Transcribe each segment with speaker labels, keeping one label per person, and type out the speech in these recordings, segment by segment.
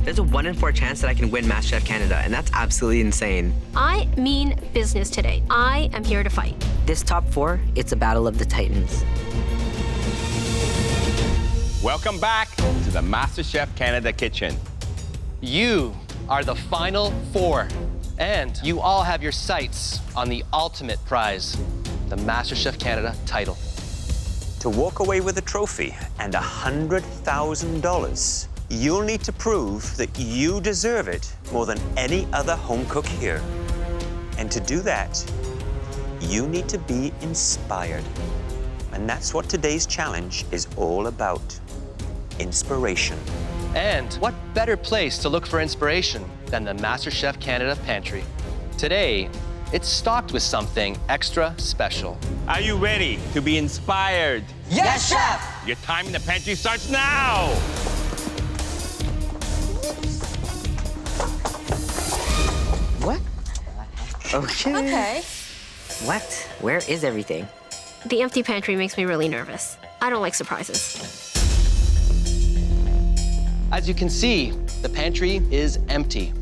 Speaker 1: There's a 1 in 4 chance that I can win MasterChef Canada, and that's absolutely insane.
Speaker 2: I mean business today. I am here to fight.
Speaker 3: This top 4, it's a battle of the titans.
Speaker 4: Welcome back to the MasterChef Canada kitchen.
Speaker 5: You are the final 4, and you all have your sights on the ultimate prize, the MasterChef Canada title.
Speaker 6: To walk away with a trophy and $100,000, you'll need to prove that you deserve it more than any other home cook here. And to do that, you need to be inspired. And that's what today's challenge is all about. Inspiration.
Speaker 5: And what better place to look for inspiration than the MasterChef Canada pantry? Today, it's stocked with something extra special.
Speaker 4: Are you ready to be inspired?
Speaker 3: Yes, Chef!
Speaker 4: Your time in the pantry starts now!
Speaker 3: What? Okay.
Speaker 2: Okay.
Speaker 3: What? Where is everything?
Speaker 2: The empty pantry makes me really nervous. I don't like surprises.
Speaker 5: As you can see, the pantry is empty.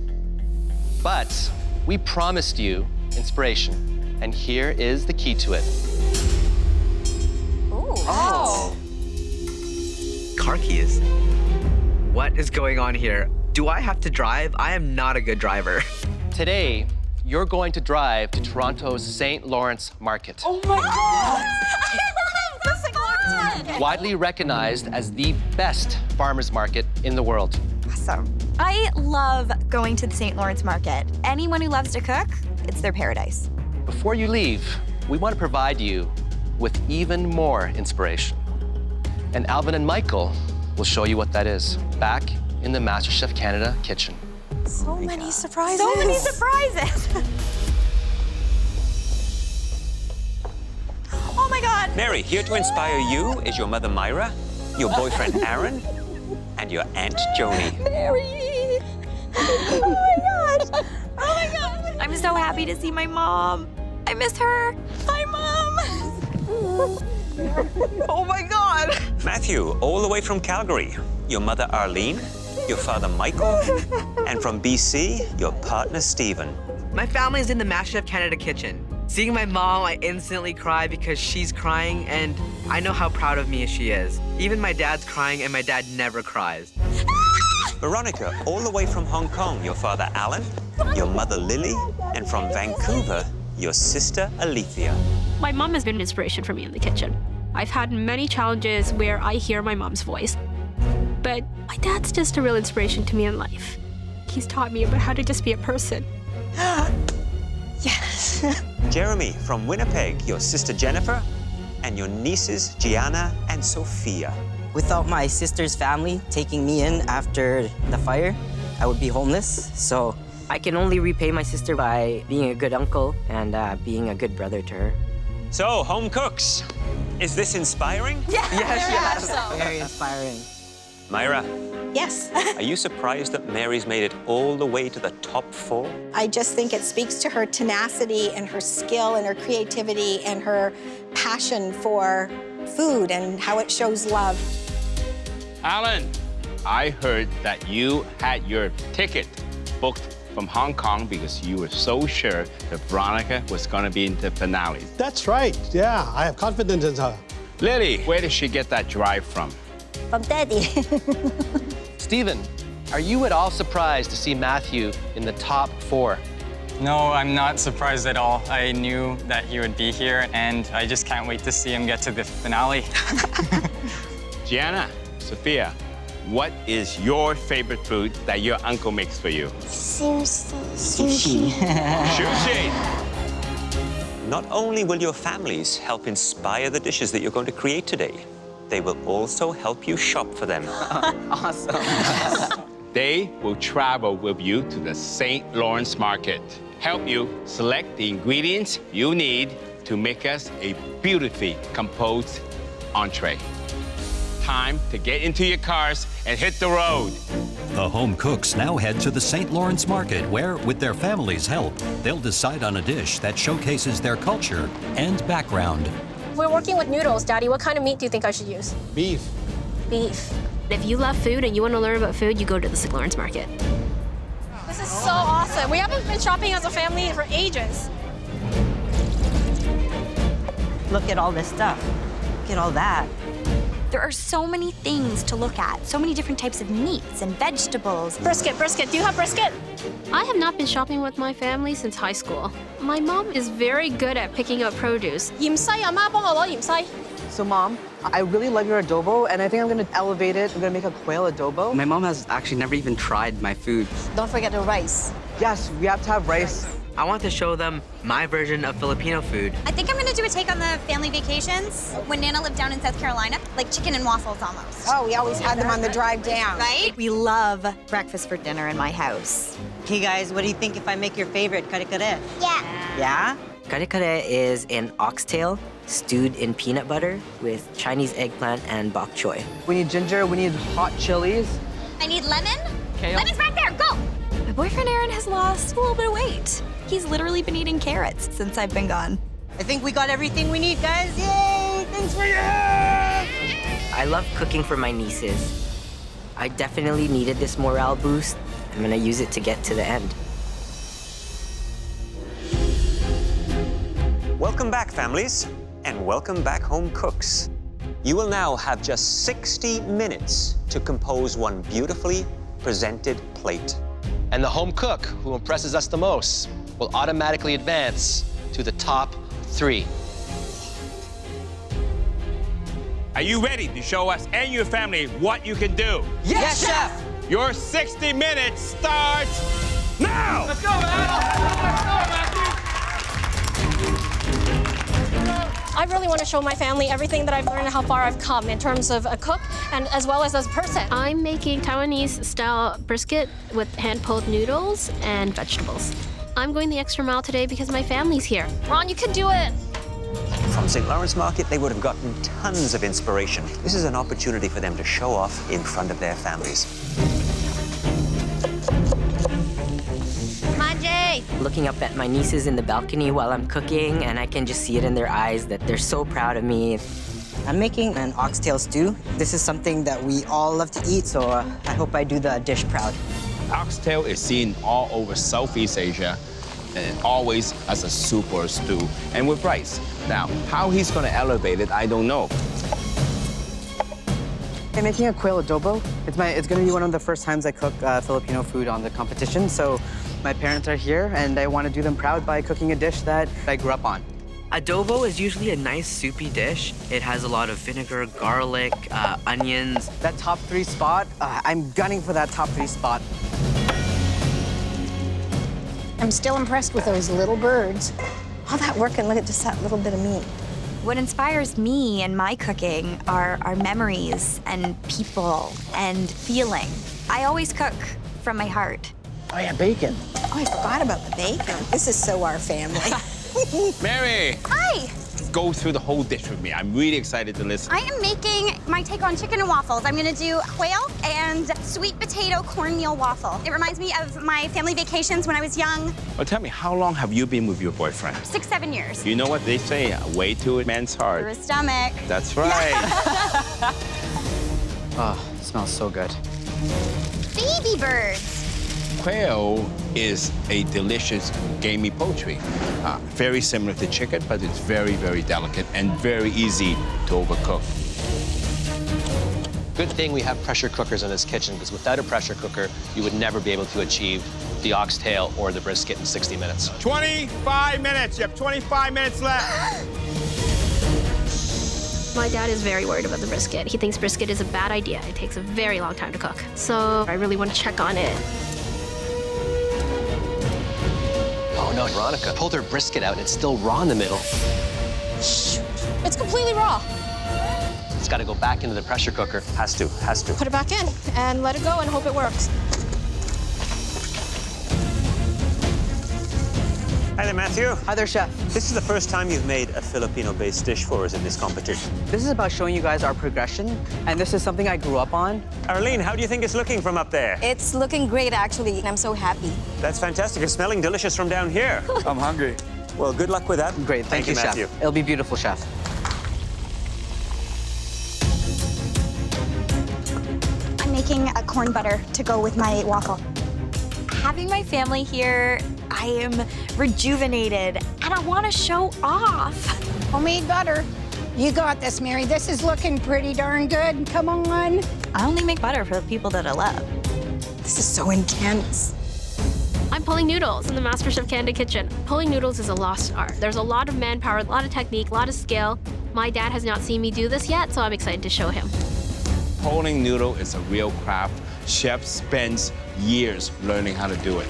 Speaker 5: But we promised you inspiration, and here is the key to it.
Speaker 2: Oh.
Speaker 1: Car keys. What is going on here? Do I have to drive? I am not a good driver.
Speaker 5: Today, you're going to drive to Toronto's St. Lawrence Market.
Speaker 7: Oh my God!
Speaker 5: Widely recognized as the best farmers market in the world.
Speaker 7: Awesome. I love going to the St. Lawrence Market. Anyone who loves to cook, it's their paradise.
Speaker 5: Before you leave, we want to provide you with even more inspiration. And Alvin and Michael will show you what that is back in the MasterChef Canada kitchen.
Speaker 7: So many surprises. So many surprises. Oh my God.
Speaker 6: Mary, here to inspire you is your mother, Myra, your boyfriend, Aaron, and your Aunt Joni.
Speaker 7: Mary. Oh my gosh. Oh my gosh. I'm so happy to see my mom. I miss her. Hi, Mom.
Speaker 1: Oh my God!
Speaker 6: Matthew, all the way from Calgary, your mother, Arlene, your father, Michael, and from BC, your partner, Stephen.
Speaker 1: My family is in the MasterChef Canada kitchen. Seeing my mom, I instantly cry because she's crying, and I know how proud of me she is. Even my dad's crying, and my dad never cries.
Speaker 6: Veronica, all the way from Hong Kong, your father, Alan, your mother, Lily, and from Vancouver, your sister, Alethea.
Speaker 2: My mom has been an inspiration for me in the kitchen. I've had many challenges where I hear my mom's voice. But my dad's just a real inspiration to me in life. He's taught me about how to just be a person.
Speaker 7: Yes.
Speaker 6: Jeremy, from Winnipeg, your sister, Jennifer, and your nieces, Gianna and Sophia.
Speaker 3: Without my sister's family taking me in after the fire, I would be homeless. So I can only repay my sister by being a good uncle and being a good brother to her.
Speaker 6: So, home cooks, is this inspiring?
Speaker 7: Yeah.
Speaker 1: Yes.
Speaker 3: Very inspiring.
Speaker 6: Myra,
Speaker 8: Yes.
Speaker 6: are you surprised that Mary's made it all the way to the top 4?
Speaker 8: I just think it speaks to her tenacity and her skill and her creativity and her passion for food and how it shows love.
Speaker 4: Alan, I heard that you had your ticket booked from Hong Kong because you were so sure that Veronica was going to be in the finale.
Speaker 9: That's right. Yeah, I have confidence in her.
Speaker 4: Lily, where did she get that drive from?
Speaker 8: From Daddy.
Speaker 5: Stephen, are you at all surprised to see Matthew in the top 4?
Speaker 10: No, I'm not surprised at all. I knew that he would be here, and I just can't wait to see him get to the finale.
Speaker 4: Gianna, Sophia, what is your favorite food that your uncle makes for you?
Speaker 3: Sushi.
Speaker 4: Sushi!
Speaker 6: Not only will your families help inspire the dishes that you're going to create today, they will also help you shop for them.
Speaker 3: Awesome.
Speaker 4: They will travel with you to the St. Lawrence Market, help you select the ingredients you need to make us a beautifully composed entree. Time to get into your cars and hit the road.
Speaker 11: The home cooks now head to the St. Lawrence Market where, with their family's help, they'll decide on a dish that showcases their culture and background.
Speaker 2: We're working with noodles, Daddy. What kind of meat do you think I should use?
Speaker 9: Beef.
Speaker 2: Beef. If you love food and you want to learn about food, you go to the St. Lawrence Market.
Speaker 12: This is so awesome. We haven't been shopping as a family for ages.
Speaker 3: Look at all this stuff. Look at all that.
Speaker 7: There are so many things to look at, so many different types of meats and vegetables.
Speaker 12: Brisket. Do you have brisket?
Speaker 2: I have not been shopping with my family since high school. My mom is very good at picking up produce.
Speaker 12: 芫茜，阿媽幫我攞芫茜。
Speaker 13: So, Mom, I really love your adobo, and I think I'm gonna elevate it. I'm gonna make a quail adobo.
Speaker 1: My mom has actually never even tried my food.
Speaker 8: Don't forget the rice.
Speaker 13: Yes, we have to have rice.
Speaker 1: I want to show them my version of Filipino food.
Speaker 7: I think I'm gonna do a take on the family vacations when Nana lived down in South Carolina, like chicken and waffles almost.
Speaker 8: Oh, we always had them on the drive down.
Speaker 7: Right? We love breakfast for dinner in my house.
Speaker 3: Okay, guys, what do you think if I make your favorite, kare-kare?
Speaker 7: Yeah.
Speaker 3: Yeah? Kare-kare is an oxtail stewed in peanut butter with Chinese eggplant and bok choy.
Speaker 13: We need ginger, we need hot chilies.
Speaker 7: I need lemon.
Speaker 13: Kale.
Speaker 7: Lemon's back there, go! My boyfriend Aaron has lost a little bit of weight. He's literally been eating carrots since I've been gone.
Speaker 3: I think we got everything we need, guys. Yay! Thanks for your help! I love cooking for my nieces. I definitely needed this morale boost. I'm gonna use it to get to the end.
Speaker 6: Welcome back, families, and welcome back, home cooks. You will now have just 60 minutes to compose one beautifully presented plate.
Speaker 5: And the home cook who impresses us the most will automatically advance to the top 3.
Speaker 4: Are you ready to show us and your family what you can do?
Speaker 3: Yes, Chef!
Speaker 4: Your 60 minutes starts now! Let's go,
Speaker 12: I really want to show my family everything that I've learned and how far I've come in terms of a cook and as well as a person.
Speaker 2: I'm making Taiwanese-style brisket with hand-pulled noodles and vegetables. I'm going the extra mile today because my family's here.
Speaker 12: Ron, you can do it.
Speaker 6: From St. Lawrence Market, they would have gotten tons of inspiration. This is an opportunity for them to show off in front of their families.
Speaker 3: Looking up at my nieces in the balcony while I'm cooking, and I can just see it in their eyes that they're so proud of me. I'm making an oxtail stew. This is something that we all love to eat, so I hope I do the dish proud.
Speaker 4: Oxtail is seen all over Southeast Asia and always as a soup or a stew, and with rice. Now, how he's gonna elevate it, I don't know.
Speaker 13: I'm making a quail adobo. It's gonna be one of the first times I cook Filipino food on the competition, so my parents are here, and I want to do them proud by cooking a dish that I grew up on.
Speaker 1: Adobo is usually a nice soupy dish. It has a lot of vinegar, garlic, onions.
Speaker 13: That top 3 spot, I'm gunning for that top 3 spot.
Speaker 8: I'm still impressed with those little birds. All that work and look at just that little bit of meat.
Speaker 7: What inspires me and my cooking are memories and people and feeling. I always cook from my heart.
Speaker 13: Oh yeah, bacon.
Speaker 8: Oh, I forgot about the bacon. This is so our family.
Speaker 4: Mary!
Speaker 7: Hi!
Speaker 4: Go through the whole dish with me. I'm really excited to listen.
Speaker 7: I am making my take on chicken and waffles. I'm gonna do quail and sweet potato cornmeal waffle. It reminds me of my family vacations when I was young.
Speaker 4: Well, tell me, how long have you been with your boyfriend?
Speaker 7: 6, 7 years.
Speaker 4: You know what they say, way to a man's
Speaker 7: Through
Speaker 4: heart.
Speaker 7: his stomach.
Speaker 4: That's right.
Speaker 13: Oh, it smells so good.
Speaker 7: Baby birds.
Speaker 4: Quail is a delicious gamey poultry. Very similar to chicken, but it's very, very delicate and very easy to overcook.
Speaker 5: Good thing we have pressure cookers in this kitchen, because without a pressure cooker, you would never be able to achieve the oxtail or the brisket in 60 minutes.
Speaker 4: 25 minutes. You have 25 minutes left.
Speaker 2: My dad is very worried about the brisket. He thinks brisket is a bad idea. It takes a very long time to cook. So I really want to check on it.
Speaker 5: Oh no, Veronica pulled her brisket out and it's still raw in the middle.
Speaker 12: It's completely raw.
Speaker 5: It's got to go back into the pressure cooker.
Speaker 6: Has to.
Speaker 12: Put it back in and let it go and hope it works.
Speaker 6: Hi there, Matthew.
Speaker 13: Hi there, Chef.
Speaker 6: This is the first time you've made a Filipino-based dish for us in this competition.
Speaker 13: This is about showing you guys our progression, and this is something I grew up on.
Speaker 6: Arlene, how do you think it's looking from up there?
Speaker 7: It's looking great, actually, and I'm so happy.
Speaker 6: That's fantastic. It's smelling delicious from down here.
Speaker 14: I'm hungry.
Speaker 6: Well, good luck with that.
Speaker 13: Great, thank you,
Speaker 6: Matthew.
Speaker 13: Chef. It'll be beautiful, Chef.
Speaker 14: making a corn butter to go with my waffle.
Speaker 7: Having my family here, I am rejuvenated and I want to show off.
Speaker 8: Homemade butter. You got this, Mary. This is looking pretty darn good. Come on.
Speaker 7: I only make butter for the people that I love.
Speaker 8: This is so intense.
Speaker 2: I'm pulling noodles in the MasterChef Canada kitchen. Pulling noodles is a lost art. There's a lot of manpower, a lot of technique, a lot of skill. My dad has not seen me do this yet, so I'm excited to show him.
Speaker 4: Pulling noodle is a real craft. Chef spends years learning how to do it.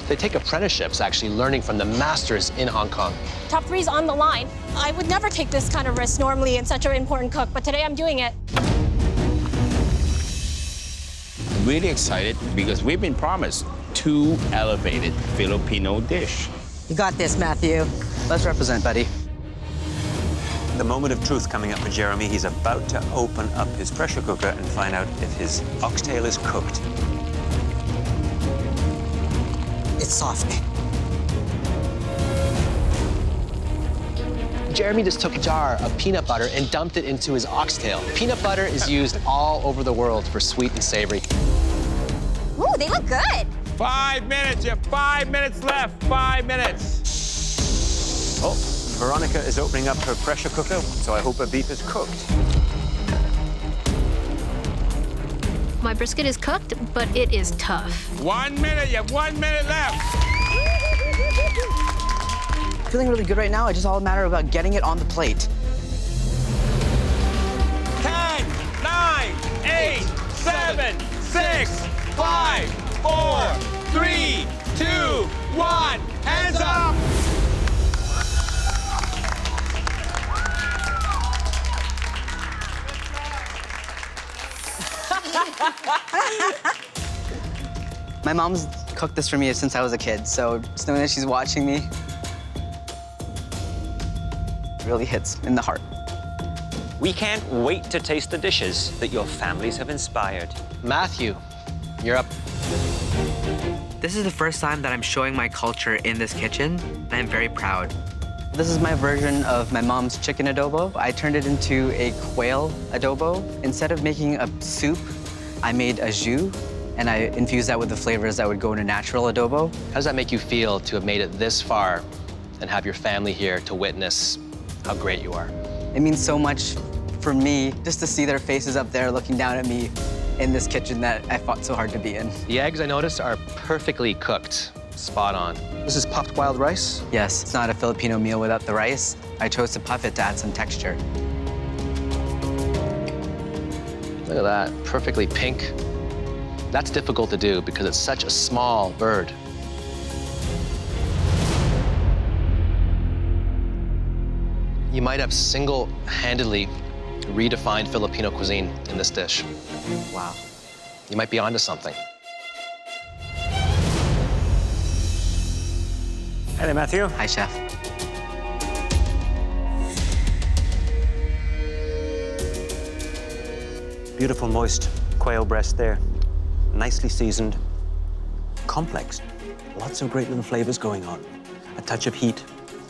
Speaker 5: They take apprenticeships, actually, learning from the masters in Hong Kong.
Speaker 12: Top 3's on the line. I would never take this kind of risk normally in such an important cook, but today I'm doing it.
Speaker 4: Really excited because we've been promised 2 elevated Filipino dish.
Speaker 13: You got this, Matthew. Let's represent, buddy.
Speaker 6: The moment of truth coming up for Jeremy. He's about to open up his pressure cooker and find out if his oxtail is cooked.
Speaker 13: It's soft.
Speaker 5: Jeremy just took a jar of peanut butter and dumped it into his oxtail. Peanut butter is used all over the world for sweet and savory.
Speaker 7: Ooh, they look good.
Speaker 4: 5 minutes, you have 5 minutes left, 5 minutes.
Speaker 6: Oh, Veronica is opening up her pressure cooker, so I hope her beef is cooked.
Speaker 2: My brisket is cooked, but it is tough.
Speaker 4: 1 minute, you have 1 minute left.
Speaker 13: Feeling really good right now. It's just all a matter about getting it on the plate.
Speaker 4: 10, 9, 8, 7, 6, 5, 4, 3, 2, 1. Hands up!
Speaker 13: My mom's cooked this for me since I was a kid, so just knowing that she's watching me really hits in the heart.
Speaker 6: We can't wait to taste the dishes that your families have inspired.
Speaker 5: Matthew, you're up.
Speaker 1: This is the first time that I'm showing my culture in this kitchen, and I'm very proud.
Speaker 13: This is my version of my mom's chicken adobo. I turned it into a quail adobo. Instead of making a soup, I made a jus, and I infused that with the flavors that would go in a natural adobo.
Speaker 5: How does that make you feel to have made it this far and have your family here to witness how great you are?
Speaker 13: It means so much for me just to see their faces up there looking down at me in this kitchen that I fought so hard to be in.
Speaker 5: The eggs, I noticed, are perfectly cooked. Spot on. This is puffed wild rice?
Speaker 13: Yes, it's not a Filipino meal without the rice. I chose to puff it to add some texture.
Speaker 5: Look at that, perfectly pink. That's difficult to do because it's such a small bird. You might have single-handedly redefined Filipino cuisine in this dish.
Speaker 13: Wow.
Speaker 5: You might be onto something.
Speaker 6: Hey there, Matthew.
Speaker 13: Hi, Chef.
Speaker 6: Beautiful, moist quail breast there. Nicely seasoned. Complex. Lots of great little flavors going on. A touch of heat.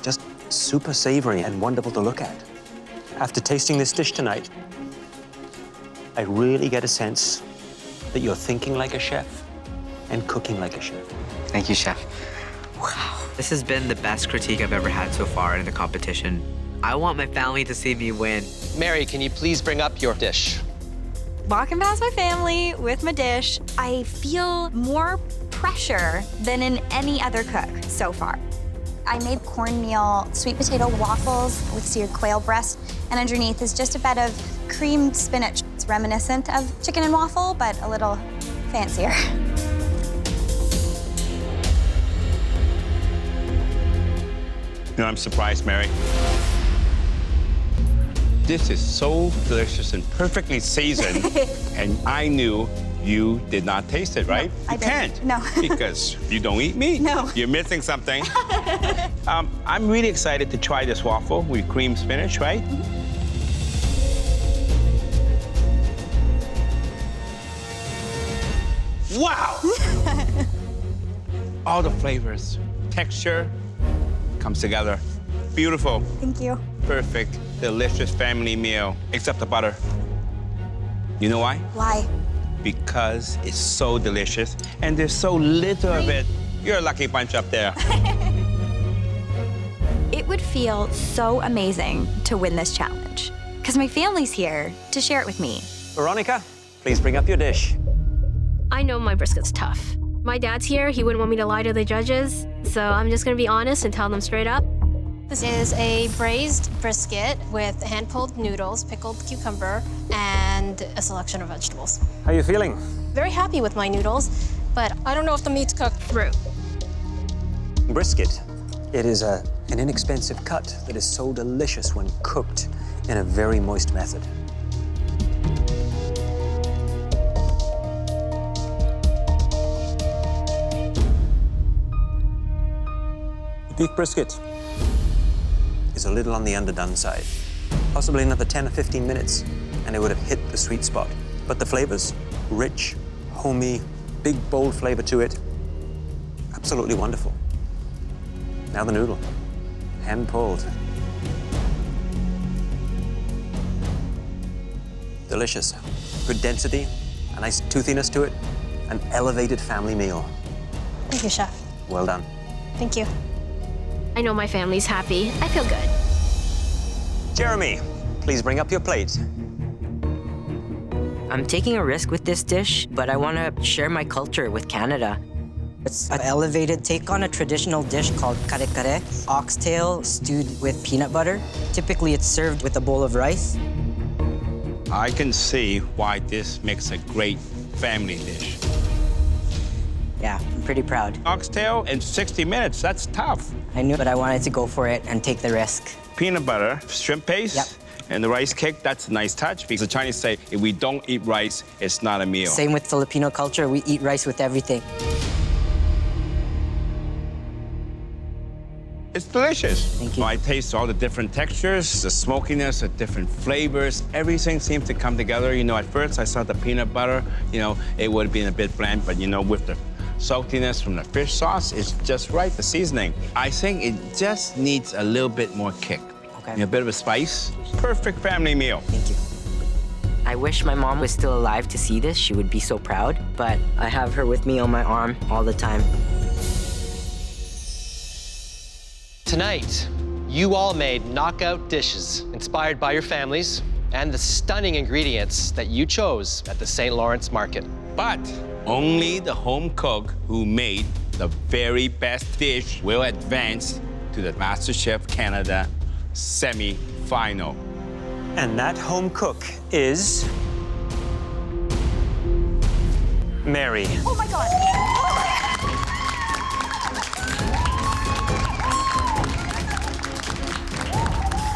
Speaker 6: Just super savory and wonderful to look at. After tasting this dish tonight, I really get a sense that you're thinking like a chef and cooking like a chef.
Speaker 13: Thank you, Chef.
Speaker 1: Wow. This has been the best critique I've ever had so far in the competition. I want my family to see me win.
Speaker 5: Mary, can you please bring up your dish?
Speaker 7: Walking past my family with my dish, I feel more pressure than in any other cook so far.
Speaker 14: I made cornmeal sweet potato waffles with seared quail breast, and underneath is just a bed of creamed spinach. It's reminiscent of chicken and waffle, but a little fancier.
Speaker 4: You know, I'm surprised, Mary. This is so delicious and perfectly seasoned, and I knew you did not taste it, right?
Speaker 14: I
Speaker 4: you
Speaker 14: didn't.
Speaker 4: can't.
Speaker 14: No.
Speaker 4: Because you don't eat meat.
Speaker 14: No.
Speaker 4: You're missing something. I'm really excited to try this waffle with cream spinach, right? Wow! All the flavors, texture comes together. Beautiful.
Speaker 14: Thank you.
Speaker 4: Perfect, delicious family meal, except the butter. You know why?
Speaker 14: Why?
Speaker 4: because it's so delicious and there's so little of it. You're a lucky bunch up there.
Speaker 14: It would feel so amazing to win this challenge, because my family's here to share it with me.
Speaker 6: Veronica, please bring up your dish.
Speaker 2: I know my brisket's tough. My dad's here, he wouldn't want me to lie to the judges, so I'm just gonna be honest and tell them straight up.
Speaker 12: This is a braised brisket with hand-pulled noodles, pickled cucumber, and a selection of vegetables.
Speaker 6: How are you feeling?
Speaker 12: Very happy with my noodles, but I don't know if the meat's cooked through.
Speaker 6: Brisket. It is an inexpensive cut that is so delicious when cooked in a very moist method. Beef brisket is a little on the underdone side. Possibly another 10 or 15 minutes, and it would have hit the sweet spot. But the flavors, rich, homey, big, bold flavor to it. Absolutely wonderful. Now the noodle, hand-pulled. Delicious. Good density, a nice toothiness to it, an elevated family meal.
Speaker 12: Thank you, Chef.
Speaker 6: Well done.
Speaker 12: Thank you.
Speaker 2: I know my family's happy. I feel good.
Speaker 6: Jeremy, please bring up your plate.
Speaker 3: I'm taking a risk with this dish, but I want to share my culture with Canada. It's an elevated take on a traditional dish called kare kare, oxtail stewed with peanut butter. Typically, it's served with a bowl of rice.
Speaker 4: I can see why this makes a great family dish.
Speaker 3: Yeah, I'm pretty proud.
Speaker 4: Oxtail in 60 minutes, that's tough.
Speaker 3: I knew, but I wanted to go for it and take the risk.
Speaker 4: Peanut butter, shrimp paste,
Speaker 3: Yep.
Speaker 4: and the rice cake, that's a nice touch because the Chinese say, if we don't eat rice, it's not a meal.
Speaker 3: Same with Filipino culture, we eat rice with everything.
Speaker 4: It's delicious.
Speaker 3: Thank you.
Speaker 4: I taste all the different textures, the smokiness, the different flavors. Everything seems to come together. You know, at first I saw the peanut butter, you know, it would have been a bit bland, but you know, with the saltiness from the fish sauce, it's just right, the seasoning. I think it just needs a little bit more kick.
Speaker 3: Okay.
Speaker 4: A bit of a spice. Perfect family meal.
Speaker 3: Thank you. I wish my mom was still alive to see this. She would be so proud, but I have her with me on my arm all the time.
Speaker 5: Tonight, you all made knockout dishes inspired by your families and the stunning ingredients that you chose at the St. Lawrence Market.
Speaker 4: But only the home cook who made the very best dish will advance to the MasterChef Canada semi-final.
Speaker 6: And that home cook is Mary.
Speaker 14: Oh my God!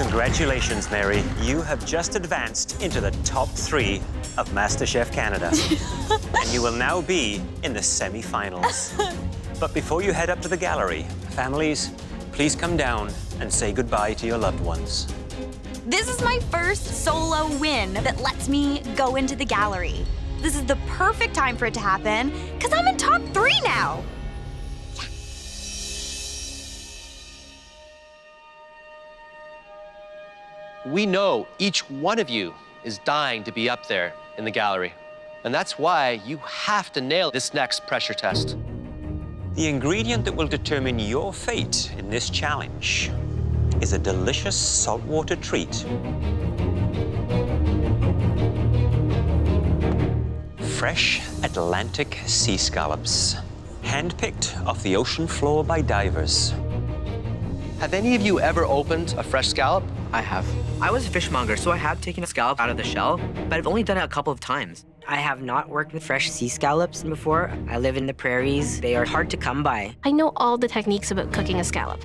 Speaker 6: Congratulations, Mary. You have just advanced into the top 3 of MasterChef Canada. And you will now be in the semi-finals. But before you head up to the gallery, families, please come down and say goodbye to your loved ones.
Speaker 14: This is my first solo win that lets me go into the gallery. This is the perfect time for it to happen, because I'm in top 3 now.
Speaker 5: We know each one of you is dying to be up there in the gallery. And that's why you have to nail this next pressure test.
Speaker 6: The ingredient that will determine your fate in this challenge is a delicious saltwater treat. Fresh Atlantic sea scallops, hand-picked off the ocean floor by divers.
Speaker 5: Have any of you ever opened a fresh scallop?
Speaker 3: I have.
Speaker 1: I was a fishmonger, so I have taken a scallop out of the shell, but I've only done it a couple of times.
Speaker 3: I have not worked with fresh sea scallops before. I live in the prairies. They are hard to come by.
Speaker 2: I know all the techniques about cooking a scallop.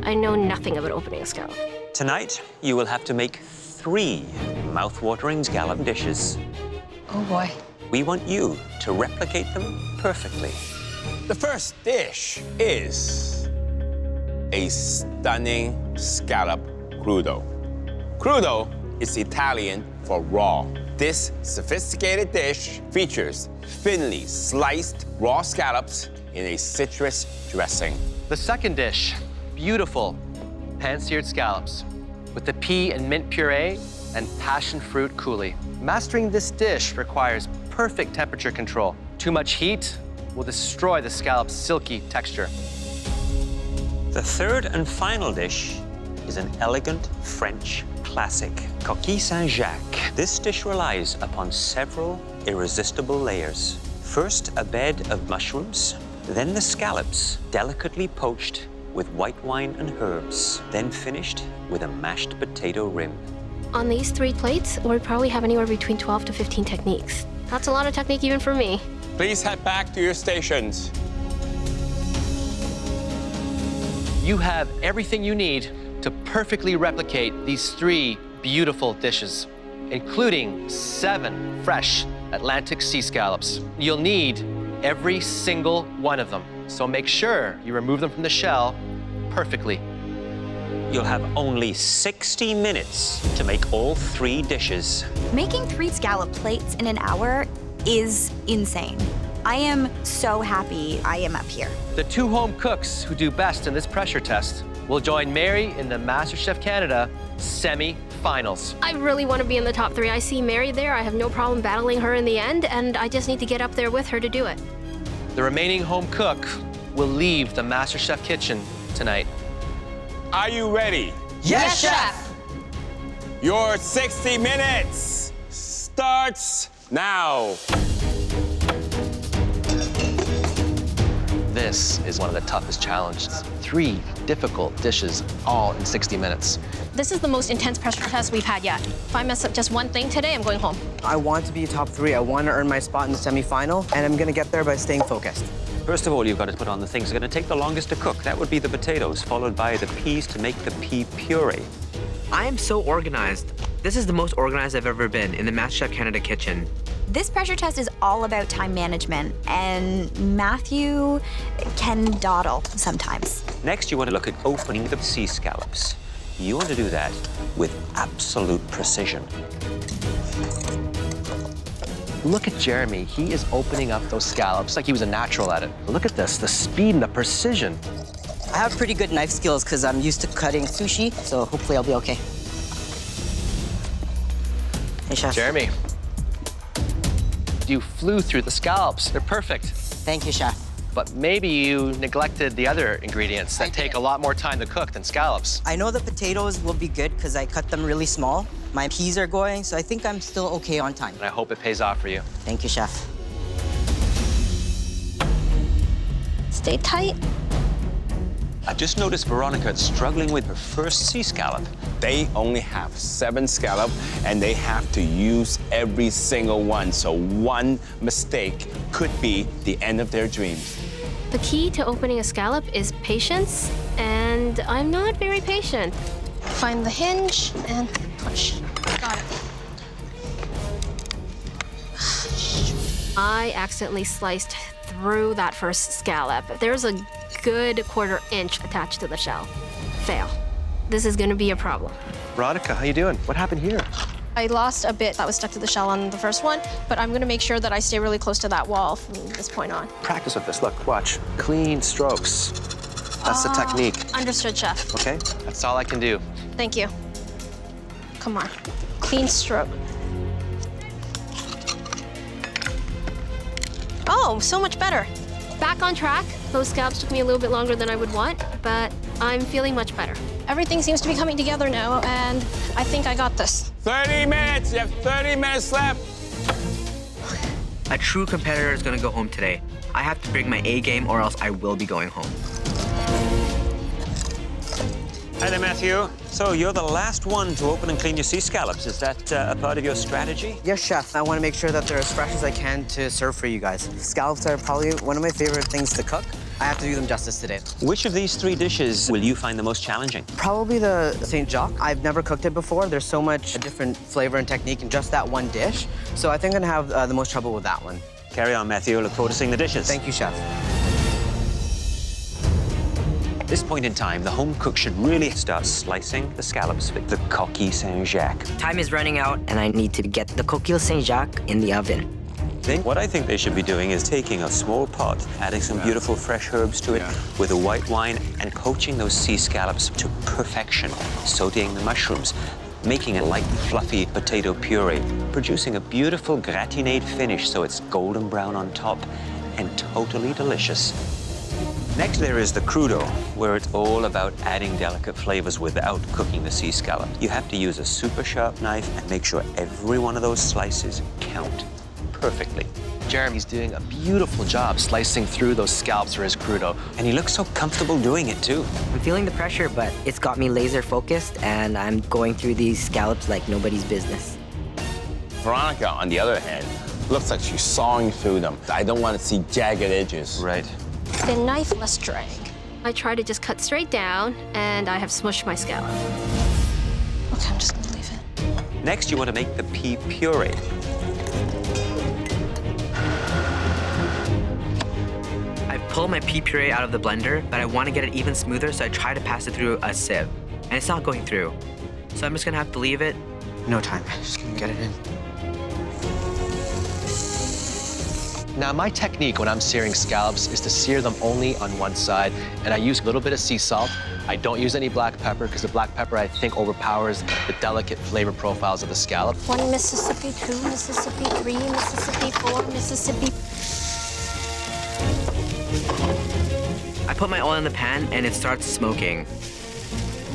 Speaker 2: I know nothing about opening a scallop.
Speaker 6: Tonight, you will have to make 3 mouth-watering scallop dishes.
Speaker 12: Oh boy.
Speaker 6: We want you to replicate them perfectly.
Speaker 4: The first dish is a stunning scallop crudo. Crudo is Italian for raw. This sophisticated dish features thinly sliced raw scallops in a citrus dressing.
Speaker 5: The second dish, beautiful pan-seared scallops with the pea and mint puree and passion fruit coulis. Mastering this dish requires perfect temperature control. Too much heat will destroy the scallop's silky texture.
Speaker 6: The third and final dish is an elegant French classic, coquille Saint-Jacques. This dish relies upon several irresistible layers. First, a bed of mushrooms, then the scallops, delicately poached with white wine and herbs, then finished with a mashed potato rim.
Speaker 2: On these 3 plates, we probably have anywhere between 12 to 15 techniques. That's a lot of technique even for me.
Speaker 4: Please head back to your stations.
Speaker 5: You have everything you need to perfectly replicate these 3 beautiful dishes, including 7 fresh Atlantic sea scallops. You'll need every single one of them, so make sure you remove them from the shell perfectly.
Speaker 6: You'll have only 60 minutes to make all 3 dishes.
Speaker 14: Making 3 scallop plates in an hour is insane. I am so happy I am up here.
Speaker 5: The 2 home cooks who do best in this pressure test will join Mary in the MasterChef Canada semi-finals.
Speaker 2: I really want to be in the top 3. I see Mary there. I have no problem battling her in the end, and I just need to get up there with her to do it.
Speaker 5: The remaining home cook will leave the MasterChef kitchen tonight.
Speaker 4: Are you ready?
Speaker 7: Yes, Chef!
Speaker 4: Your 60 minutes starts now.
Speaker 5: This is one of the toughest challenges. 3 difficult dishes, all in 60 minutes.
Speaker 12: This is the most intense pressure test we've had yet. If I mess up just one thing today, I'm going home.
Speaker 13: I want to be top 3. I want to earn my spot in the semifinal, and I'm going to get there by staying focused.
Speaker 6: First of all, you've got to put on the things that are going to take the longest to cook. That would be the potatoes, followed by the peas to make the pea puree.
Speaker 1: I am so organized. This is the most organized I've ever been in the MasterChef Canada kitchen.
Speaker 14: This pressure test is all about time management, and Matthew can dawdle sometimes.
Speaker 6: Next, you want to look at opening the sea scallops. You want to do that with absolute precision.
Speaker 5: Look at Jeremy. He is opening up those scallops like he was a natural at it. Look at this, the speed and the precision.
Speaker 3: I have pretty good knife skills because I'm used to cutting sushi, so hopefully I'll be okay. Hey, Chef.
Speaker 5: Jeremy, you flew through the scallops. They're perfect.
Speaker 3: Thank you, Chef.
Speaker 5: But maybe you neglected the other ingredients that take a lot more time to cook than scallops.
Speaker 3: I know the potatoes will be good because I cut them really small. My peas are going, so I think I'm still okay on time.
Speaker 5: And I hope it pays off for you.
Speaker 3: Thank you, Chef.
Speaker 14: Stay tight.
Speaker 6: I just noticed Veronica struggling with her first sea scallop.
Speaker 4: They only have 7 scallops, and they have to use every single one. So one mistake could be the end of their dreams.
Speaker 2: The key to opening a scallop is patience, and I'm not very patient.
Speaker 12: Find the hinge and push. Got it.
Speaker 2: I accidentally sliced through that first scallop. There's a good 1/4 inch attached to the shell. Fail. This is gonna be a problem.
Speaker 5: Veronica, how you doing? What happened here?
Speaker 12: I lost a bit that was stuck to the shell on the first one, but I'm gonna make sure that I stay really close to that wall from this point on.
Speaker 5: Practice with this. Look, watch. Clean strokes. That's the technique.
Speaker 12: Understood, Chef.
Speaker 5: Okay? That's all I can do.
Speaker 12: Thank you. Come on. Clean stroke. Oh, so much better.
Speaker 2: Back on track. Those scallops took me a little bit longer than I would want, but I'm feeling much better.
Speaker 12: Everything seems to be coming together now, and I think I got this.
Speaker 4: 30 minutes. You have 30 minutes left.
Speaker 1: A true competitor is gonna go home today. I have to bring my A game or else I will be going home.
Speaker 6: Hi there, Matthew. So you're the last one to open and clean your sea scallops. Is that a part of your strategy?
Speaker 13: Yes, Chef. I want to make sure that they're as fresh as I can to serve for you guys. Scallops are probably one of my favorite things to cook. I have to do them justice today.
Speaker 6: Which of these 3 dishes will you find the most challenging?
Speaker 13: Probably the St. Jacques. I've never cooked it before. There's so much different flavor and technique in just that one dish. So I think I'm gonna have the most trouble with that one.
Speaker 6: Carry on, Matthew. Look forward to seeing the dishes.
Speaker 13: Thank you, Chef.
Speaker 6: At this point in time, the home cook should really start slicing the scallops with the coquille Saint-Jacques.
Speaker 3: Time is running out, and I need to get the coquille Saint-Jacques in the oven.
Speaker 6: Then what I think they should be doing is taking a small pot, adding some beautiful fresh herbs to it with a white wine, and poaching those sea scallops to perfection, sautéing the mushrooms. making a light, fluffy potato puree, producing a beautiful gratinate finish so it's golden brown on top and totally delicious. Next, there is the crudo, where it's all about adding delicate flavors without cooking the sea scallop. You have to use a super sharp knife and make sure every one of those slices count perfectly.
Speaker 5: Jeremy's doing a beautiful job slicing through those scallops for his crudo.
Speaker 6: And he looks so comfortable doing it, too.
Speaker 3: I'm feeling the pressure, but it's got me laser focused, and I'm going through these scallops like nobody's business.
Speaker 4: Veronica, on the other hand, looks like she's sawing through them. I don't want to see jagged edges.
Speaker 6: Right.
Speaker 12: The knife less drag.
Speaker 2: I try to just cut straight down, and I have smushed my scallop.
Speaker 12: Okay, I'm just gonna leave it.
Speaker 6: Next, you want to make the pea puree.
Speaker 1: I pull my pea puree out of the blender, but I want to get it even smoother, so I try to pass it through a sieve. And it's not going through. So I'm just gonna have to leave it.
Speaker 13: No time. Just gonna get it in.
Speaker 5: Now, my technique when I'm searing scallops is to sear them only on one side, and I use a little bit of sea salt. I don't use any black pepper, because the black pepper, I think, overpowers the delicate flavor profiles of the scallop.
Speaker 12: 1 Mississippi, 2 Mississippi, 3 Mississippi, 4 Mississippi.
Speaker 1: I put my oil in the pan, and it starts smoking.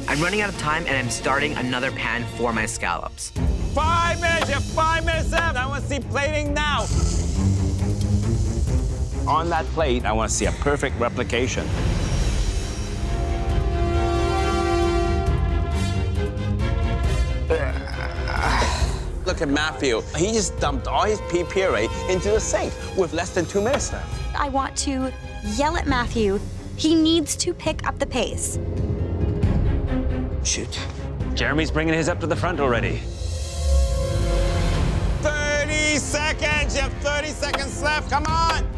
Speaker 1: I'm running out of time, and I'm starting another pan for my scallops.
Speaker 4: 5 minutes, you have 5 minutes left. I want to see plating now. On that plate, I want to see a perfect replication. Look at Matthew. He just dumped all his pea puree into the sink with less than 2 minutes left.
Speaker 14: I want to yell at Matthew. He needs to pick up the pace.
Speaker 6: Shoot. Jeremy's bringing his up to the front already.
Speaker 4: 30 seconds. You have 30 seconds left. Come on.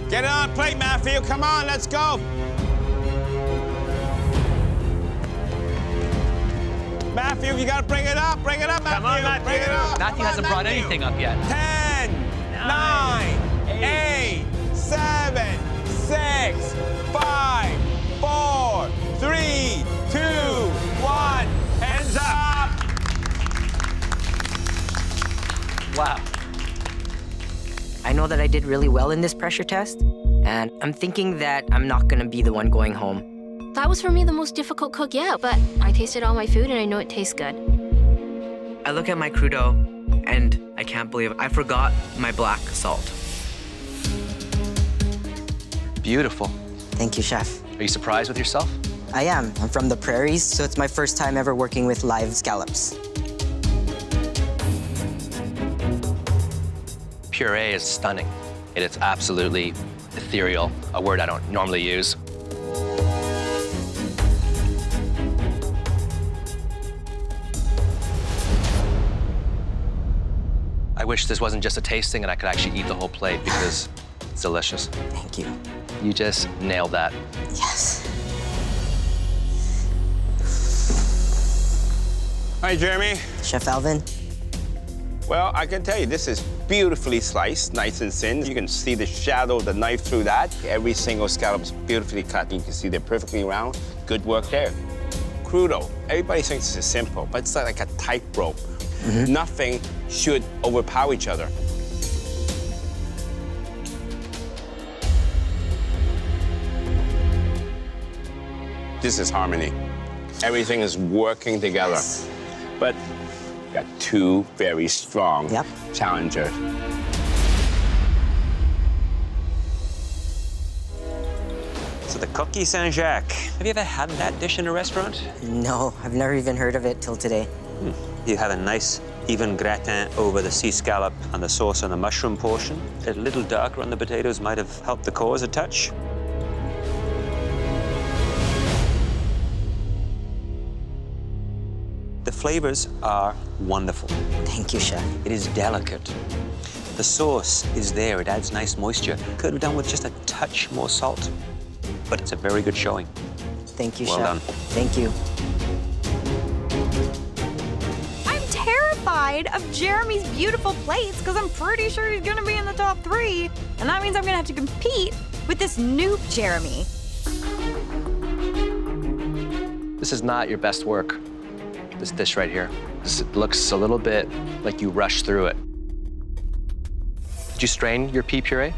Speaker 4: Get it on a plate, Matthew. Come on, let's go. Matthew, you gotta bring it up. Bring it up, Matthew.
Speaker 5: Come on, Matthew.
Speaker 4: Bring it up.
Speaker 5: Matthew hasn't brought anything up yet.
Speaker 4: 10, 9, 8, 7, 6, 5, 4, 3, 2, 1. Hands up.
Speaker 5: Wow.
Speaker 3: I know that I did really well in this pressure test, and I'm thinking that I'm not gonna be the one going home.
Speaker 2: That was for me the most difficult cook yet, but I tasted all my food and I know it tastes good.
Speaker 1: I look at my crudo, and I can't believe I forgot my black salt.
Speaker 5: Beautiful.
Speaker 3: Thank you, chef.
Speaker 5: Are you surprised with yourself?
Speaker 3: I am. I'm from the prairies, so it's my first time ever working with live scallops.
Speaker 5: Puree is stunning. It's absolutely ethereal, a word I don't normally use. I wish this wasn't just a tasting and I could actually eat the whole plate because it's delicious.
Speaker 3: Thank you.
Speaker 5: You just nailed that.
Speaker 3: Yes.
Speaker 4: Hi, Jeremy.
Speaker 3: Chef Alvin.
Speaker 4: Well, I can tell you, this is beautifully sliced, nice and thin. You can see the shadow of the knife through that. Every single scallop is beautifully cut. You can see they're perfectly round. Good work there. Crudo. Everybody thinks this is simple, but it's like a tightrope. Nothing should overpower each other. This is harmony. Everything is working together.
Speaker 3: Yes.
Speaker 4: But you got two very strong challengers.
Speaker 6: So the coquille Saint-Jacques. Have you ever had that dish in a restaurant?
Speaker 3: No, I've never even heard of it till today.
Speaker 6: You have a nice even gratin over the sea scallop and the sauce on the mushroom portion. A little darker on the potatoes might have helped the cause a touch. The flavors are wonderful.
Speaker 3: Thank you, chef.
Speaker 6: It is delicate. The sauce is there. It adds nice moisture. Could have done with just a touch more salt, but it's a very good showing.
Speaker 3: Thank you,
Speaker 6: well
Speaker 3: chef.
Speaker 6: Done.
Speaker 3: Thank you.
Speaker 7: I'm terrified of Jeremy's beautiful plates because I'm pretty sure he's gonna be in the top 3. And that means I'm gonna have to compete with this noob Jeremy.
Speaker 5: This is not your best work, this dish right here. It looks a little bit like you rushed through it. Did you strain your pea puree?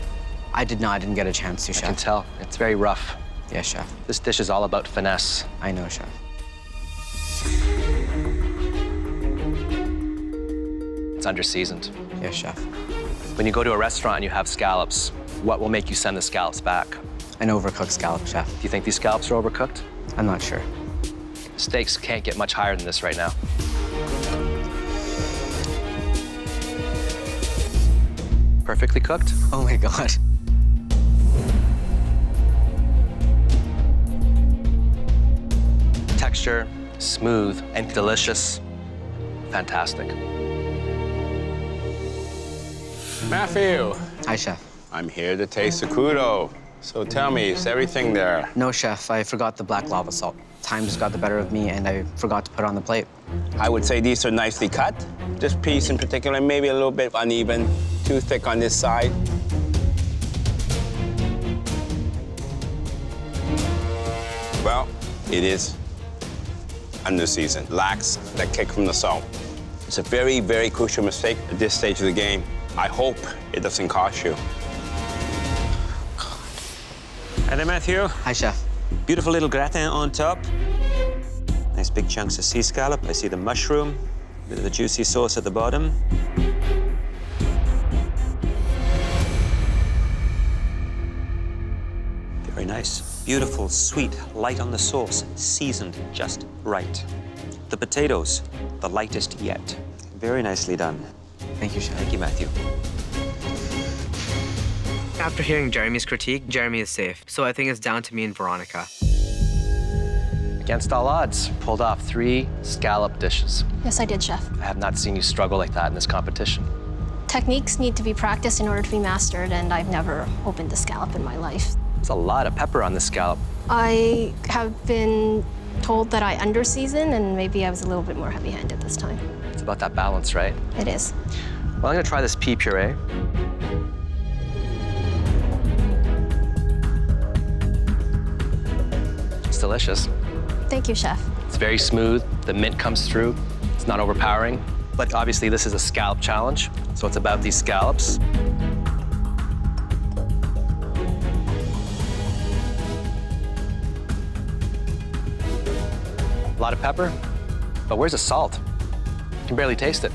Speaker 13: I did not. I didn't get a chance to,
Speaker 5: I
Speaker 13: Chef.
Speaker 5: can tell. It's very rough.
Speaker 13: Yes, Chef.
Speaker 5: This dish is all about finesse.
Speaker 13: I know, Chef.
Speaker 5: It's under-seasoned.
Speaker 13: Yes, Chef.
Speaker 5: When you go to a restaurant and you have scallops, what will make you send the scallops back?
Speaker 13: An overcooked scallop, Chef.
Speaker 5: Do you think these scallops are overcooked?
Speaker 13: I'm not sure.
Speaker 5: Steaks can't get much higher than this right now. Perfectly cooked.
Speaker 13: Oh my God.
Speaker 5: Texture, smooth and delicious. Fantastic.
Speaker 4: Matthew,
Speaker 13: Hi, Chef.
Speaker 4: I'm here to taste the crudo. So tell me, is everything there?
Speaker 13: No, Chef. I forgot the black lava salt. Time just got the better of me, and I forgot to put it on the plate.
Speaker 4: I would say these are nicely cut. This piece in particular, maybe a little bit uneven, too thick on this side. Well, it is under-seasoned, lacks that kick from the salt. It's a very, very crucial mistake at this stage of the game. I hope it doesn't cost you.
Speaker 6: Hi there, Matthew.
Speaker 13: Hi, Chef.
Speaker 6: Beautiful little gratin on top. Nice big chunks of sea scallop. I see the mushroom, a bit of the juicy sauce at the bottom. Very nice. Beautiful, sweet, light on the sauce, seasoned just right. The potatoes, the lightest yet. Very nicely done.
Speaker 13: Thank you, Chef.
Speaker 6: Thank you, Matthew.
Speaker 1: After hearing Jeremy's critique, Jeremy is safe, so I think it's down to me and Veronica.
Speaker 5: Against all odds, pulled off 3 scallop dishes.
Speaker 12: Yes, I did, Chef.
Speaker 5: I have not seen you struggle like that in this competition.
Speaker 12: Techniques need to be practiced in order to be mastered, and I've never opened a scallop in my life.
Speaker 5: There's a lot of pepper on this scallop.
Speaker 12: I have been told that I under-season, and maybe I was a little bit more heavy-handed this time.
Speaker 5: It's about that balance, right?
Speaker 12: It is.
Speaker 5: Well, I'm gonna try this pea puree. It's delicious.
Speaker 12: Thank you, Chef.
Speaker 5: It's very smooth. The mint comes through. It's not overpowering. But obviously, this is a scallop challenge, so it's about these scallops. A lot of pepper, but where's the salt? You can barely taste it.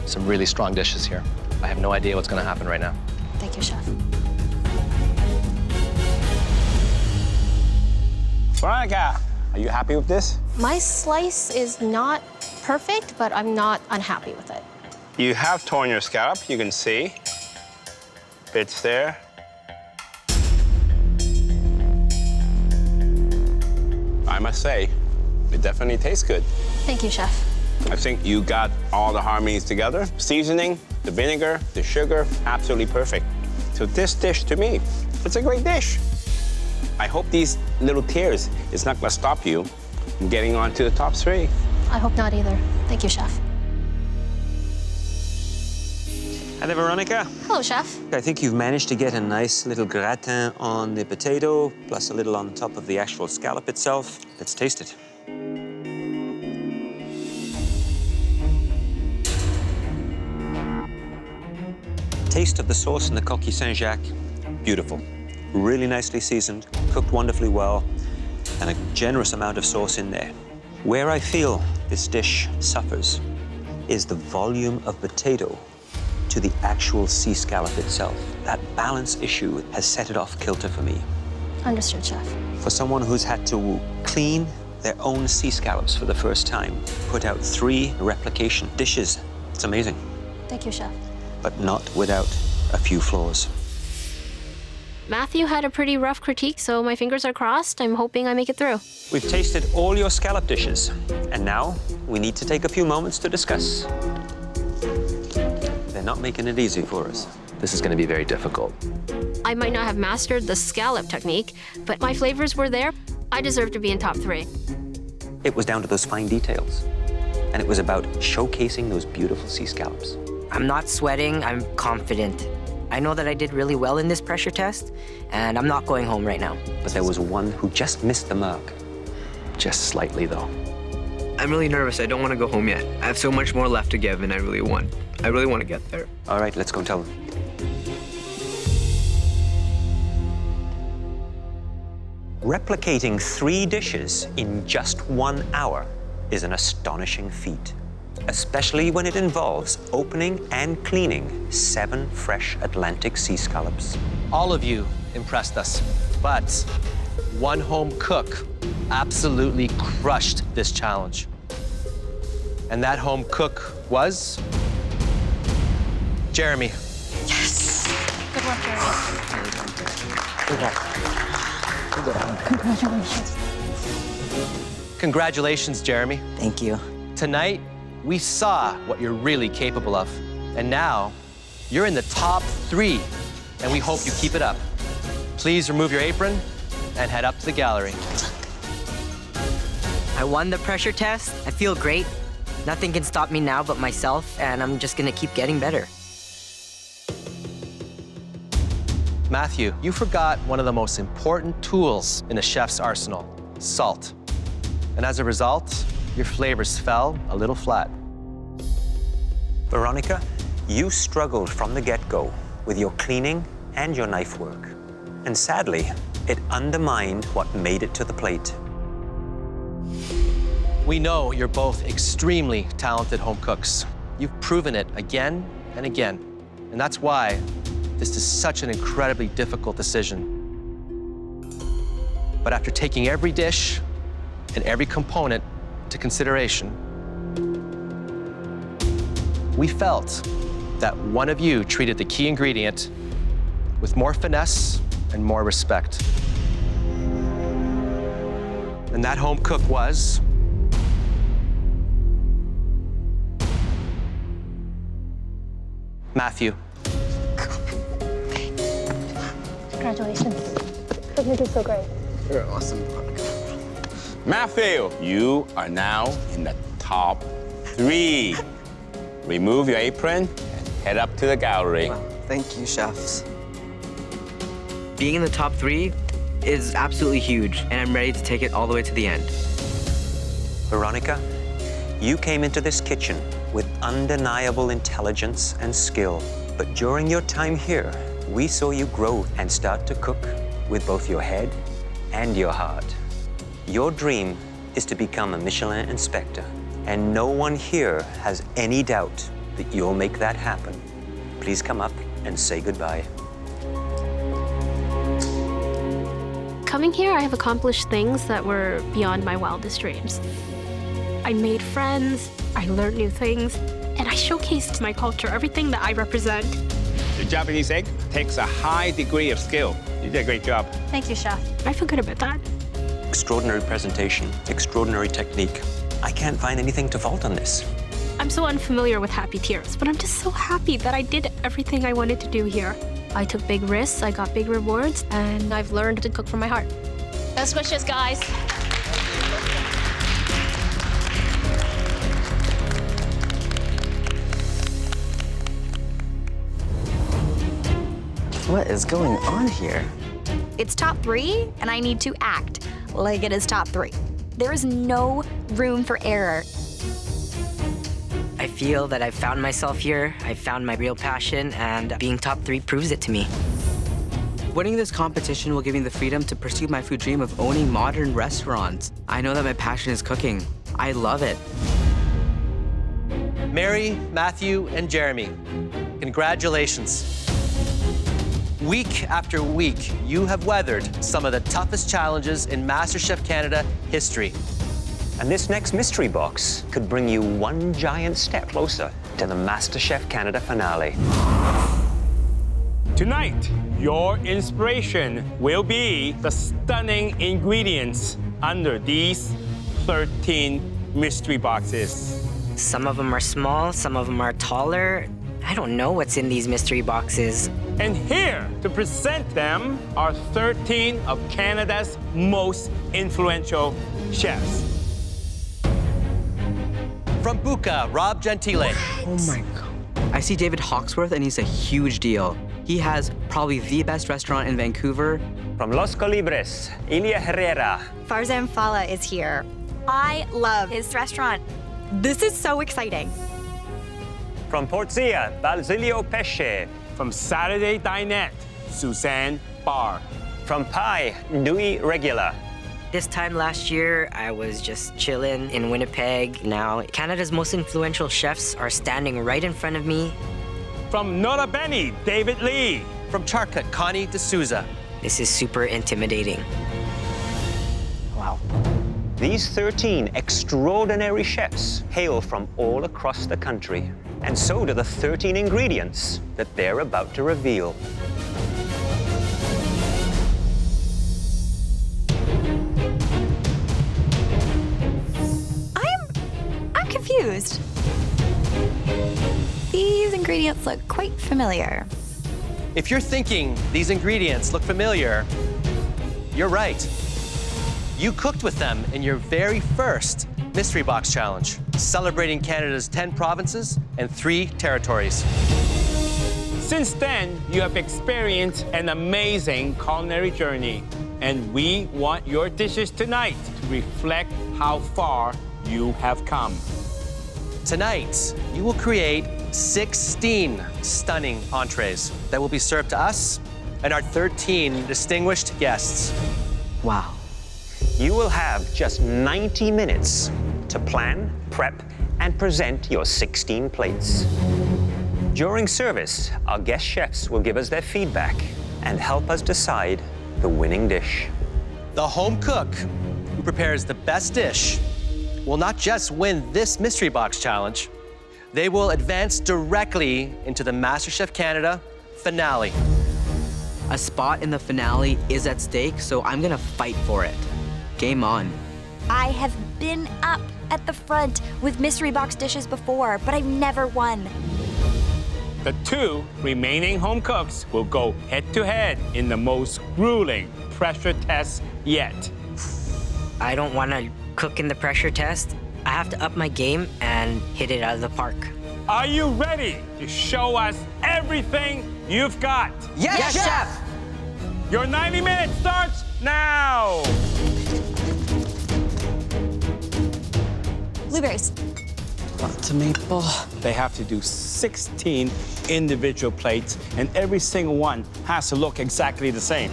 Speaker 5: Some really strong dishes here. I have no idea what's gonna happen right now.
Speaker 12: Thank you, Chef.
Speaker 4: Veronica, are you happy with this?
Speaker 12: My slice is not perfect, but I'm not unhappy with it.
Speaker 4: You have torn your scallop, you can see. Bits there. I must say, it definitely tastes good.
Speaker 12: Thank you, Chef.
Speaker 4: I think you got all the harmonies together. Seasoning, the vinegar, the sugar, absolutely perfect. So this dish, to me, it's a great dish. I hope these little tears is not gonna stop you from getting on to the top 3.
Speaker 12: I hope not either. Thank you, Chef.
Speaker 6: Hi there, Veronica.
Speaker 12: Hello, Chef.
Speaker 6: I think you've managed to get a nice little gratin on the potato, plus a little on top of the actual scallop itself. Let's taste it. Taste of the sauce in the coquille Saint-Jacques, beautiful. Really nicely seasoned, cooked wonderfully well, and a generous amount of sauce in there. Where I feel this dish suffers is the volume of potato to the actual sea scallop itself. That balance issue has set it off kilter for me.
Speaker 12: Understood, Chef.
Speaker 6: For someone who's had to clean their own sea scallops for the first time, put out 3 replication dishes, it's amazing.
Speaker 12: Thank you, Chef.
Speaker 6: But not without a few flaws.
Speaker 2: Matthew had a pretty rough critique, so my fingers are crossed. I'm hoping I make it through.
Speaker 6: We've tasted all your scallop dishes, and now we need to take a few moments to discuss. They're not making it easy for us.
Speaker 5: This is gonna be very difficult.
Speaker 2: I might not have mastered the scallop technique, but my flavors were there. I deserve to be in top 3.
Speaker 6: It was down to those fine details, and it was about showcasing those beautiful sea scallops.
Speaker 3: I'm not sweating, I'm confident. I know that I did really well in this pressure test, and I'm not going home right now.
Speaker 6: But there was one who just missed the mark.
Speaker 5: Just slightly, though.
Speaker 1: I'm really nervous. I don't want to go home yet. I have so much more left to give, and I really want to get there.
Speaker 6: All right, let's go tell them. Replicating 3 dishes in just 1 hour is an astonishing feat, especially when it involves opening and cleaning 7 fresh Atlantic sea scallops.
Speaker 5: All of you impressed us, but one home cook absolutely crushed this challenge. And that home cook was Jeremy.
Speaker 12: Yes! Good work, Jeremy.
Speaker 5: Good work.
Speaker 12: Congratulations.
Speaker 5: Congratulations, Jeremy.
Speaker 3: Thank you.
Speaker 5: Tonight, we saw what you're really capable of. And now, you're in the top 3, and we hope you keep it up. Please remove your apron and head up to the gallery.
Speaker 3: I won the pressure test. I feel great. Nothing can stop me now but myself, and I'm just gonna keep getting better.
Speaker 5: Matthew, you forgot one of the most important tools in a chef's arsenal, salt. And as a result, your flavors fell a little flat.
Speaker 6: Veronica, you struggled from the get-go with your cleaning and your knife work. And sadly, it undermined what made it to the plate.
Speaker 5: We know you're both extremely talented home cooks. You've proven it again and again. And that's why this is such an incredibly difficult decision. But after taking every dish and every component into consideration, we felt that one of you treated the key ingredient with more finesse and more respect. And that home cook was Matthew.
Speaker 12: Congratulations. You did so great.
Speaker 1: You're awesome.
Speaker 4: Matthew, you are now in the top 3. Remove your apron and head up to the gallery.
Speaker 3: Wow. Thank you, chefs.
Speaker 1: Being in the top 3 is absolutely huge, and I'm ready to take it all the way to the end.
Speaker 6: Veronica, you came into this kitchen with undeniable intelligence and skill. But during your time here, we saw you grow and start to cook with both your head and your heart. Your dream is to become a Michelin inspector, and no one here has any doubt that you'll make that happen. Please come up and say goodbye.
Speaker 2: Coming here, I have accomplished things that were beyond my wildest dreams. I made friends, I learned new things, and I showcased my culture, everything that I represent.
Speaker 4: The Japanese egg takes a high degree of skill. You did a great job.
Speaker 12: Thank you, Chef.
Speaker 2: I feel good about that.
Speaker 6: Extraordinary presentation, extraordinary technique. I can't find anything to fault on this.
Speaker 2: I'm so unfamiliar with happy tears, but I'm just so happy that I did everything I wanted to do here. I took big risks, I got big rewards, and I've learned to cook from my heart.
Speaker 12: Best wishes, guys.
Speaker 3: What is going on here?
Speaker 14: It's top 3, and I need to act like it is top 3. There is no room for error.
Speaker 3: I feel that I've found myself here, I've found my real passion, and being top 3 proves it to me.
Speaker 1: Winning this competition will give me the freedom to pursue my food dream of owning modern restaurants. I know that my passion is cooking. I love it.
Speaker 5: Mary, Matthew, and Jeremy, congratulations. Week after week, you have weathered some of the toughest challenges in MasterChef Canada history.
Speaker 6: And this next mystery box could bring you one giant step closer to the MasterChef Canada finale.
Speaker 4: Tonight, your inspiration will be the stunning ingredients under these 13 mystery boxes.
Speaker 3: Some of them are small, some of them are taller. I don't know what's in these mystery boxes.
Speaker 4: And here to present them are 13 of Canada's most influential chefs.
Speaker 5: From Buca, Rob Gentile.
Speaker 1: Oh my God. I see David Hawksworth, and he's a huge deal. He has probably the best restaurant in Vancouver.
Speaker 6: From Los Colibres, Ilia Herrera.
Speaker 14: Farzan Fala is here.
Speaker 7: I love his restaurant. This is so exciting.
Speaker 6: From Portia, Basilio Pesce.
Speaker 4: From Saturday Dinette, Suzanne Barr.
Speaker 6: From Pai, Nui Regula.
Speaker 3: This time last year, I was just chilling in Winnipeg. Now, Canada's most influential chefs are standing right in front of me.
Speaker 4: From Nota Bene, David Lee.
Speaker 5: From Charcut, Connie D'Souza.
Speaker 3: This is super intimidating.
Speaker 13: Wow.
Speaker 6: These 13 extraordinary chefs hail from all across the country. And so do the 13 ingredients that they're about to reveal.
Speaker 14: I'm confused. These ingredients look quite familiar.
Speaker 5: If you're thinking these ingredients look familiar, you're right. You cooked with them in your very first Mystery Box Challenge, celebrating Canada's 10 provinces and 3 territories.
Speaker 4: Since then, you have experienced an amazing culinary journey, and we want your dishes tonight to reflect how far you have come.
Speaker 5: Tonight, you will create 16 stunning entrees that will be served to us and our 13 distinguished guests.
Speaker 3: Wow.
Speaker 6: You will have just 90 minutes to plan, prep, and present your 16 plates. During service, our guest chefs will give us their feedback and help us decide the winning dish.
Speaker 5: The home cook who prepares the best dish will not just win this Mystery Box Challenge, they will advance directly into the MasterChef Canada finale.
Speaker 1: A spot in the finale is at stake, so I'm gonna fight for it. Game on.
Speaker 14: I have been up at the front with mystery box dishes before, but I've never won.
Speaker 4: The 2 remaining home cooks will go head-to-head in the most grueling pressure test yet.
Speaker 3: I don't want to cook in the pressure test. I have to up my game and hit it out of the park.
Speaker 4: Are you ready to show us everything you've got?
Speaker 3: Yes, Chef!
Speaker 4: Your 90 minutes starts now!
Speaker 14: Blueberries.
Speaker 13: Lots of maple.
Speaker 4: They have to do 16 individual plates, and every single one has to look exactly the same.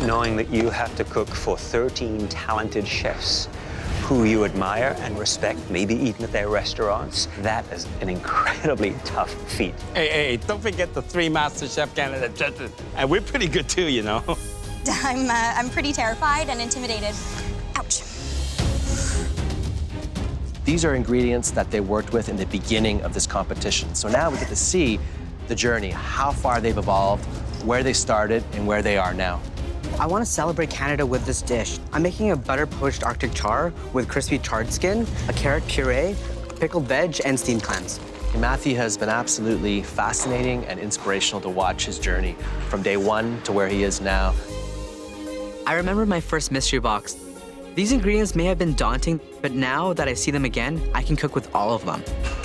Speaker 6: Knowing that you have to cook for 13 talented chefs who you admire and respect, maybe even at their restaurants, that is an incredibly tough feat.
Speaker 4: Hey, don't forget the 3 MasterChef Canada judges. And we're pretty good too, you know.
Speaker 14: I'm pretty terrified and intimidated. Ouch.
Speaker 5: These are ingredients that they worked with in the beginning of this competition. So now we get to see the journey, how far they've evolved, where they started, and where they are now.
Speaker 3: I want to celebrate Canada with this dish. I'm making a butter-poached Arctic char with crispy charred skin, a carrot puree, pickled veg, and steamed clams.
Speaker 5: Matthew has been absolutely fascinating and inspirational to watch his journey from day 1 to where he is now.
Speaker 1: I remember my first mystery box. These ingredients may have been daunting, but now that I see them again, I can cook with all of them.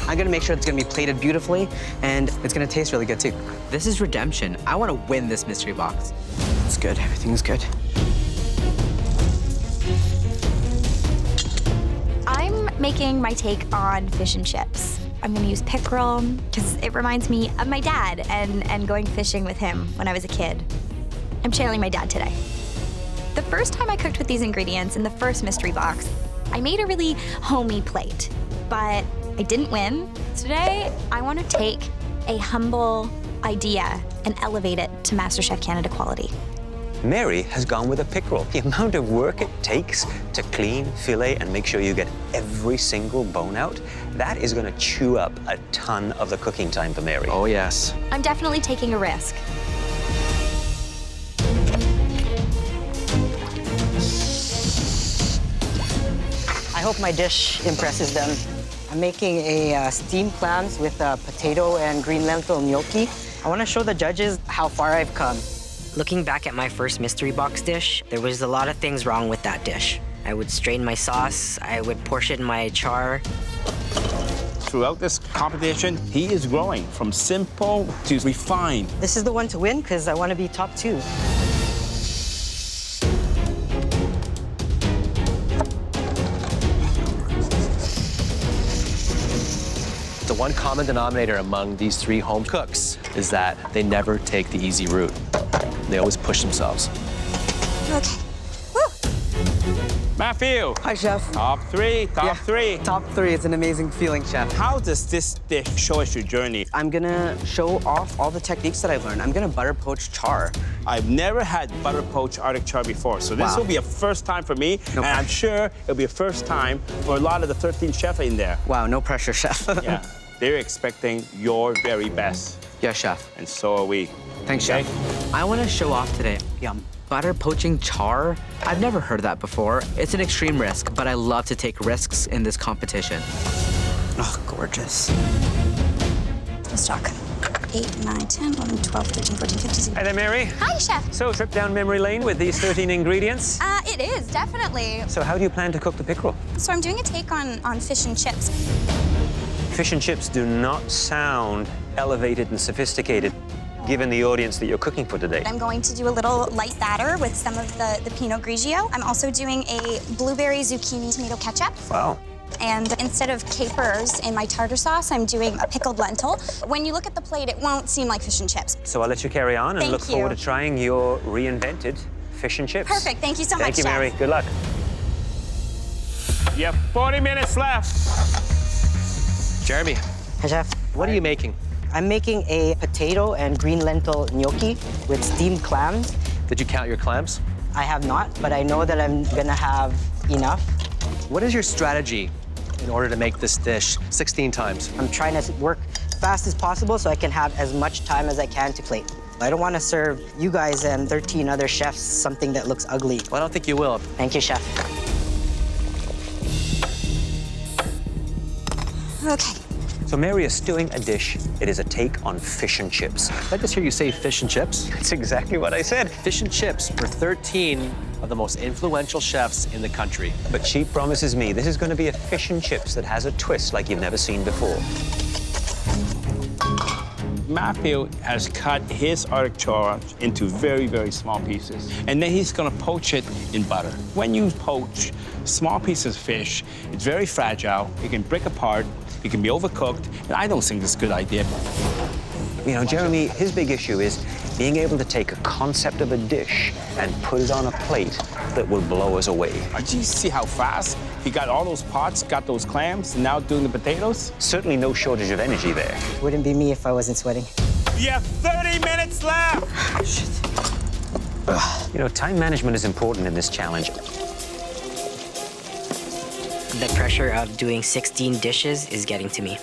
Speaker 3: I'm gonna make sure it's gonna be plated beautifully, and it's gonna taste really good too.
Speaker 1: This is redemption. I want to win this mystery box.
Speaker 3: It's good, everything's good.
Speaker 14: I'm making my take on fish and chips. I'm gonna use pickerel because it reminds me of my dad and going fishing with him when I was a kid. I'm channeling my dad today. The first time I cooked with these ingredients in the first mystery box, I made a really homey plate, but I didn't win. Today, I want to take a humble idea and elevate it to MasterChef Canada quality.
Speaker 6: Mary has gone with a pickerel. The amount of work it takes to clean, fillet, and make sure you get every single bone out, that is going to chew up a ton of the cooking time for Mary.
Speaker 5: Oh, yes.
Speaker 14: I'm definitely taking a risk.
Speaker 3: I hope my dish impresses them. I'm making a steamed clams with potato and green lentil gnocchi. I want to show the judges how far I've come. Looking back at my first mystery box dish, there was a lot of things wrong with that dish. I would strain my sauce, I would portion my char.
Speaker 4: Throughout this competition, he is growing from simple to refined.
Speaker 3: This is the one to win because I want to be top 2.
Speaker 5: One common denominator among these three home cooks is that they never take the easy route. They always push themselves.
Speaker 8: Okay.
Speaker 4: Matthew.
Speaker 13: Hi, Chef.
Speaker 4: Top three.
Speaker 13: Top three. It's an amazing feeling, Chef.
Speaker 4: How does this dish show us your journey?
Speaker 13: I'm gonna show off all the techniques that I've learned. I'm gonna butter poach char.
Speaker 4: I've never had butter poached Arctic char before, so this will be a first time for me, and I'm sure it'll be a first time for a lot of the 13 chefs in there.
Speaker 13: Wow, no pressure, Chef.
Speaker 4: Yeah, they're expecting your very best.
Speaker 13: Yeah, Chef.
Speaker 4: And so are we.
Speaker 13: Thanks, Chef.
Speaker 1: I want to show off today.
Speaker 13: Yum.
Speaker 1: Butter poaching char? I've never heard that before. It's an extreme risk, but I love to take risks in this competition.
Speaker 13: Oh, gorgeous.
Speaker 8: Let's talk. 8, 9, 10, 11, 12, 13, 14, 15, 16.
Speaker 6: Hi there, Mary.
Speaker 15: Hi, Chef.
Speaker 6: So, trip down memory lane with these 13 ingredients.
Speaker 15: It is, definitely.
Speaker 6: So, how do you plan to cook the pickerel?
Speaker 15: So I'm doing a take on fish and chips.
Speaker 6: Fish and chips do not sound elevated and sophisticated, given the audience that you're cooking for today.
Speaker 15: I'm going to do a little light batter with some of the Pinot Grigio. I'm also doing a blueberry zucchini tomato ketchup.
Speaker 6: Wow.
Speaker 15: And instead of capers in my tartar sauce, I'm doing a pickled lentil. When you look at the plate, it won't seem like fish and chips.
Speaker 6: So I'll let you carry on and
Speaker 15: Thank
Speaker 6: look
Speaker 15: you.
Speaker 6: forward to trying your reinvented fish and chips.
Speaker 15: Perfect. Thank you so much,
Speaker 6: Thank you,
Speaker 15: Chef.
Speaker 6: Mary. Good luck.
Speaker 4: You have 40 minutes left.
Speaker 5: Jeremy,
Speaker 13: Hi, Chef.
Speaker 5: what are you making?
Speaker 3: I'm making a potato and green lentil gnocchi with steamed clams.
Speaker 5: Did you count your clams?
Speaker 3: I have not, but I know that I'm gonna have enough.
Speaker 5: What is your strategy in order to make this dish 16 times?
Speaker 3: I'm trying to work fast as possible so I can have as much time as I can to plate. I don't want to serve you guys and 13 other chefs something that looks ugly.
Speaker 5: Well, I don't think you will.
Speaker 3: Thank you, Chef.
Speaker 15: Okay.
Speaker 6: So Mary is stewing a dish. It is a take on fish and chips.
Speaker 5: Did I just hear you say fish and chips?
Speaker 6: That's exactly what I said.
Speaker 5: Fish and chips for 13 of the most influential chefs in the country.
Speaker 6: But she promises me this is going to be a fish and chips that has a twist like you've never seen before.
Speaker 4: Matthew has cut his Arctic char into very, very small pieces. And then he's gonna poach it in butter. When you poach small pieces of fish, it's very fragile. It can break apart. It can be overcooked. And I don't think it's a good idea.
Speaker 6: You know, Jeremy, his big issue is being able to take a concept of a dish and put it on a plate that will blow us away.
Speaker 4: Did you see how fast he got all those pots, got those clams, and now doing the potatoes?
Speaker 6: Certainly no shortage of energy there.
Speaker 3: Wouldn't be me if I wasn't sweating.
Speaker 4: You have 30 minutes left!
Speaker 3: Shit.
Speaker 6: You know, time management is important in this challenge.
Speaker 3: The pressure of doing 16 dishes is getting to me.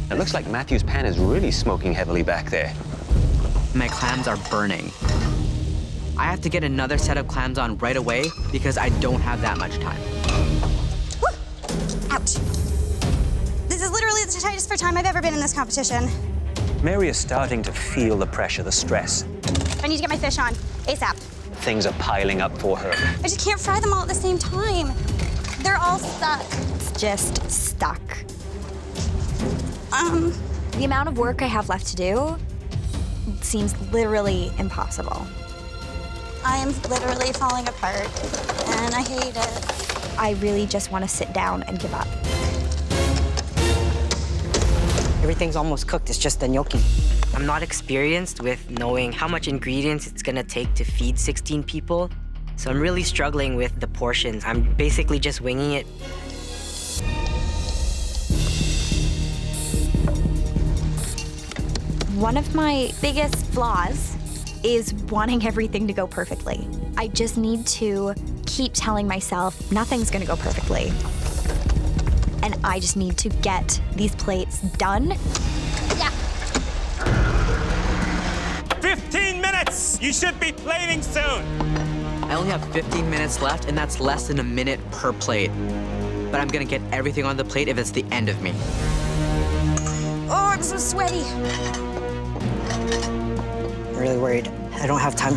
Speaker 6: It looks like Matthew's pan is really smoking heavily back there.
Speaker 1: My clams are burning. I have to get another set of clams on right away because I don't have that much time.
Speaker 15: Woo! Ouch. This is literally the tightest for time I've ever been in this competition.
Speaker 6: Mary is starting to feel the pressure, the stress.
Speaker 15: I need to get my fish on ASAP.
Speaker 6: Things are piling up for her.
Speaker 15: I just can't fry them all at the same time. They're all stuck.
Speaker 14: It's just stuck. The amount of work I have left to do seems literally impossible.
Speaker 15: I am literally falling apart, and I hate it.
Speaker 14: I really just want to sit down and give up.
Speaker 3: Everything's almost cooked, it's just the gnocchi.
Speaker 1: I'm not experienced with knowing how much ingredients it's gonna take to feed 16 people, so I'm really struggling with the portions. I'm basically just winging it.
Speaker 14: One of my biggest flaws is wanting everything to go perfectly. I just need to keep telling myself nothing's gonna go perfectly. And I just need to get these plates done.
Speaker 15: Yeah.
Speaker 4: 15 minutes! You should be plating soon!
Speaker 1: I only have 15 minutes left, and that's less than a minute per plate. But I'm gonna get everything on the plate if it's the end of me.
Speaker 15: Oh, I'm so sweaty.
Speaker 3: I'm really worried. I don't have time.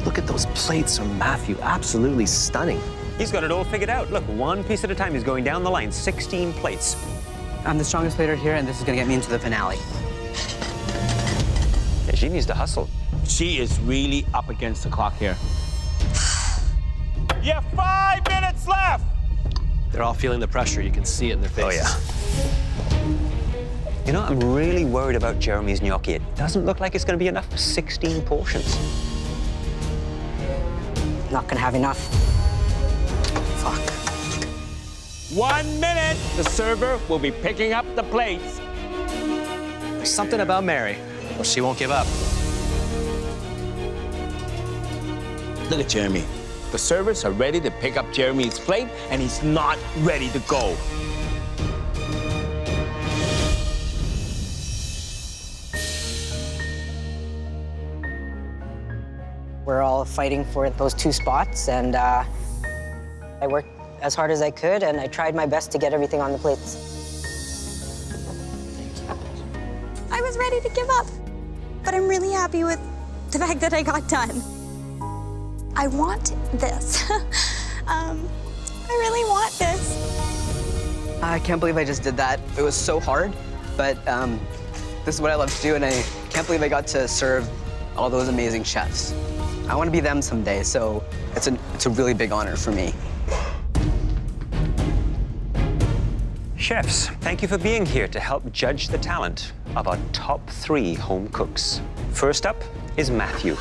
Speaker 5: Look at those plates of Matthew. Absolutely stunning.
Speaker 6: He's got it all figured out. Look, one piece at a time. He's going down the line, 16 plates.
Speaker 13: I'm the strongest plater here, and this is gonna get me into the finale.
Speaker 6: Yeah, she needs to hustle.
Speaker 4: She is really up against the clock here. You have 5 minutes left!
Speaker 5: They're all feeling the pressure. You can see it in their faces.
Speaker 6: Oh, yeah. You know, I'm really worried about Jeremy's gnocchi. It doesn't look like it's going to be enough for 16 portions.
Speaker 3: Not gonna have enough. Fuck.
Speaker 4: 1 minute. The server will be picking up the plates.
Speaker 5: There's something about Mary. Well, she won't give up.
Speaker 4: Look at Jeremy. The servers are ready to pick up Jeremy's plate, and he's not ready to go.
Speaker 3: We're all fighting for those 2 spots, and I worked as hard as I could, and I tried my best to get everything on the plates.
Speaker 15: I was ready to give up, but I'm really happy with the fact that I got done. I want this. I really want this.
Speaker 13: I can't believe I just did that. It was so hard, but this is what I love to do, and I can't believe I got to serve all those amazing chefs. I want to be them someday, so it's a really big honor for me.
Speaker 6: Chefs, thank you for being here to help judge the talent of our top 3 home cooks. First up is Matthew.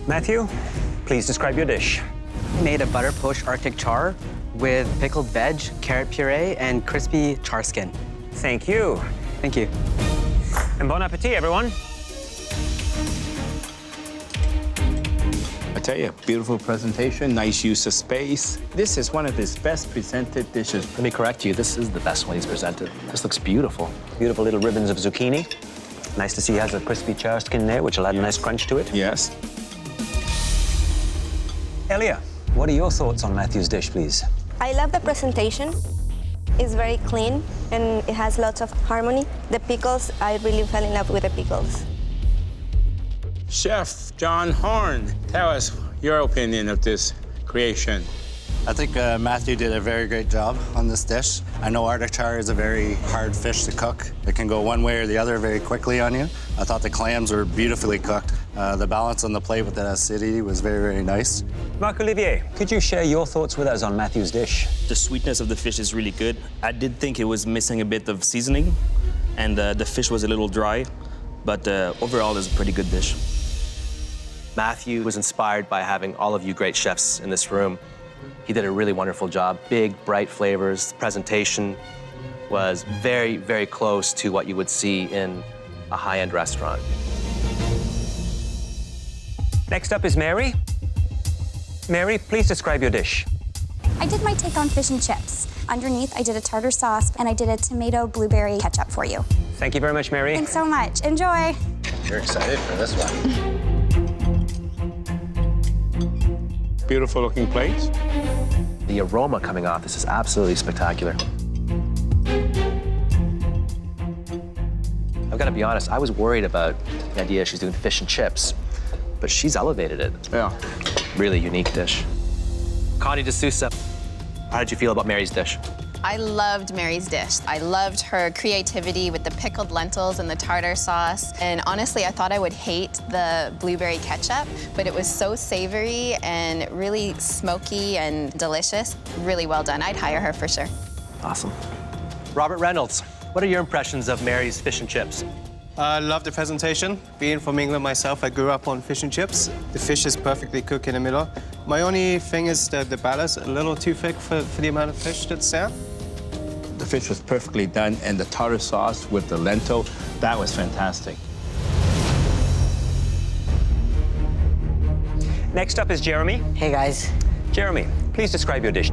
Speaker 6: Matthew, please describe your dish.
Speaker 13: I made a butter poached Arctic char with pickled veg, carrot puree, and crispy char skin.
Speaker 6: Thank you.
Speaker 13: Thank you.
Speaker 6: And bon appetit, everyone.
Speaker 4: I tell you, beautiful presentation, nice use of space. This is one of his best presented dishes.
Speaker 5: Let me correct you. This is the best one he's presented. This looks beautiful.
Speaker 6: Beautiful little ribbons of zucchini. Nice to see he has a crispy char skin there, which will add a nice crunch to it.
Speaker 4: Yes.
Speaker 6: Elia, what are your thoughts on Matthew's dish, please?
Speaker 16: I love the presentation. It's very clean and it has lots of harmony. The pickles, I really fell in love with the pickles.
Speaker 4: Chef John Horn, tell us your opinion of this creation.
Speaker 17: I think Matthew did a very great job on this dish. I know Arctic char is a very hard fish to cook. It can go one way or the other very quickly on you. I thought the clams were beautifully cooked. The balance on the plate with the acidity was very, very nice.
Speaker 6: Marc-Olivier, could you share your thoughts with us on Matthew's dish?
Speaker 18: The sweetness of the fish is really good. I did think it was missing a bit of seasoning, and the fish was a little dry, but overall it's a pretty good dish.
Speaker 5: Matthew was inspired by having all of you great chefs in this room. He did a really wonderful job. Big, bright flavors. The presentation was very, very close to what you would see in a high-end restaurant.
Speaker 6: Next up is Mary. Mary, please describe your dish.
Speaker 15: I did my take on fish and chips. Underneath, I did a tartar sauce, and I did a tomato blueberry ketchup for you.
Speaker 6: Thank you very much, Mary.
Speaker 15: Thanks so much. Enjoy.
Speaker 5: You're excited for this one.
Speaker 4: Beautiful looking plates.
Speaker 5: The aroma coming off this is absolutely spectacular. I've got to be honest, I was worried about the idea she's doing fish and chips, but she's elevated it.
Speaker 4: Yeah.
Speaker 5: Really unique dish. Connie D'Souza, how did you feel about Mary's dish?
Speaker 19: I loved Mary's dish. I loved her creativity with the pickled lentils and the tartar sauce. And honestly, I thought I would hate the blueberry ketchup, but it was so savory and really smoky and delicious. Really well done. I'd hire her for sure.
Speaker 5: Awesome. Robert Reynolds, what are your impressions of Mary's fish and chips?
Speaker 20: I love the presentation. Being from England myself, I grew up on fish and chips. The fish is perfectly cooked in the middle. My only thing is that the ballast a little too thick for the amount of fish that's there.
Speaker 4: The fish was perfectly done, and the tartar sauce with the lentil, that was fantastic.
Speaker 6: Next up is Jeremy.
Speaker 3: Hey, guys.
Speaker 6: Jeremy, please describe your dish.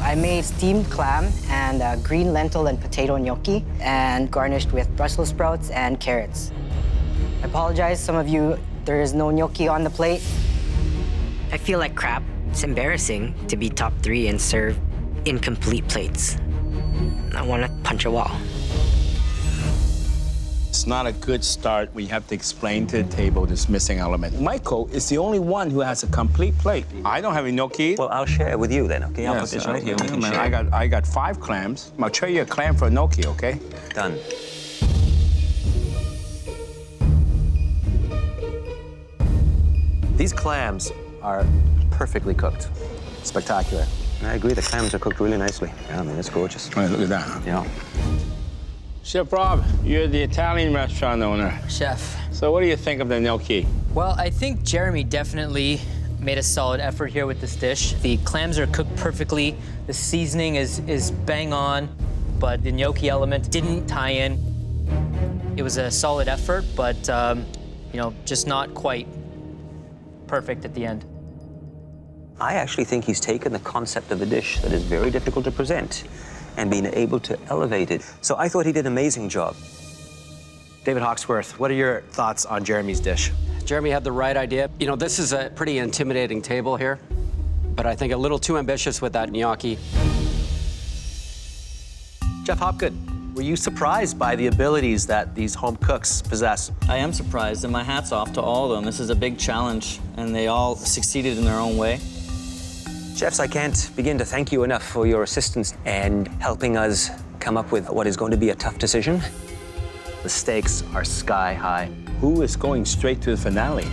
Speaker 3: I made steamed clam and green lentil and potato gnocchi, and garnished with Brussels sprouts and carrots. I apologize, some of you, there is no gnocchi on the plate. I feel like crap. It's embarrassing to be top 3 and serve incomplete plates. I want to punch a wall.
Speaker 4: It's not a good start when you have to explain to the table this missing element. Michael is the only one who has a complete plate. I don't have a gnocchi.
Speaker 6: Well, I'll share with you then, okay? I'll put this right here. We can share.
Speaker 4: I got 5 clams. I'll trade you a clam for a gnocchi, okay?
Speaker 6: Done.
Speaker 5: These clams are perfectly cooked. Spectacular.
Speaker 6: I agree, the clams are cooked really nicely. Yeah, I mean, it's gorgeous.
Speaker 4: All right, look at that.
Speaker 6: Yeah.
Speaker 4: Chef Rob, you're the Italian restaurant owner.
Speaker 21: Chef.
Speaker 4: So what do you think of the gnocchi?
Speaker 21: Well, I think Jeremy definitely made a solid effort here with this dish. The clams are cooked perfectly. The seasoning is bang on, but the gnocchi element didn't tie in. It was a solid effort, but you know, just not quite perfect at the end.
Speaker 6: I actually think he's taken the concept of a dish that is very difficult to present and been able to elevate it. So I thought he did an amazing job.
Speaker 22: David Hawksworth, what are your thoughts on Jeremy's dish?
Speaker 23: Jeremy had the right idea. You know, this is a pretty intimidating table here, but I think a little too ambitious with that gnocchi.
Speaker 22: Jeff Hopgood, were you surprised by the abilities that these home cooks possess?
Speaker 24: I am surprised, and my hat's off to all of them. This is a big challenge, and they all succeeded in their own way.
Speaker 6: Chefs, I can't begin to thank you enough for your assistance and helping us come up with what is going to be a tough decision.
Speaker 22: The stakes are sky high.
Speaker 4: Who is going straight to the finale?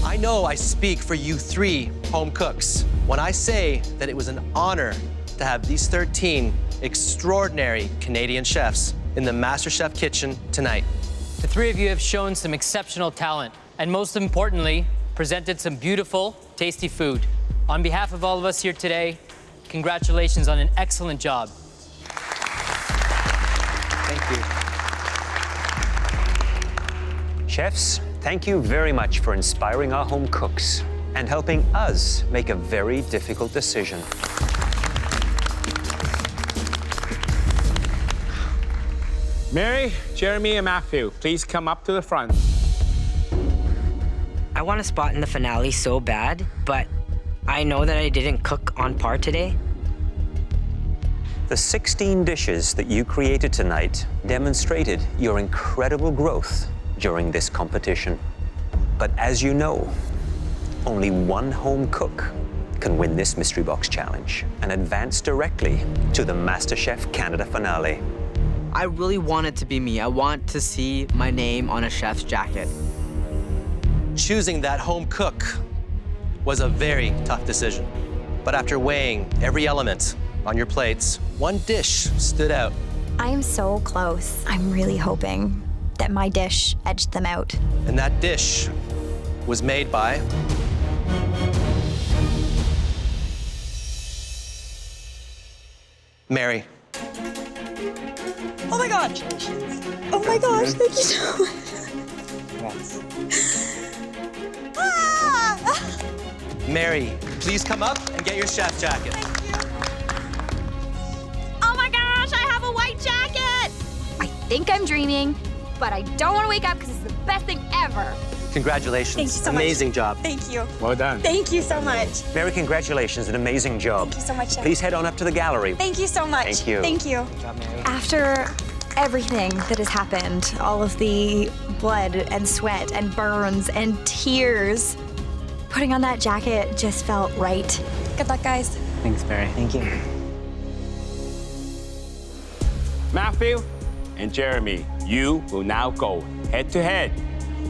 Speaker 5: I know I speak for you three home cooks when I say that it was an honor to have these 13 extraordinary Canadian chefs in the MasterChef kitchen tonight.
Speaker 21: The three of you have shown some exceptional talent, and most importantly, presented some beautiful, tasty food. On behalf of all of us here today, congratulations on an excellent job.
Speaker 6: Thank you. Chefs, thank you very much for inspiring our home cooks and helping us make a very difficult decision.
Speaker 4: Mary, Jeremy, and Matthew, please come up to the front.
Speaker 3: I want a spot in the finale so bad, but I know that I didn't cook on par today.
Speaker 6: The 16 dishes that you created tonight demonstrated your incredible growth during this competition. But as you know, only one home cook can win this Mystery Box Challenge and advance directly to the MasterChef Canada finale.
Speaker 1: I really want it to be me. I want to see my name on a chef's jacket.
Speaker 5: Choosing that home cook was a very tough decision. But after weighing every element on your plates, one dish stood out.
Speaker 14: I am so close. I'm really hoping that my dish edged them out.
Speaker 5: And that dish was made by Mary.
Speaker 15: Oh my gosh. Oh my gosh, thank you so much. Ah!
Speaker 5: Mary, please come up and get your chef jacket.
Speaker 15: Oh my gosh, I have a white jacket!
Speaker 14: I think I'm dreaming, but I don't want to wake up because it's the best thing ever.
Speaker 5: Congratulations.
Speaker 15: Thank you so much.
Speaker 5: Amazing job.
Speaker 15: Thank you.
Speaker 4: Well done.
Speaker 15: Thank you so much.
Speaker 6: Mary, congratulations, an amazing job.
Speaker 15: Thank you so much, Chef.
Speaker 6: Please head on up to the gallery.
Speaker 15: Thank you so much.
Speaker 6: Thank you.
Speaker 15: Thank you.
Speaker 21: Good job, Mary.
Speaker 14: After everything that has happened, all of the blood and sweat and burns and tears, putting on that jacket just felt right.
Speaker 15: Good luck, guys.
Speaker 22: Thanks, Mary.
Speaker 3: Thank you.
Speaker 4: Matthew and Jeremy, you will now go head-to-head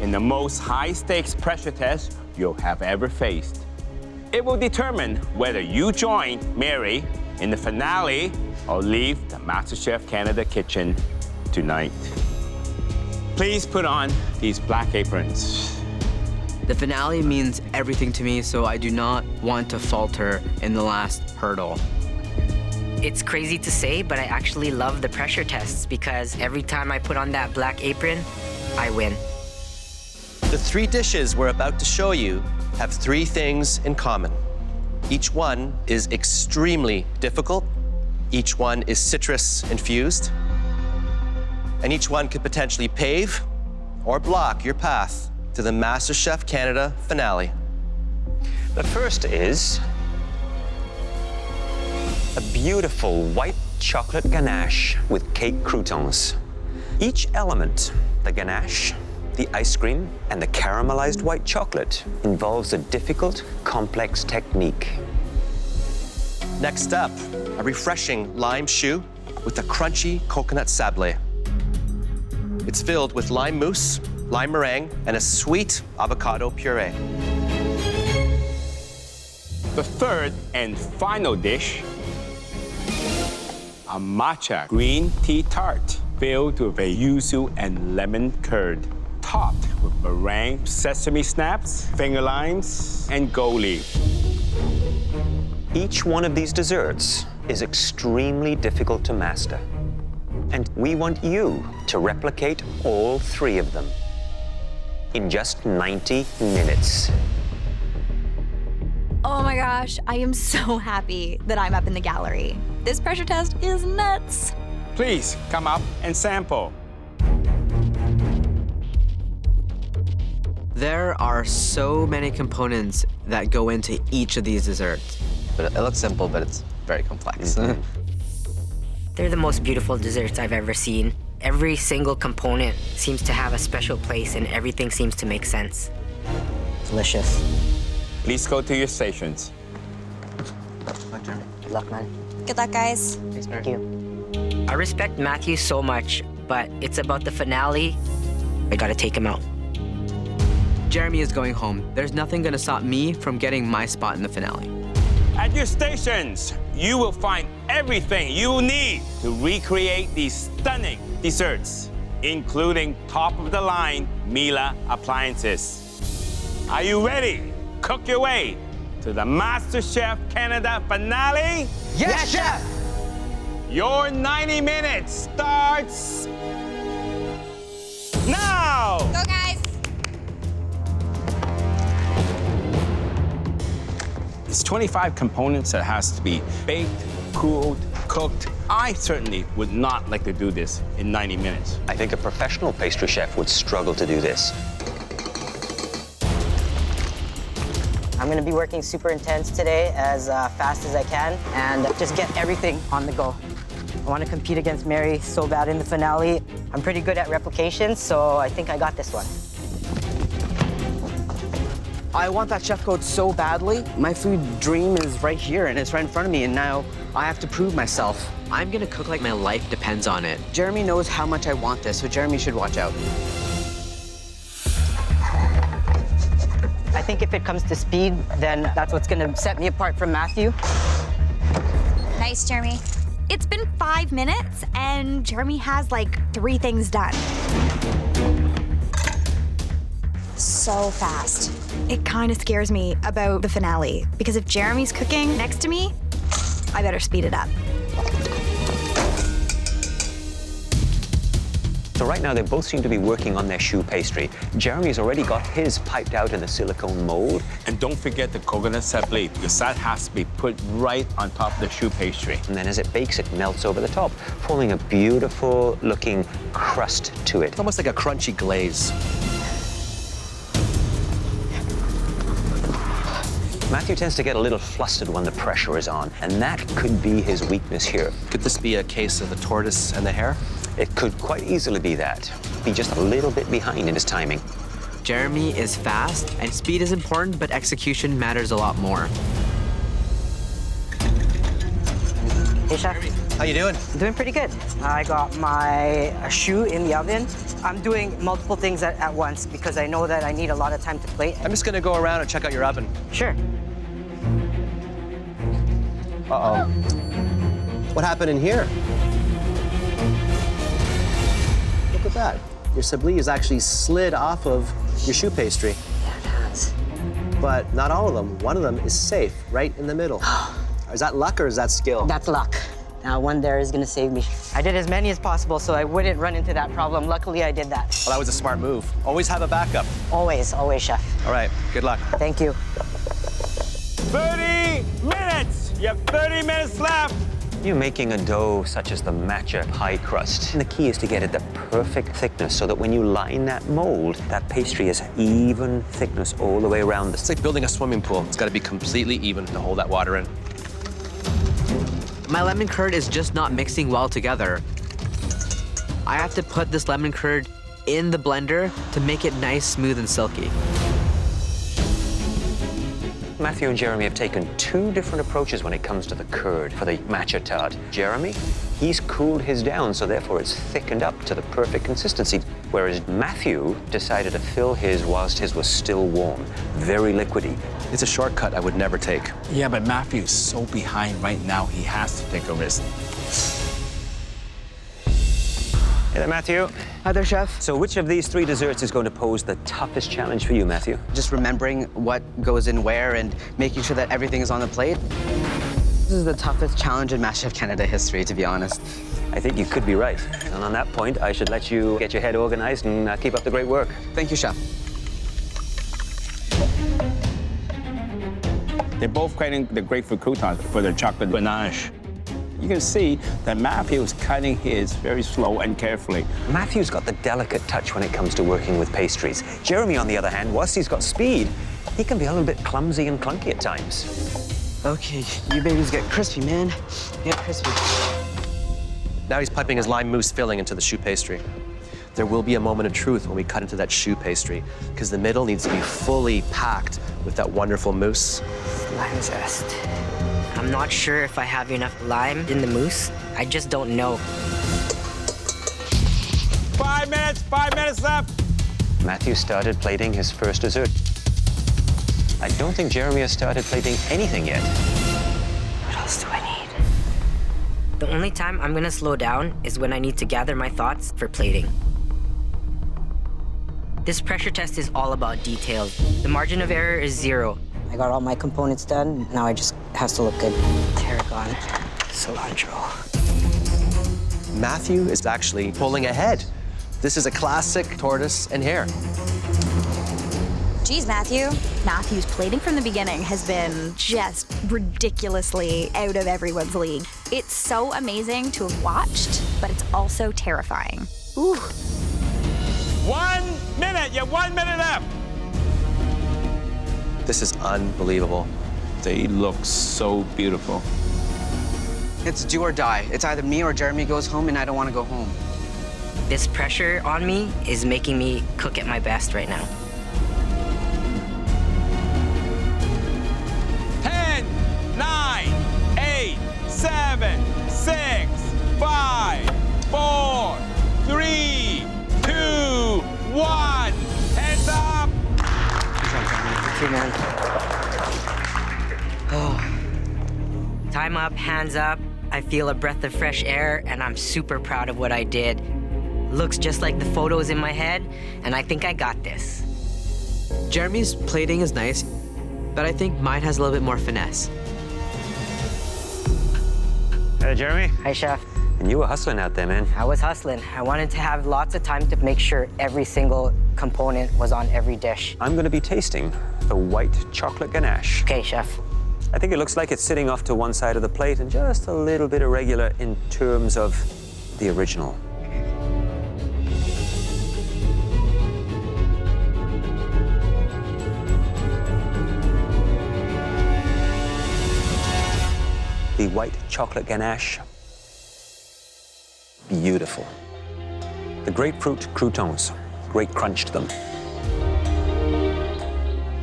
Speaker 4: in the most high-stakes pressure test you'll have ever faced. It will determine whether you join Mary in the finale or leave the MasterChef Canada kitchen tonight. Please put on these black aprons.
Speaker 1: The finale means everything to me, so I do not want to falter in the last hurdle.
Speaker 3: It's crazy to say, but I actually love the pressure tests because every time I put on that black apron, I win.
Speaker 5: The three dishes we're about to show you have three things in common. Each one is extremely difficult. Each one is citrus infused. And each one could potentially pave or block your path to the MasterChef Canada finale.
Speaker 6: The first is a beautiful white chocolate ganache with cake croutons. Each element, the ganache, the ice cream, and the caramelized white chocolate, involves a difficult, complex technique.
Speaker 5: Next up,
Speaker 22: a refreshing lime choux with a crunchy coconut sablé. It's filled with lime mousse, lime meringue, and a sweet avocado puree.
Speaker 4: The third and final dish, a matcha green tea tart filled with a yuzu and lemon curd, topped with meringue, sesame snaps, finger limes, and gold leaf.
Speaker 6: Each one of these desserts is extremely difficult to master. And we want you to replicate all 3 of them in just 90 minutes.
Speaker 14: Oh my gosh, I am so happy that I'm up in the gallery. This pressure test is nuts.
Speaker 4: Please come up and sample.
Speaker 1: There are so many components that go into each of these desserts.
Speaker 13: But it looks simple, but it's very complex.
Speaker 3: They're the most beautiful desserts I've ever seen. Every single component seems to have a special place and everything seems to make sense. Delicious.
Speaker 4: Please go to your stations.
Speaker 3: Good luck, man.
Speaker 15: Good luck, guys.
Speaker 3: Thank you. I respect Matthew so much, but it's about the finale. I gotta take him out.
Speaker 1: Jeremy is going home. There's nothing gonna stop me from getting my spot in the finale.
Speaker 4: At your stations, you will find everything you need to recreate these stunning desserts, including top-of-the-line Miele appliances. Are you ready? Cook your way to the MasterChef Canada finale?
Speaker 22: Yes, Chef!
Speaker 4: Your 90 minutes starts now!
Speaker 15: Go, guys!
Speaker 4: It's 25 components that has to be baked, cooled, cooked. I certainly would not like to do this in 90 minutes.
Speaker 6: I think a professional pastry chef would struggle to do this.
Speaker 3: I'm gonna be working super intense today, as fast as I can, and just get everything on the go. I wanna compete against Mary so bad in the finale. I'm pretty good at replications, so I think I got this one.
Speaker 13: I want that chef code so badly. My food dream is right here, and it's right in front of me, and now I have to prove myself.
Speaker 1: I'm gonna cook like my life depends on it.
Speaker 13: Jeremy knows how much I want this, so Jeremy should watch out.
Speaker 3: I think if it comes to speed, then that's what's gonna set me apart from Matthew.
Speaker 15: Nice, Jeremy.
Speaker 14: It's been 5 minutes, and Jeremy has like 3 things done.
Speaker 15: So fast.
Speaker 14: It kind of scares me about the finale, because if Jeremy's cooking next to me, I better speed it up.
Speaker 6: So right now, they both seem to be working on their choux pastry. Jeremy's already got his piped out in the silicone mold.
Speaker 4: And don't forget the coconut sablé, because that has to be put right on top of the choux pastry.
Speaker 6: And then as it bakes, it melts over the top, forming a beautiful looking crust to it.
Speaker 22: It's almost like a crunchy glaze.
Speaker 6: Matthew tends to get a little flustered when the pressure is on, and that could be his weakness here.
Speaker 22: Could this be a case of the tortoise and the hare?
Speaker 6: It could quite easily be that. Be just a little bit behind in his timing.
Speaker 1: Jeremy is fast, and speed is important, but execution matters a lot more.
Speaker 3: Hey, Chef.
Speaker 22: How you doing?
Speaker 3: I'm doing pretty good. I got my choux in the oven. I'm doing multiple things at once because I know that I need a lot of time to plate.
Speaker 22: I'm just gonna go around and check out your oven.
Speaker 3: Sure.
Speaker 22: Uh-oh. What happened in here? Look at that. Your sablé is actually slid off of your choux pastry.
Speaker 3: Yeah, it has.
Speaker 22: But not all of them. One of them is safe, right in the middle. Is that luck or is that skill?
Speaker 3: That's luck. Now, one there is gonna save me. I did as many as possible so I wouldn't run into that problem. Luckily, I did that.
Speaker 22: Well, that was a smart move. Always have a backup.
Speaker 3: Always, always, Chef.
Speaker 22: All right, good luck.
Speaker 3: Thank you.
Speaker 4: 30 minutes! You have 30 minutes left!
Speaker 6: You're making a dough such as the matcha pie crust. And the key is to get it the perfect thickness so that when you line that mold, that pastry is even thickness all the way around.
Speaker 22: It's like building a swimming pool. It's got to be completely even to hold that water in.
Speaker 1: My lemon curd is just not mixing well together. I have to put this lemon curd in the blender to make it nice, smooth, and silky.
Speaker 6: Matthew and Jeremy have taken two different approaches when it comes to the curd for the matcha tart. Jeremy, he's cooled his down, so therefore it's thickened up to the perfect consistency, whereas Matthew decided to fill his whilst his was still warm, very liquidy.
Speaker 22: It's a shortcut I would never take.
Speaker 2: Yeah, but Matthew is so behind right now, he has to take a risk.
Speaker 6: Hey there, Matthew.
Speaker 3: Hi there, Chef.
Speaker 6: So which of these three desserts is going to pose the toughest challenge for you, Matthew?
Speaker 3: Just remembering what goes in where and making sure that everything is on the plate. This is the toughest challenge in MasterChef Canada history, to be honest.
Speaker 6: I think you could be right. And on that point, I should let you get your head organized and keep up the great work.
Speaker 3: Thank you, Chef.
Speaker 2: They're both cutting the grapefruit croutons for the chocolate ganache. You can see that Matthew is cutting his very slow and carefully.
Speaker 6: Matthew's got the delicate touch when it comes to working with pastries. Jeremy, on the other hand, whilst he's got speed, he can be a little bit clumsy and clunky at times.
Speaker 3: Okay, you babies get crispy, man. Get crispy.
Speaker 22: Now he's piping his lime mousse filling into the choux pastry. There will be a moment of truth when we cut into that choux pastry, because the middle needs to be fully packed with that wonderful mousse.
Speaker 3: Lime zest. I'm not sure if I have enough lime in the mousse. I just don't know.
Speaker 2: 5 minutes left.
Speaker 6: Matthew started plating his first dessert. I don't think Jeremy has started plating anything yet.
Speaker 3: What else do I need? The only time I'm gonna slow down is when I need to gather my thoughts for plating. This pressure test is all about details. The margin of error is 0. I got all my components done. Now it just has to look good. Tarragon, cilantro.
Speaker 22: Matthew is actually pulling ahead. This is a classic tortoise and hare.
Speaker 14: Geez, Matthew.
Speaker 7: Matthew's plating from the beginning has been just ridiculously out of everyone's league.
Speaker 14: It's so amazing to have watched, but it's also terrifying. Ooh.
Speaker 2: 1 minute, you have 1 minute left.
Speaker 22: This is unbelievable.
Speaker 2: They look so beautiful.
Speaker 3: It's do or die. It's either me or Jeremy goes home, and I don't want to go home. This pressure on me is making me cook at my best right now.
Speaker 2: 10, 9, 8, 7, 6, 5, 4, 3, 2, 1. Hands up.
Speaker 3: Thank you, man. Oh. Time up, hands up. I feel a breath of fresh air, and I'm super proud of what I did. Looks just like the photos in my head, and I think I got this.
Speaker 1: Jeremy's plating is nice, but I think mine has a little bit more finesse.
Speaker 6: Hey, Jeremy.
Speaker 3: Hi, Chef.
Speaker 6: And you were hustling out there, man.
Speaker 3: I was hustling. I wanted to have lots of time to make sure every single component was on every dish.
Speaker 6: I'm going to be tasting the white chocolate ganache.
Speaker 3: Okay, Chef.
Speaker 6: I think it looks like it's sitting off to one side of the plate and just a little bit irregular in terms of the original. The white chocolate ganache, beautiful. The grapefruit croutons, great crunch to them.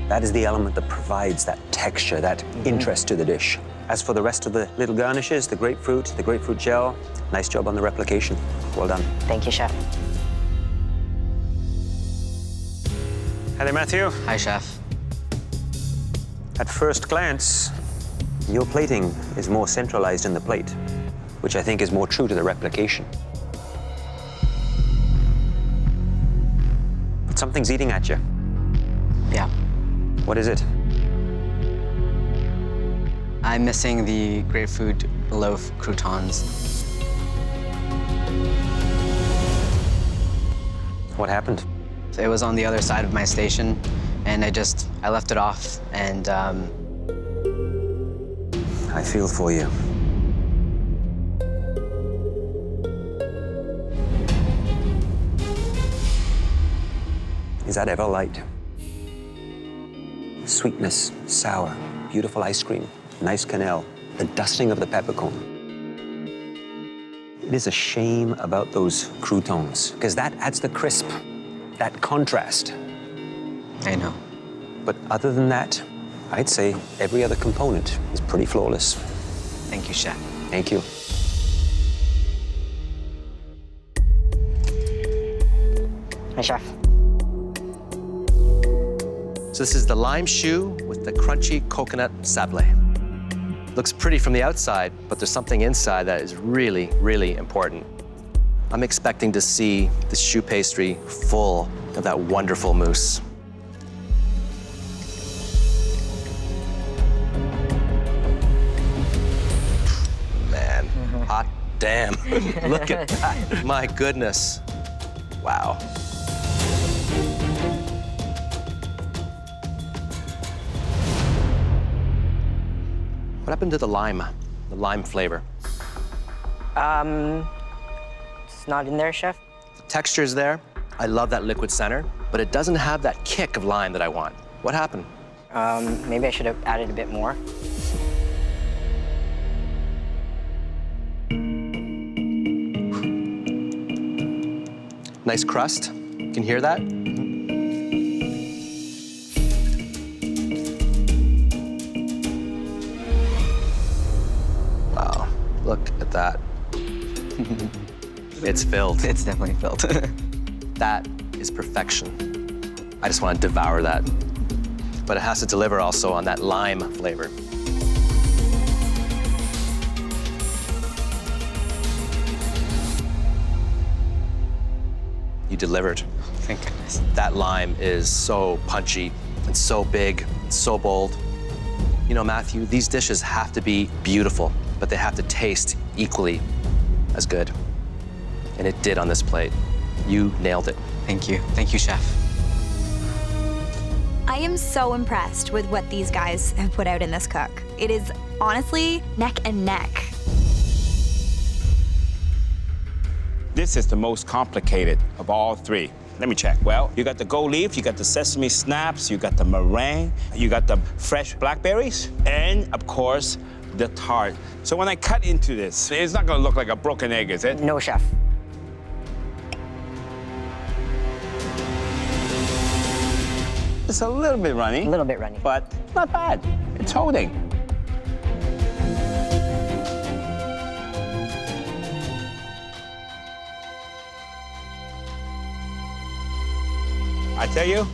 Speaker 6: That is the element that provides that texture, that interest to the dish. As for the rest of the little garnishes, the grapefruit gel, nice job on the replication. Well done.
Speaker 3: Thank you, Chef.
Speaker 6: Hi there, Matthew.
Speaker 3: Hi, Chef.
Speaker 6: At first glance, your plating is more centralized in the plate, which I think is more true to the replication. But something's eating at you.
Speaker 3: Yeah.
Speaker 6: What is it?
Speaker 3: I'm missing the grapefruit loaf croutons.
Speaker 6: What happened?
Speaker 3: It was on the other side of my station, and I left it off, and
Speaker 6: I feel for you. Is that ever light? Sweetness, sour, beautiful ice cream, nice quenelle, the dusting of the peppercorn. It is a shame about those croutons, because that adds the crisp, that contrast.
Speaker 3: I know.
Speaker 6: But other than that, I'd say every other component is pretty flawless.
Speaker 13: Thank you, Chef.
Speaker 6: Thank you.
Speaker 3: Hi, Chef.
Speaker 22: So this is the lime choux with the crunchy coconut sablé. Looks pretty from the outside, but there's something inside that is really, really important. I'm expecting to see this choux pastry full of that wonderful mousse. Man, hot damn. Look at that. My goodness. Wow. What happened to the lime flavor?
Speaker 3: It's not in there, Chef.
Speaker 22: The texture's there. I love that liquid center, but it doesn't have that kick of lime that I want. What happened?
Speaker 3: Maybe I should have added a bit more.
Speaker 22: Nice crust. You can hear that? Wow, look at that. It's filled.
Speaker 13: It's definitely filled.
Speaker 22: That is perfection. I just want to devour that. But it has to deliver also on that lime flavor. You delivered.
Speaker 13: Thank goodness.
Speaker 22: That lime is so punchy and so big and so bold. You know, Matthew, these dishes have to be beautiful, but they have to taste equally as good. And it did on this plate. You nailed it.
Speaker 13: Thank you. Thank you, Chef.
Speaker 14: I am so impressed with what these guys have put out in this cook. It is honestly neck and neck.
Speaker 2: This is the most complicated of all three. Let me check. Well, you got the gold leaf, you got the sesame snaps, you got the meringue, you got the fresh blackberries, and of course, the tart. So when I cut into this, it's not gonna look like a broken egg, is it?
Speaker 3: No, Chef.
Speaker 2: It's a little bit runny.
Speaker 3: A little bit runny.
Speaker 2: But not bad. It's holding. I tell you,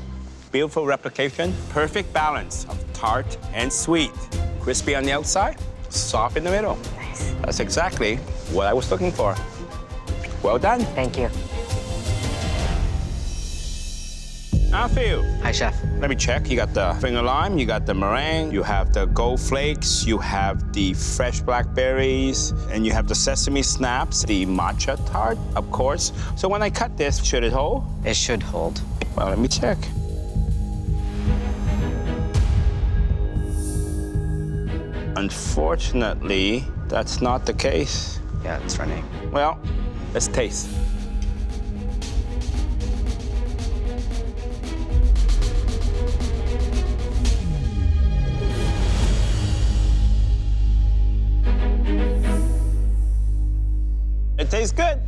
Speaker 2: beautiful replication, perfect balance of tart and sweet. Crispy on the outside, soft in the middle.
Speaker 3: Nice.
Speaker 2: That's exactly what I was looking for. Well done.
Speaker 3: Thank you.
Speaker 2: Matthew.
Speaker 13: Hi, Chef.
Speaker 2: Let me check. You got the finger lime, you got the meringue, you have the gold flakes, you have the fresh blackberries, and you have the sesame snaps, the matcha tart, of course. So when I cut this, should it hold?
Speaker 13: It should hold.
Speaker 2: Well, let me check. Unfortunately, that's not the case.
Speaker 13: Yeah, it's running.
Speaker 2: Well, let's taste. It tastes good.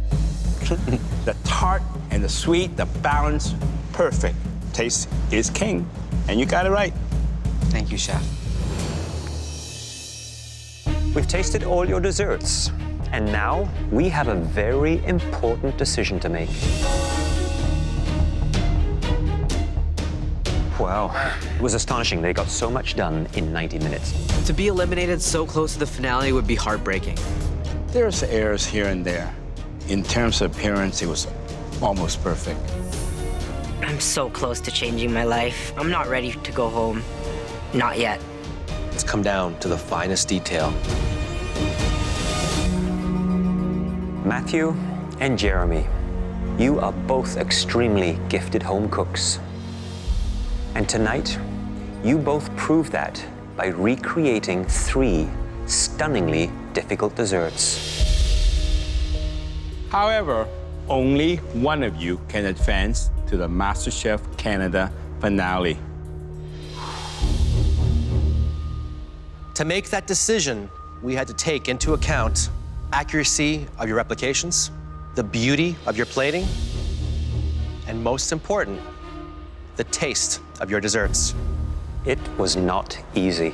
Speaker 2: The tart and the sweet, the balance, perfect. Taste is king, and you got it right.
Speaker 13: Thank you, Chef.
Speaker 6: We've tasted all your desserts, and now we have a very important decision to make. Wow, it was astonishing. They got so much done in 90 minutes.
Speaker 1: To be eliminated so close to the finale would be heartbreaking.
Speaker 2: There's errors here and there. In terms of appearance, it was almost perfect.
Speaker 3: I'm so close to changing my life. I'm not ready to go home. Not yet.
Speaker 22: It's come down to the finest detail.
Speaker 6: Matthew and Jeremy, you are both extremely gifted home cooks. And tonight, you both proved that by recreating 3 stunningly difficult desserts.
Speaker 2: However, only one of you can advance to the MasterChef Canada finale.
Speaker 22: To make that decision, we had to take into account accuracy of your replications, the beauty of your plating, and most important, the taste of your desserts.
Speaker 6: It was not easy.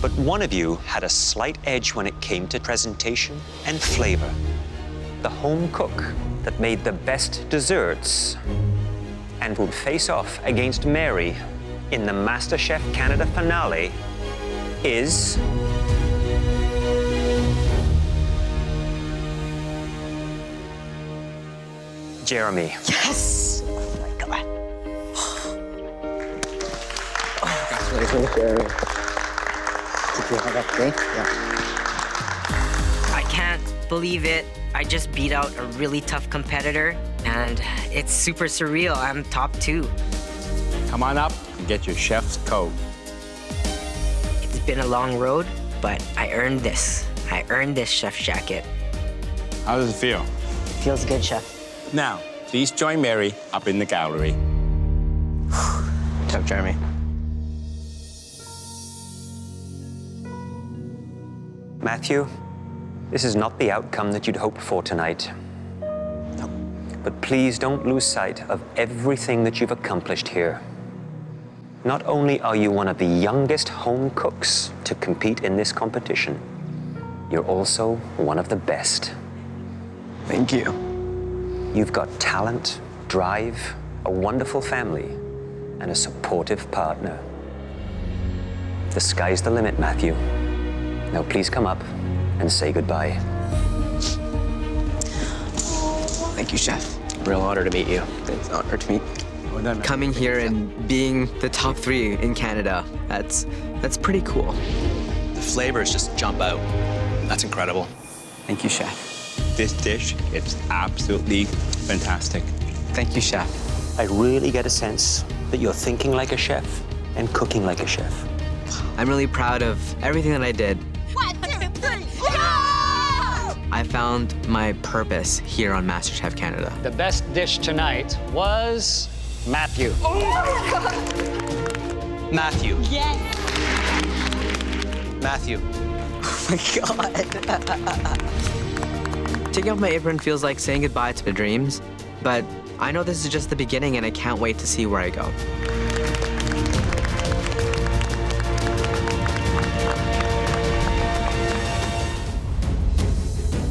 Speaker 6: But one of you had a slight edge when it came to presentation and flavor. The home cook that made the best desserts and would face off against Mary in the MasterChef Canada finale is... Jeremy.
Speaker 3: Yes! Oh my God. Congratulations, Jeremy. Did you have that today? Yeah. I can't believe it. I just beat out a really tough competitor, and it's super surreal. I'm top 2.
Speaker 2: Come on up and get your chef's coat.
Speaker 3: It's been a long road, but I earned this. I earned this chef's jacket.
Speaker 2: How does it feel?
Speaker 3: Feels good, chef.
Speaker 2: Now, please join Mary up in the gallery.
Speaker 22: Good job, Jeremy.
Speaker 6: Matthew, this is not the outcome that you'd hoped for tonight. But please don't lose sight of everything that you've accomplished here. Not only are you one of the youngest home cooks to compete in this competition, you're also one of the best.
Speaker 13: Thank you.
Speaker 6: You've got talent, drive, a wonderful family, and a supportive partner. The sky's the limit, Matthew. Now please come up and say goodbye.
Speaker 13: Thank you, Chef.
Speaker 22: Real honor to meet you.
Speaker 13: It's an honor to meet.
Speaker 1: Coming here and being the top 3 in Canada, that's pretty cool.
Speaker 22: The flavors just jump out. That's incredible.
Speaker 13: Thank you, Chef.
Speaker 2: This dish, it's absolutely fantastic.
Speaker 13: Thank you, Chef.
Speaker 6: I really get a sense that you're thinking like a chef and cooking like a chef.
Speaker 1: I'm really proud of everything that I did.
Speaker 15: 1, 2, 3, go!
Speaker 1: I found my purpose here on MasterChef Canada.
Speaker 9: The best dish tonight was Matthew.
Speaker 15: Oh my God!
Speaker 22: Matthew.
Speaker 15: Yes!
Speaker 22: Matthew.
Speaker 3: Oh my God.
Speaker 1: Taking off my apron feels like saying goodbye to the dreams, but I know this is just the beginning and I can't wait to see where I go.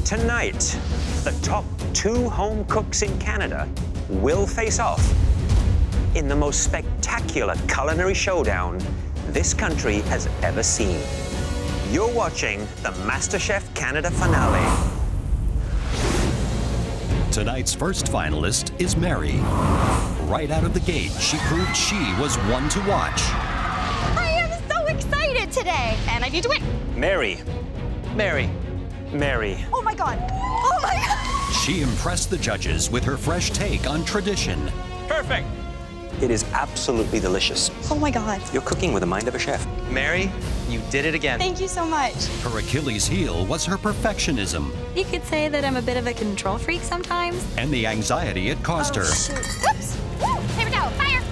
Speaker 6: Tonight, the top 2 home cooks in Canada will face off in the most spectacular culinary showdown this country has ever seen. You're watching the MasterChef Canada finale.
Speaker 10: Tonight's first finalist is Mary. Right out of the gate, she proved she was one to watch.
Speaker 15: I am so excited today, and I need to win.
Speaker 6: Mary.
Speaker 22: Mary.
Speaker 6: Mary.
Speaker 15: Oh my God. Oh my God.
Speaker 10: She impressed the judges with her fresh take on tradition.
Speaker 6: Perfect. It is absolutely delicious.
Speaker 15: Oh my God.
Speaker 6: You're cooking with the mind of a chef.
Speaker 22: Mary, you did it again.
Speaker 15: Thank you so much.
Speaker 10: Her Achilles heel was her perfectionism
Speaker 14: You could say that I'm a bit of a control freak sometimes.
Speaker 10: and the anxiety it caused her.
Speaker 15: Shoot. Oops. Woo. Here we go. Fire.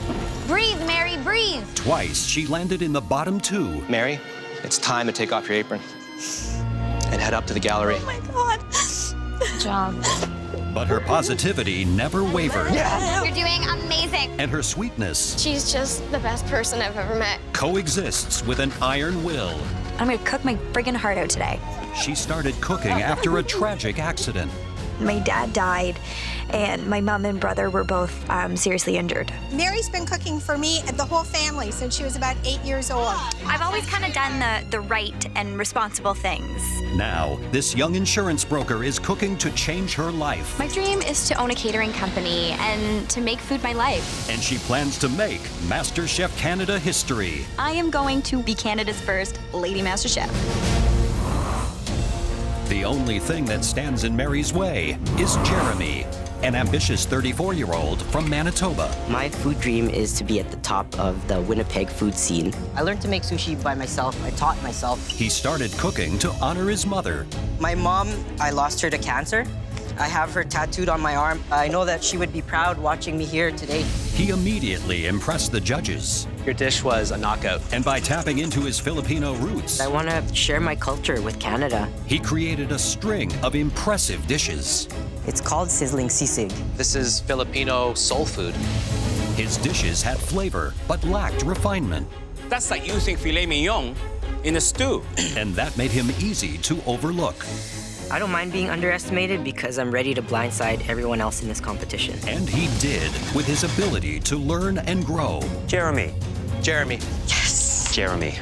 Speaker 15: Breathe, Mary, breathe.
Speaker 10: Twice, she landed in the bottom 2.
Speaker 22: Mary, it's time to take off your apron and head up to the gallery.
Speaker 15: Oh my God.
Speaker 14: Good job.
Speaker 10: But her positivity never wavered.
Speaker 15: You're doing amazing.
Speaker 10: And her sweetness
Speaker 15: She's just the best person I've ever met.
Speaker 10: coexists with an iron will.
Speaker 14: I'm gonna cook my friggin' heart out today.
Speaker 10: She started cooking after a tragic accident.
Speaker 14: My dad died, and my mom and brother were both seriously injured.
Speaker 8: Mary's been cooking for me and the whole family since she was about 8 years old.
Speaker 14: I've always kind of done the right and responsible things.
Speaker 10: Now, this young insurance broker is cooking to change her life.
Speaker 14: My dream is to own a catering company and to make food my life.
Speaker 10: And she plans to make MasterChef Canada history.
Speaker 14: I am going to be Canada's first Lady Master Chef.
Speaker 10: The only thing that stands in Mary's way is Jeremy, an ambitious 34-year-old from Manitoba.
Speaker 3: My food dream is to be at the top of the Winnipeg food scene. I learned to make sushi by myself. I taught myself.
Speaker 10: He started cooking to honor his mother.
Speaker 3: My mom, I lost her to cancer. I have her tattooed on my arm. I know that she would be proud watching me here today.
Speaker 10: He immediately impressed the judges.
Speaker 22: Your dish was a knockout.
Speaker 10: And by tapping into his Filipino roots,
Speaker 3: I want to share my culture with Canada.
Speaker 10: he created a string of impressive dishes.
Speaker 3: It's called sizzling sisig.
Speaker 22: This is Filipino soul food.
Speaker 10: His dishes had flavor, but lacked refinement.
Speaker 2: That's like using filet mignon in a stew.
Speaker 10: And that made him easy to overlook.
Speaker 3: I don't mind being underestimated because I'm ready to blindside everyone else in this competition.
Speaker 10: And he did, with his ability to learn and grow.
Speaker 6: Jeremy.
Speaker 22: Jeremy.
Speaker 8: Yes.
Speaker 6: Jeremy.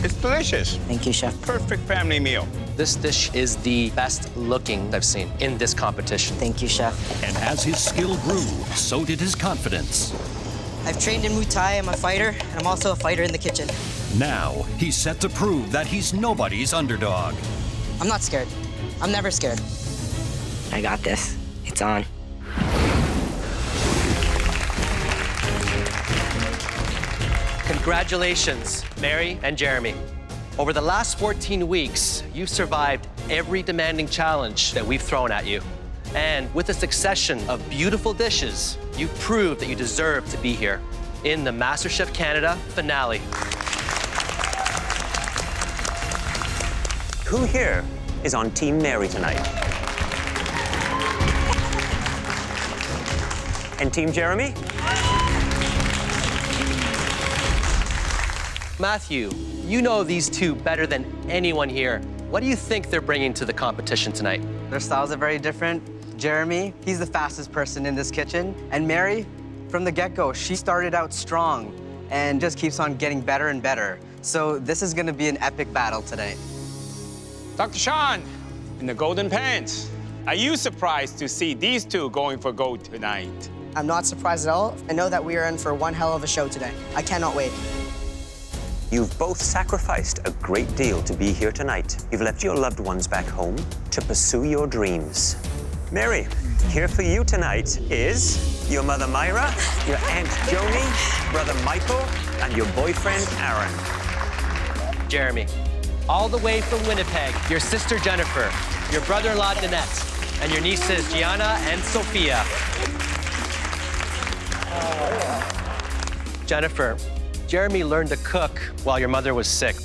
Speaker 2: It's delicious.
Speaker 3: Thank you, Chef.
Speaker 2: Perfect family meal.
Speaker 22: This dish is the best looking I've seen in this competition.
Speaker 3: Thank you, Chef.
Speaker 10: And as his skill grew, so did his confidence.
Speaker 3: I've trained in Muay Thai. I'm a fighter, and I'm also a fighter in the kitchen.
Speaker 10: Now, he's set to prove that he's nobody's underdog.
Speaker 3: I'm not scared. I'm never scared. I got this. It's on.
Speaker 22: Congratulations, Mary and Jeremy. Over the last 14 weeks, you've survived every demanding challenge that we've thrown at you. And with a succession of beautiful dishes, you've proved that you deserve to be here in the MasterChef Canada finale.
Speaker 6: Who here is on Team Mary tonight? And Team Jeremy?
Speaker 22: Matthew, you know these two better than anyone here. What do you think they're bringing to the competition tonight?
Speaker 13: Their styles are very different. Jeremy, he's the fastest person in this kitchen. And Mary, from the get-go, she started out strong and just keeps on getting better and better. So this is gonna be an epic battle tonight.
Speaker 2: Dr. Sean, in the golden pants. Are you surprised to see these two going for gold tonight?
Speaker 11: I'm not surprised at all. I know that we are in for one hell of a show today. I cannot wait.
Speaker 6: You've both sacrificed a great deal to be here tonight. You've left your loved ones back home to pursue your dreams. Mary, here for you tonight is your mother Myra, your Aunt Joni, brother Michael, and your boyfriend Aaron.
Speaker 22: Jeremy, all the way from Winnipeg, your sister Jennifer, your brother-in-law Nanette, and your nieces Gianna and Sophia. Jennifer, Jeremy learned to cook while your mother was sick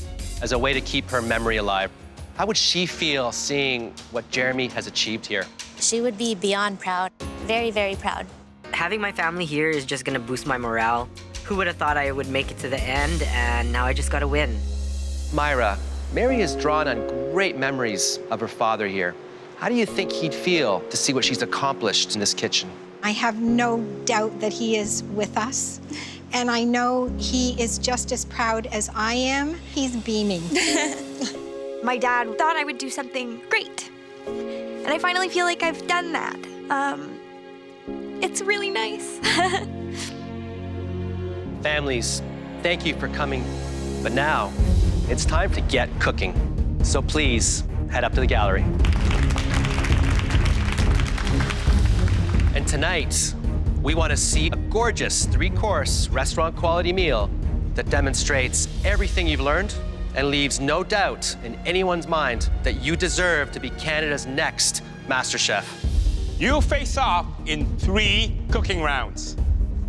Speaker 22: as a way to keep her memory alive. How would she feel seeing what Jeremy has achieved here?
Speaker 14: She would be beyond proud. Very, very proud.
Speaker 3: Having my family here is just gonna boost my morale. Who would have thought I would make it to the end, and now I just gotta win.
Speaker 22: Myra, Mary has drawn on great memories of her father here. How do you think he'd feel to see what she's accomplished in this kitchen?
Speaker 8: I have no doubt that he is with us. And I know he is just as proud as I am. He's beaming.
Speaker 14: My dad thought I would do something great. And I finally feel like I've done that. It's really nice.
Speaker 22: Families, thank you for coming. But now, it's time to get cooking. So please, head up to the gallery. And tonight, we want to see a gorgeous 3-course restaurant quality meal that demonstrates everything you've learned and leaves no doubt in anyone's mind that you deserve to be Canada's next MasterChef.
Speaker 2: You'll face off in 3 cooking rounds.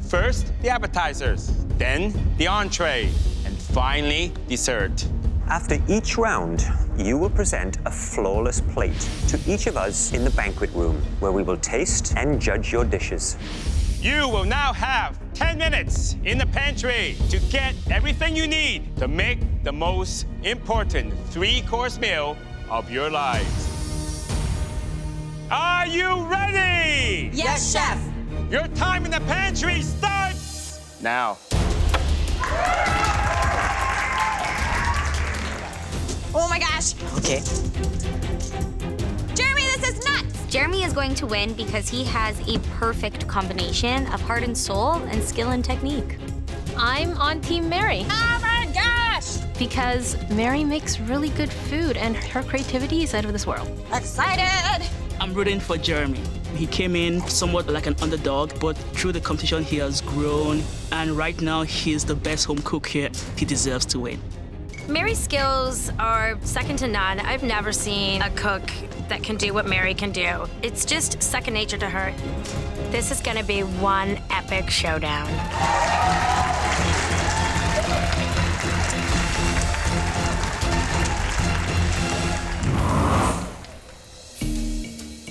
Speaker 2: First, the appetizers, then the entree, and finally, dessert.
Speaker 6: After each round, you will present a flawless plate to each of us in the banquet room, where we will taste and judge your dishes.
Speaker 2: You will now have 10 minutes in the pantry to get everything you need to make the most important 3-course meal of your lives. Are you ready?
Speaker 7: Yes, Chef.
Speaker 2: Your time in the pantry starts now.
Speaker 7: Oh my gosh.
Speaker 3: Okay.
Speaker 7: Jeremy, this is nuts.
Speaker 14: Jeremy is going to win because he has a perfect combination of heart and soul and skill and technique. I'm on Team Mary.
Speaker 7: Oh my gosh.
Speaker 14: Because Mary makes really good food and her creativity is out of this world.
Speaker 7: Excited.
Speaker 12: I'm rooting for Jeremy. He came in somewhat like an underdog, but through the competition he has grown, and right now he's the best home cook here. He deserves to win.
Speaker 14: Mary's skills are second to none. I've never seen a cook that can do what Mary can do. It's just second nature to her. This is gonna be one epic showdown.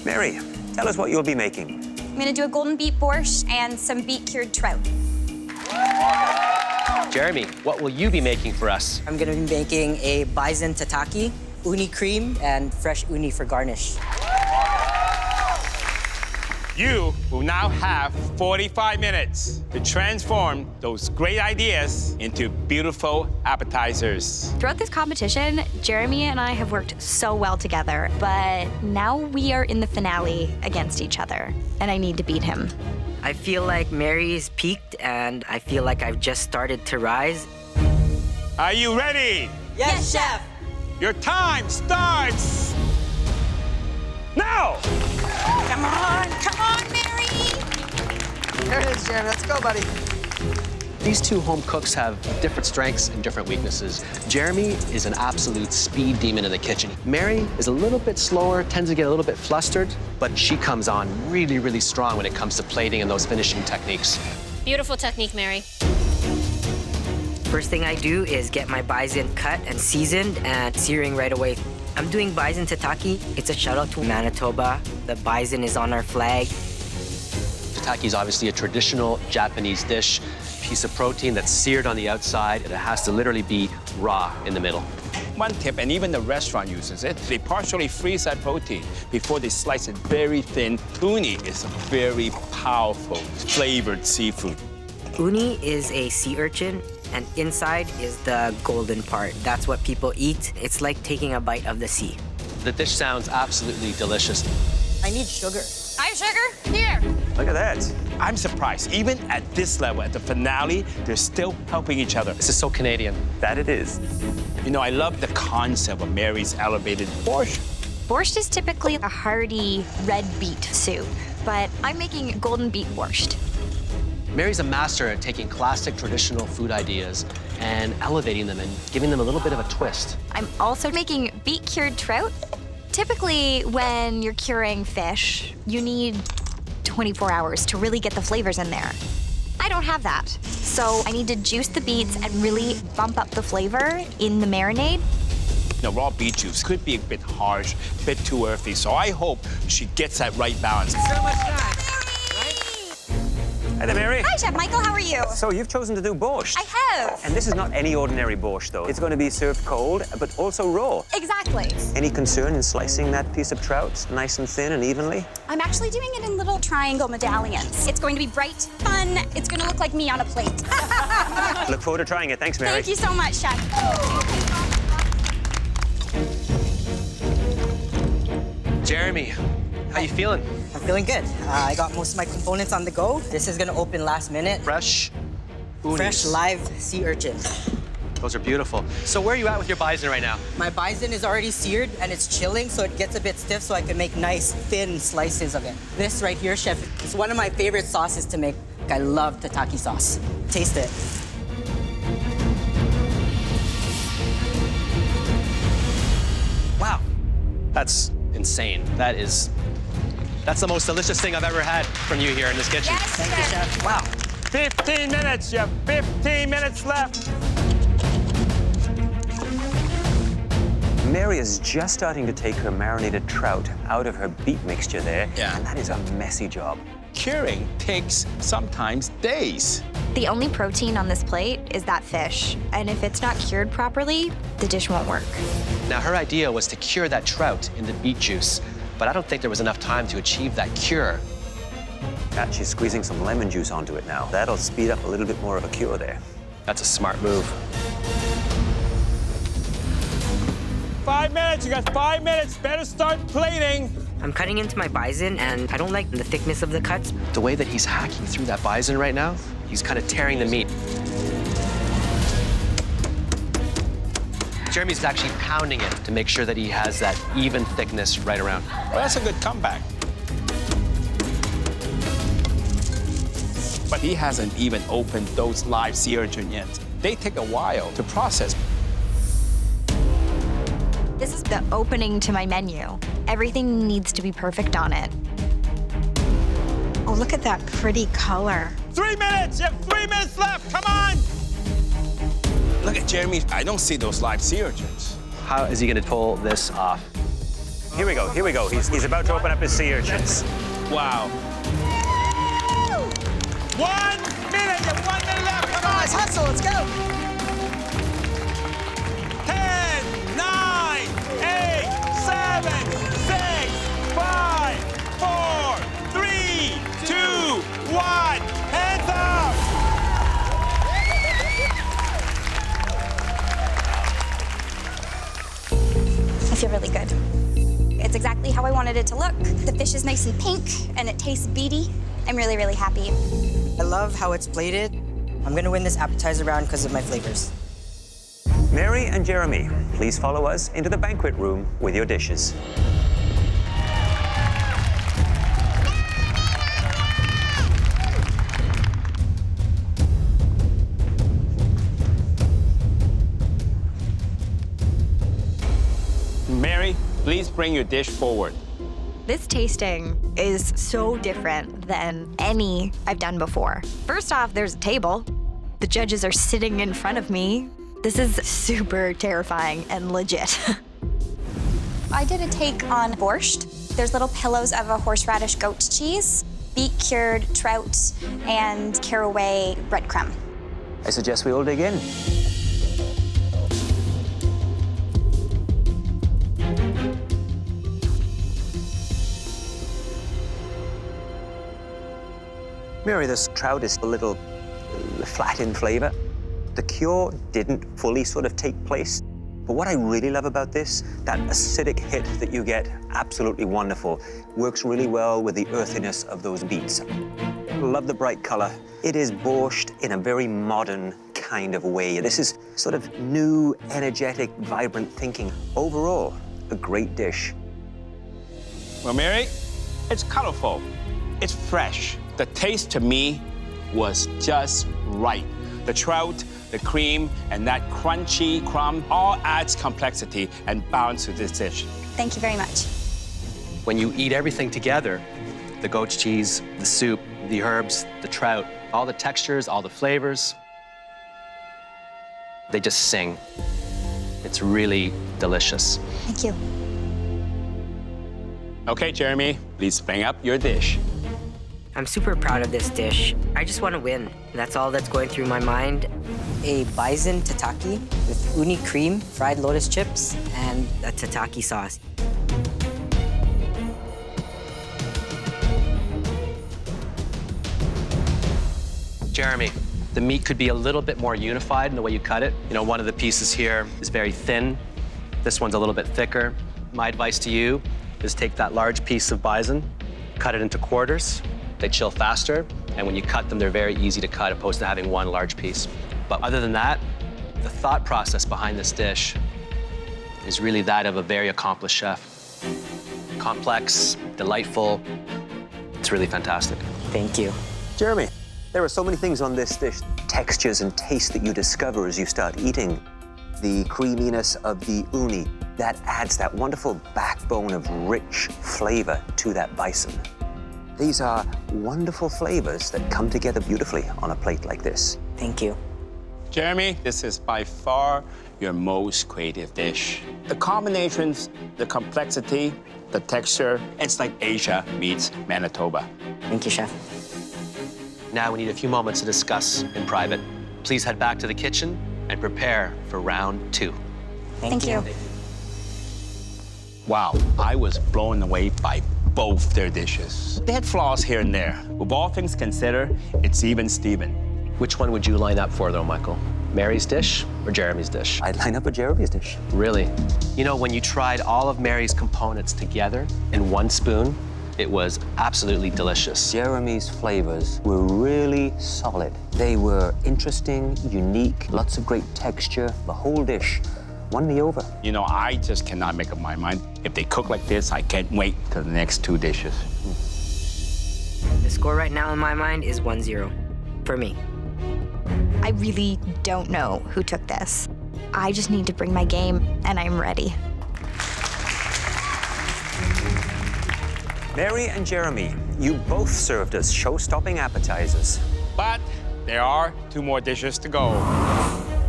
Speaker 6: Mary, tell us what you'll be making.
Speaker 15: gonna do a golden beet borscht and some beet cured trout.
Speaker 22: Jeremy, what will you be making for us?
Speaker 3: I'm gonna be making a bison tataki, uni cream, and fresh uni for garnish.
Speaker 2: You will now have 45 minutes to transform those great ideas into beautiful appetizers.
Speaker 14: Throughout this competition, Jeremy and I have worked so well together, but now we are in the finale against each other, and I need to beat him.
Speaker 3: I feel like Mary's peaked, and I feel like I've just started to rise.
Speaker 2: Are you ready?
Speaker 3: Yes, Chef!
Speaker 2: Your time starts now!
Speaker 15: Come on, Mary!
Speaker 11: There it is, Jeremy. Let's go, buddy.
Speaker 22: These two home cooks have different strengths and different weaknesses. Jeremy is an absolute speed demon in the kitchen. Mary is a little bit slower, tends to get a little bit flustered, but she comes on really, really strong when it comes to plating and those finishing techniques.
Speaker 16: Beautiful technique, Mary.
Speaker 3: First thing I do is get my bison cut and seasoned and searing right away. I'm doing bison tataki. It's a shout out to Manitoba. The bison is on our flag.
Speaker 22: Tataki is obviously a traditional Japanese dish, piece of protein that's seared on the outside, and it has to literally be raw in the middle.
Speaker 2: One tip, and even the restaurant uses it, they partially freeze that protein before they slice it very thin. Uni is a very powerful, flavored seafood.
Speaker 3: Uni is a sea urchin, and inside is the golden part. That's what people eat. It's like taking a bite of the sea.
Speaker 22: The dish sounds absolutely delicious.
Speaker 3: I need sugar.
Speaker 15: I have sugar. Here.
Speaker 2: Look at that. I'm surprised. Even at this level, at the finale, they're still helping each other.
Speaker 22: This is so Canadian.
Speaker 6: That it is.
Speaker 2: You know, I love the concept of Mary's elevated borscht.
Speaker 14: Borscht is typically a hearty red beet soup, but I'm making golden beet borscht.
Speaker 22: Mary's a master at taking classic traditional food ideas and elevating them and giving them a little bit of a twist.
Speaker 14: I'm also making beet cured trout. Typically, when you're curing fish, you need 24 hours to really get the flavors in there. I don't have that. So I need to juice the beets and really bump up the flavor in the marinade.
Speaker 2: You know, raw beet juice could be a bit harsh, a bit too earthy, so I hope she gets that right balance.
Speaker 3: So much time.
Speaker 6: Hi there, Mary.
Speaker 15: Hi, Chef Michael. How are you?
Speaker 6: So you've chosen to do borscht.
Speaker 15: I have.
Speaker 6: And this is not any ordinary borscht, though. It's going to be served cold, but also raw.
Speaker 15: Exactly.
Speaker 6: Any concern in slicing that piece of trout nice and thin and evenly?
Speaker 15: I'm actually doing it in little triangle medallions. It's going to be bright, fun. It's going to look like me on a plate.
Speaker 6: Look forward to trying it. Thanks, Mary.
Speaker 15: Thank you so much, Chef.
Speaker 22: Jeremy, how you feeling?
Speaker 3: I'm feeling good. I got most of my components on the go. This is gonna open last minute.
Speaker 22: Fresh unis.
Speaker 3: Fresh live sea urchin.
Speaker 22: Those are beautiful. So where are you at with your bison right now?
Speaker 3: My bison is already seared and it's chilling, so it gets a bit stiff, so I can make nice thin slices of it. This right here, Chef, is one of my favorite sauces to make. I love tataki sauce. Taste it.
Speaker 22: Wow, that's insane. That's the most delicious thing I've ever had from you here in this kitchen.
Speaker 15: Yes,
Speaker 3: Thank you, Chef. Wow.
Speaker 2: 15 minutes, you have 15 minutes left.
Speaker 6: Mary is just starting to take her marinated trout out of her beet mixture there.
Speaker 2: Yeah.
Speaker 6: And that is a messy job.
Speaker 2: Curing takes sometimes days.
Speaker 14: The only protein on this plate is that fish, and if it's not cured properly, the dish won't work.
Speaker 22: Now, her idea was to cure that trout in the beet juice, but I don't think there was enough time to achieve that cure.
Speaker 6: God, she's squeezing some lemon juice onto it now. That'll speed up a little bit more of a cure there.
Speaker 22: That's a smart move.
Speaker 2: 5 minutes, you got 5 minutes. Better start plating.
Speaker 3: I'm cutting into my bison, and I don't like the thickness of the cuts.
Speaker 22: The way that he's hacking through that bison right now, he's kind of tearing the meat. Jeremy's actually pounding it to make sure that he has that even thickness right around.
Speaker 2: Well, that's a good comeback. But he hasn't even opened those live sea urchin yet. They take a while to process.
Speaker 14: This is the opening to my menu. Everything needs to be perfect on it.
Speaker 8: Oh, look at that pretty color.
Speaker 2: 3 minutes, you have 3 minutes left, come on! Look at Jeremy, I don't see those live sea urchins.
Speaker 22: How is he gonna pull this off?
Speaker 6: Here we go, here we go. He's about to open up his sea urchins.
Speaker 2: Wow.
Speaker 15: it to look. The fish is nice and pink, and it tastes beady. I'm really, really happy.
Speaker 3: I love how it's plated. I'm gonna win this appetizer round because of my flavors.
Speaker 6: Mary and Jeremy, please follow us into the banquet room with your dishes.
Speaker 4: Mary, please bring your dish forward.
Speaker 14: This tasting is so different than any I've done before. First off, there's a table. The judges are sitting in front of me. This is super terrifying and legit.
Speaker 15: I did a take on borscht. There's little pillows of a horseradish goat cheese, beet cured trout, and caraway breadcrumb.
Speaker 6: I suggest we all dig in. Mary, this trout is a little flat in flavor. The cure didn't fully sort of take place. But what I really love about this, that acidic hit that you get, absolutely wonderful. Works really well with the earthiness of those beets. Love the bright color. It is borscht in a very modern kind of way. This is sort of new, energetic, vibrant thinking. Overall, a great dish.
Speaker 2: Well, Mary, it's colorful. It's fresh. The taste to me was just right. The trout, the cream, and that crunchy crumb all adds complexity and balance to this dish.
Speaker 15: Thank you very much.
Speaker 22: When you eat everything together, the goat's cheese, the soup, the herbs, the trout, all the textures, all the flavors, they just sing. It's really delicious.
Speaker 15: Thank you.
Speaker 2: Okay, Jeremy, please bring up your dish.
Speaker 3: I'm super proud of this dish. I just want to win. That's all that's going through my mind. A bison tataki with uni cream, fried lotus chips, and a tataki sauce.
Speaker 22: Jeremy, the meat could be a little bit more unified in the way you cut it. You know, one of the pieces here is very thin. This one's a little bit thicker. My advice to you is take that large piece of bison, cut it into quarters. They chill faster, and when you cut them, they're very easy to cut opposed to having one large piece. But other than that, the thought process behind this dish is really that of a very accomplished chef. Complex, delightful. It's really fantastic.
Speaker 3: Thank you.
Speaker 6: Jeremy, there are so many things on this dish. Textures and taste that you discover as you start eating. The creaminess of the uni, that adds that wonderful backbone of rich flavor to that bison. These are wonderful flavors that come together beautifully on a plate like this.
Speaker 3: Thank you.
Speaker 2: Jeremy, this is by far your most creative dish. The combinations, the complexity, the texture, it's like Asia meets Manitoba.
Speaker 3: Thank you, Chef.
Speaker 22: Now we need a few moments to discuss in private. Please head back to the kitchen and prepare for round 2.
Speaker 15: Thank you.
Speaker 2: Wow, I was blown away by both their dishes. They had flaws here and there. With all things considered, it's even Steven.
Speaker 22: Which one would you line up for, though, Michael? Mary's dish or Jeremy's dish?
Speaker 6: I'd line up with Jeremy's dish.
Speaker 22: Really? You know, when you tried all of Mary's components together in one spoon, it was absolutely delicious.
Speaker 6: Jeremy's flavors were really solid. They were interesting, unique, lots of great texture. The whole dish won me over.
Speaker 2: You know, I just cannot make up my mind. If they cook like this, I can't wait till the next 2 dishes.
Speaker 3: The score right now in my mind is 1-0 for me.
Speaker 14: I really don't know who took this. I just need to bring my game, and I'm ready.
Speaker 6: Mary and Jeremy, you both served as show-stopping appetizers.
Speaker 2: But there are 2 more dishes to go.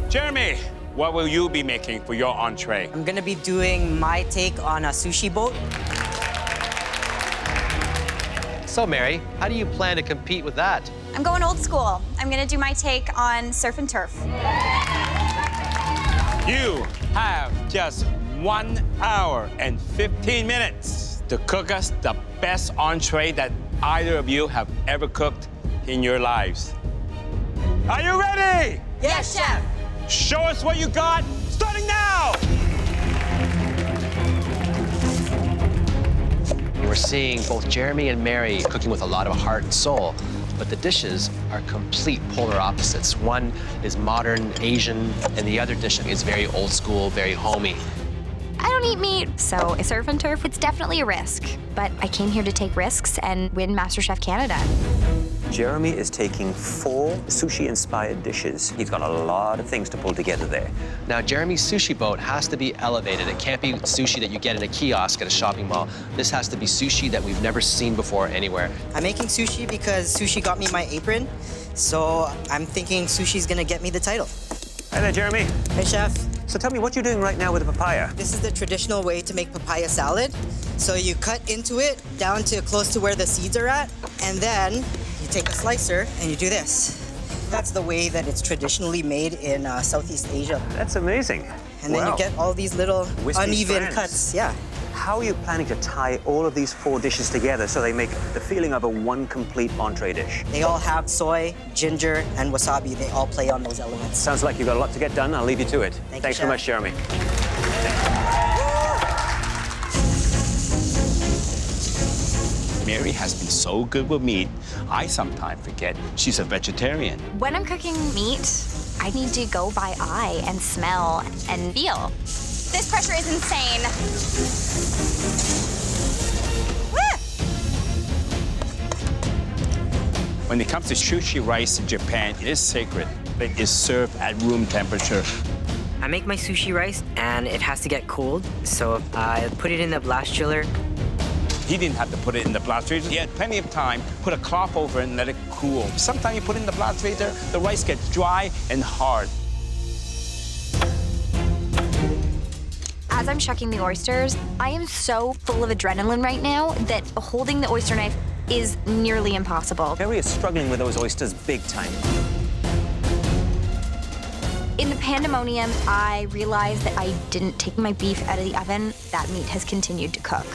Speaker 2: Jeremy, what will you be making for your entree?
Speaker 3: I'm gonna be doing my take on a sushi boat.
Speaker 22: So, Mary, how do you plan to compete with that?
Speaker 15: I'm going old school. I'm gonna do my take on surf and turf.
Speaker 2: You have just 1 hour and 15 minutes to cook us the best entree that either of you have ever cooked in your lives. Are you ready?
Speaker 15: Yes, Chef.
Speaker 2: Show us what you got, starting now!
Speaker 22: we're seeing both Jeremy and Mary cooking with a lot of heart and soul, but the dishes are complete polar opposites. One is modern Asian, and the other dish is very old school, very homey.
Speaker 14: I don't eat meat, so surf and turf, it's definitely a risk. But I came here to take risks and win MasterChef Canada.
Speaker 6: Jeremy is taking 4 sushi-inspired dishes. He's got a lot of things to pull together there.
Speaker 22: Now, Jeremy's sushi boat has to be elevated. It can't be sushi that you get in a kiosk at a shopping mall. This has to be sushi that we've never seen before anywhere.
Speaker 11: I'm making sushi because sushi got me my apron, so I'm thinking sushi's gonna get me the title.
Speaker 6: Hi there, Jeremy.
Speaker 11: Hey, chef.
Speaker 6: So tell me what you're doing right now with the papaya.
Speaker 11: This is the traditional way to make papaya salad. So you cut into it down to close to where the seeds are at, and then you take a slicer and you do this. That's the way that it's traditionally made in Southeast Asia.
Speaker 6: That's amazing.
Speaker 11: And then you get all these little
Speaker 6: Wispy
Speaker 11: uneven
Speaker 6: strands.
Speaker 11: cuts. Yeah.
Speaker 6: How are you planning to tie all of these 4 dishes together so they make the feeling of a one complete entree dish?
Speaker 11: They all have soy, ginger, and wasabi. They all play on those elements.
Speaker 6: Sounds like you've got a lot to get done. I'll leave you to it. Thanks so much, Jeremy.
Speaker 2: Mary has been so good with meat, I sometimes forget she's a vegetarian.
Speaker 14: When I'm cooking meat, I need to go by eye and smell and feel.
Speaker 15: This pressure is insane.
Speaker 2: When it comes to sushi rice in Japan, it is sacred. It is served at room temperature.
Speaker 3: I make my sushi rice, and it has to get cooled, so I put it in the blast chiller.
Speaker 2: He didn't have to put it in the blast freezer. He had plenty of time. Put a cloth over it and let it cool. Sometimes you put it in the blast freezer, the rice gets dry and hard.
Speaker 14: As I'm shucking the oysters, I am so full of adrenaline right now that holding the oyster knife is nearly impossible.
Speaker 6: Mary is struggling with those oysters big time.
Speaker 14: In the pandemonium, I realized that I didn't take my beef out of the oven. That meat has continued to cook.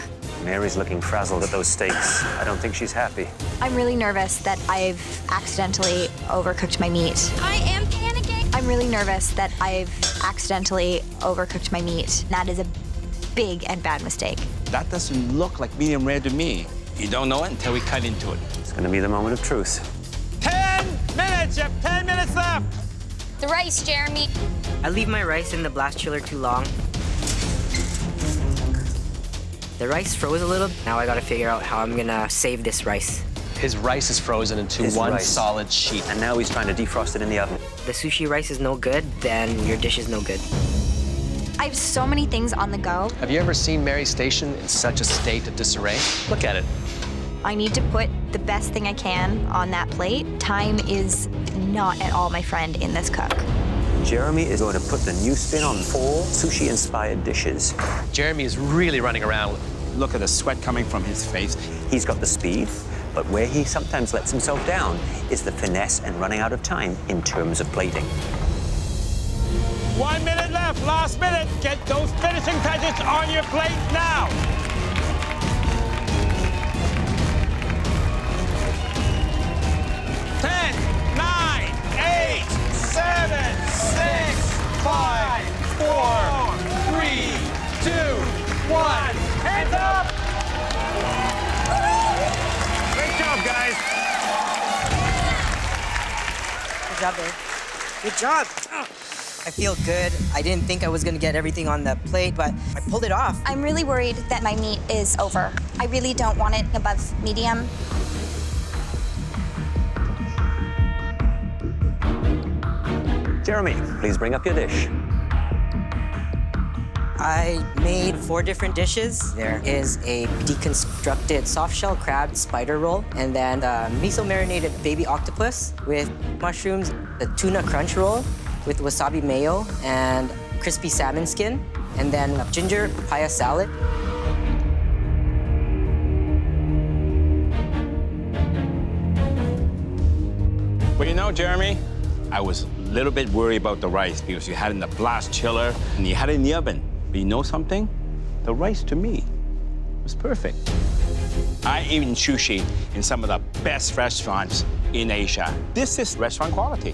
Speaker 6: Mary's looking frazzled at those steaks. I don't think she's happy.
Speaker 14: I'm really nervous that I've accidentally overcooked my meat.
Speaker 15: I am panicking.
Speaker 14: I'm really nervous that I've accidentally overcooked my meat. That is a big and bad mistake.
Speaker 2: That doesn't look like medium rare to me. You don't know it until we cut into it.
Speaker 6: It's gonna be the moment of truth.
Speaker 2: 10 minutes, you have 10 minutes left.
Speaker 15: The rice, Jeremy.
Speaker 3: I leave my rice in the blast chiller too long. The rice froze a little. Now I gotta figure out how I'm gonna save this rice.
Speaker 22: His rice is frozen into one solid sheet.
Speaker 6: And now he's trying to defrost it in the oven.
Speaker 3: The sushi rice is no good, then your dish is no good.
Speaker 14: I have so many things on the go.
Speaker 22: Have you ever seen Mary's station in such a state of disarray? Look at it.
Speaker 14: I need to put the best thing I can on that plate. Time is not at all my friend in this cook.
Speaker 6: Jeremy is going to put the new spin on 4 sushi-inspired dishes.
Speaker 22: Jeremy is really running around.
Speaker 2: Look at the sweat coming from his face.
Speaker 6: He's got the speed, but where he sometimes lets himself down is the finesse and running out of time in terms of plating.
Speaker 2: 1 minute left, last minute. Get those finishing touches on your plate now. Hands up! Great job, guys.
Speaker 11: Good job, babe. Good job. I feel good. I didn't think I was gonna get everything on the plate, but I pulled it off.
Speaker 15: I'm really worried that my meat is over. I really don't want it above medium.
Speaker 6: Jeremy, please bring up your dish.
Speaker 11: I made 4 different dishes. There is a deconstructed soft-shell crab spider roll, and then the miso-marinated baby octopus with mushrooms, the tuna crunch roll with wasabi mayo and crispy salmon skin, and then a ginger papaya salad.
Speaker 2: Well, you know, Jeremy, I was a little bit worried about the rice because you had it in the blast chiller and you had it in the oven. But you know something? The rice, to me, was perfect. I eat sushi in some of the best restaurants in Asia. This is restaurant quality.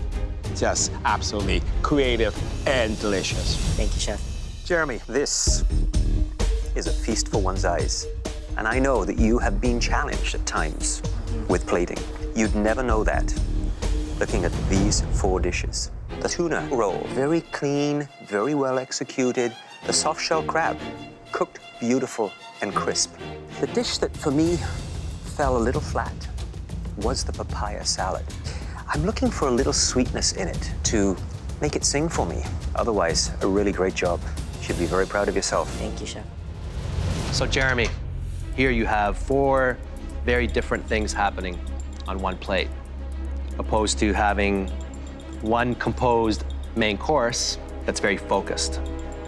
Speaker 2: Just absolutely creative and delicious.
Speaker 11: Thank you, Chef.
Speaker 6: Jeremy, this is a feast for one's eyes. And I know that you have been challenged at times with plating. You'd never know that looking at these 4 dishes. The tuna roll, very clean, very well executed. The soft shell crab, cooked beautiful and crisp. The dish that for me fell a little flat was the papaya salad. I'm looking for a little sweetness in it to make it sing for me. Otherwise, a really great job. You should be very proud of yourself.
Speaker 11: Thank you, Chef.
Speaker 22: So Jeremy, here you have 4 very different things happening on one plate, opposed to having one composed main course that's very focused.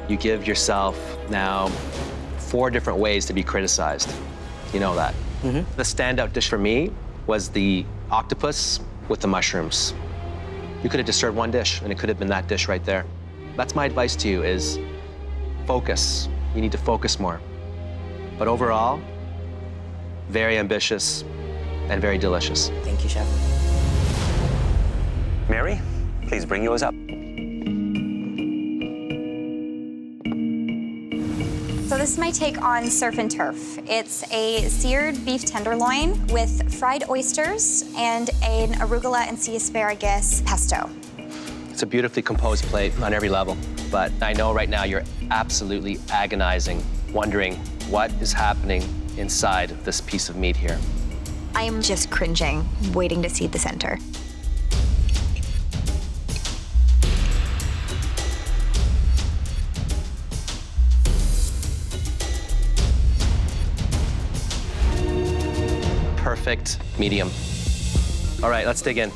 Speaker 22: You give yourself now 4 different ways to be criticized. You know that. The standout dish for me was the octopus with the mushrooms. You could have just served one dish, and it could have been that dish right there. That's my advice to you is focus. You need to focus more. But overall, very ambitious and very delicious.
Speaker 11: Thank you, Chef.
Speaker 6: Mary, please bring yours up.
Speaker 15: So this is my take on surf and turf. It's a seared beef tenderloin with fried oysters and an arugula and sea asparagus pesto.
Speaker 22: It's a beautifully composed plate on every level, but I know right now you're absolutely agonizing, wondering what is happening inside of this piece of meat here.
Speaker 14: I am just cringing, waiting to see the center.
Speaker 22: Perfect medium. All right, let's dig in.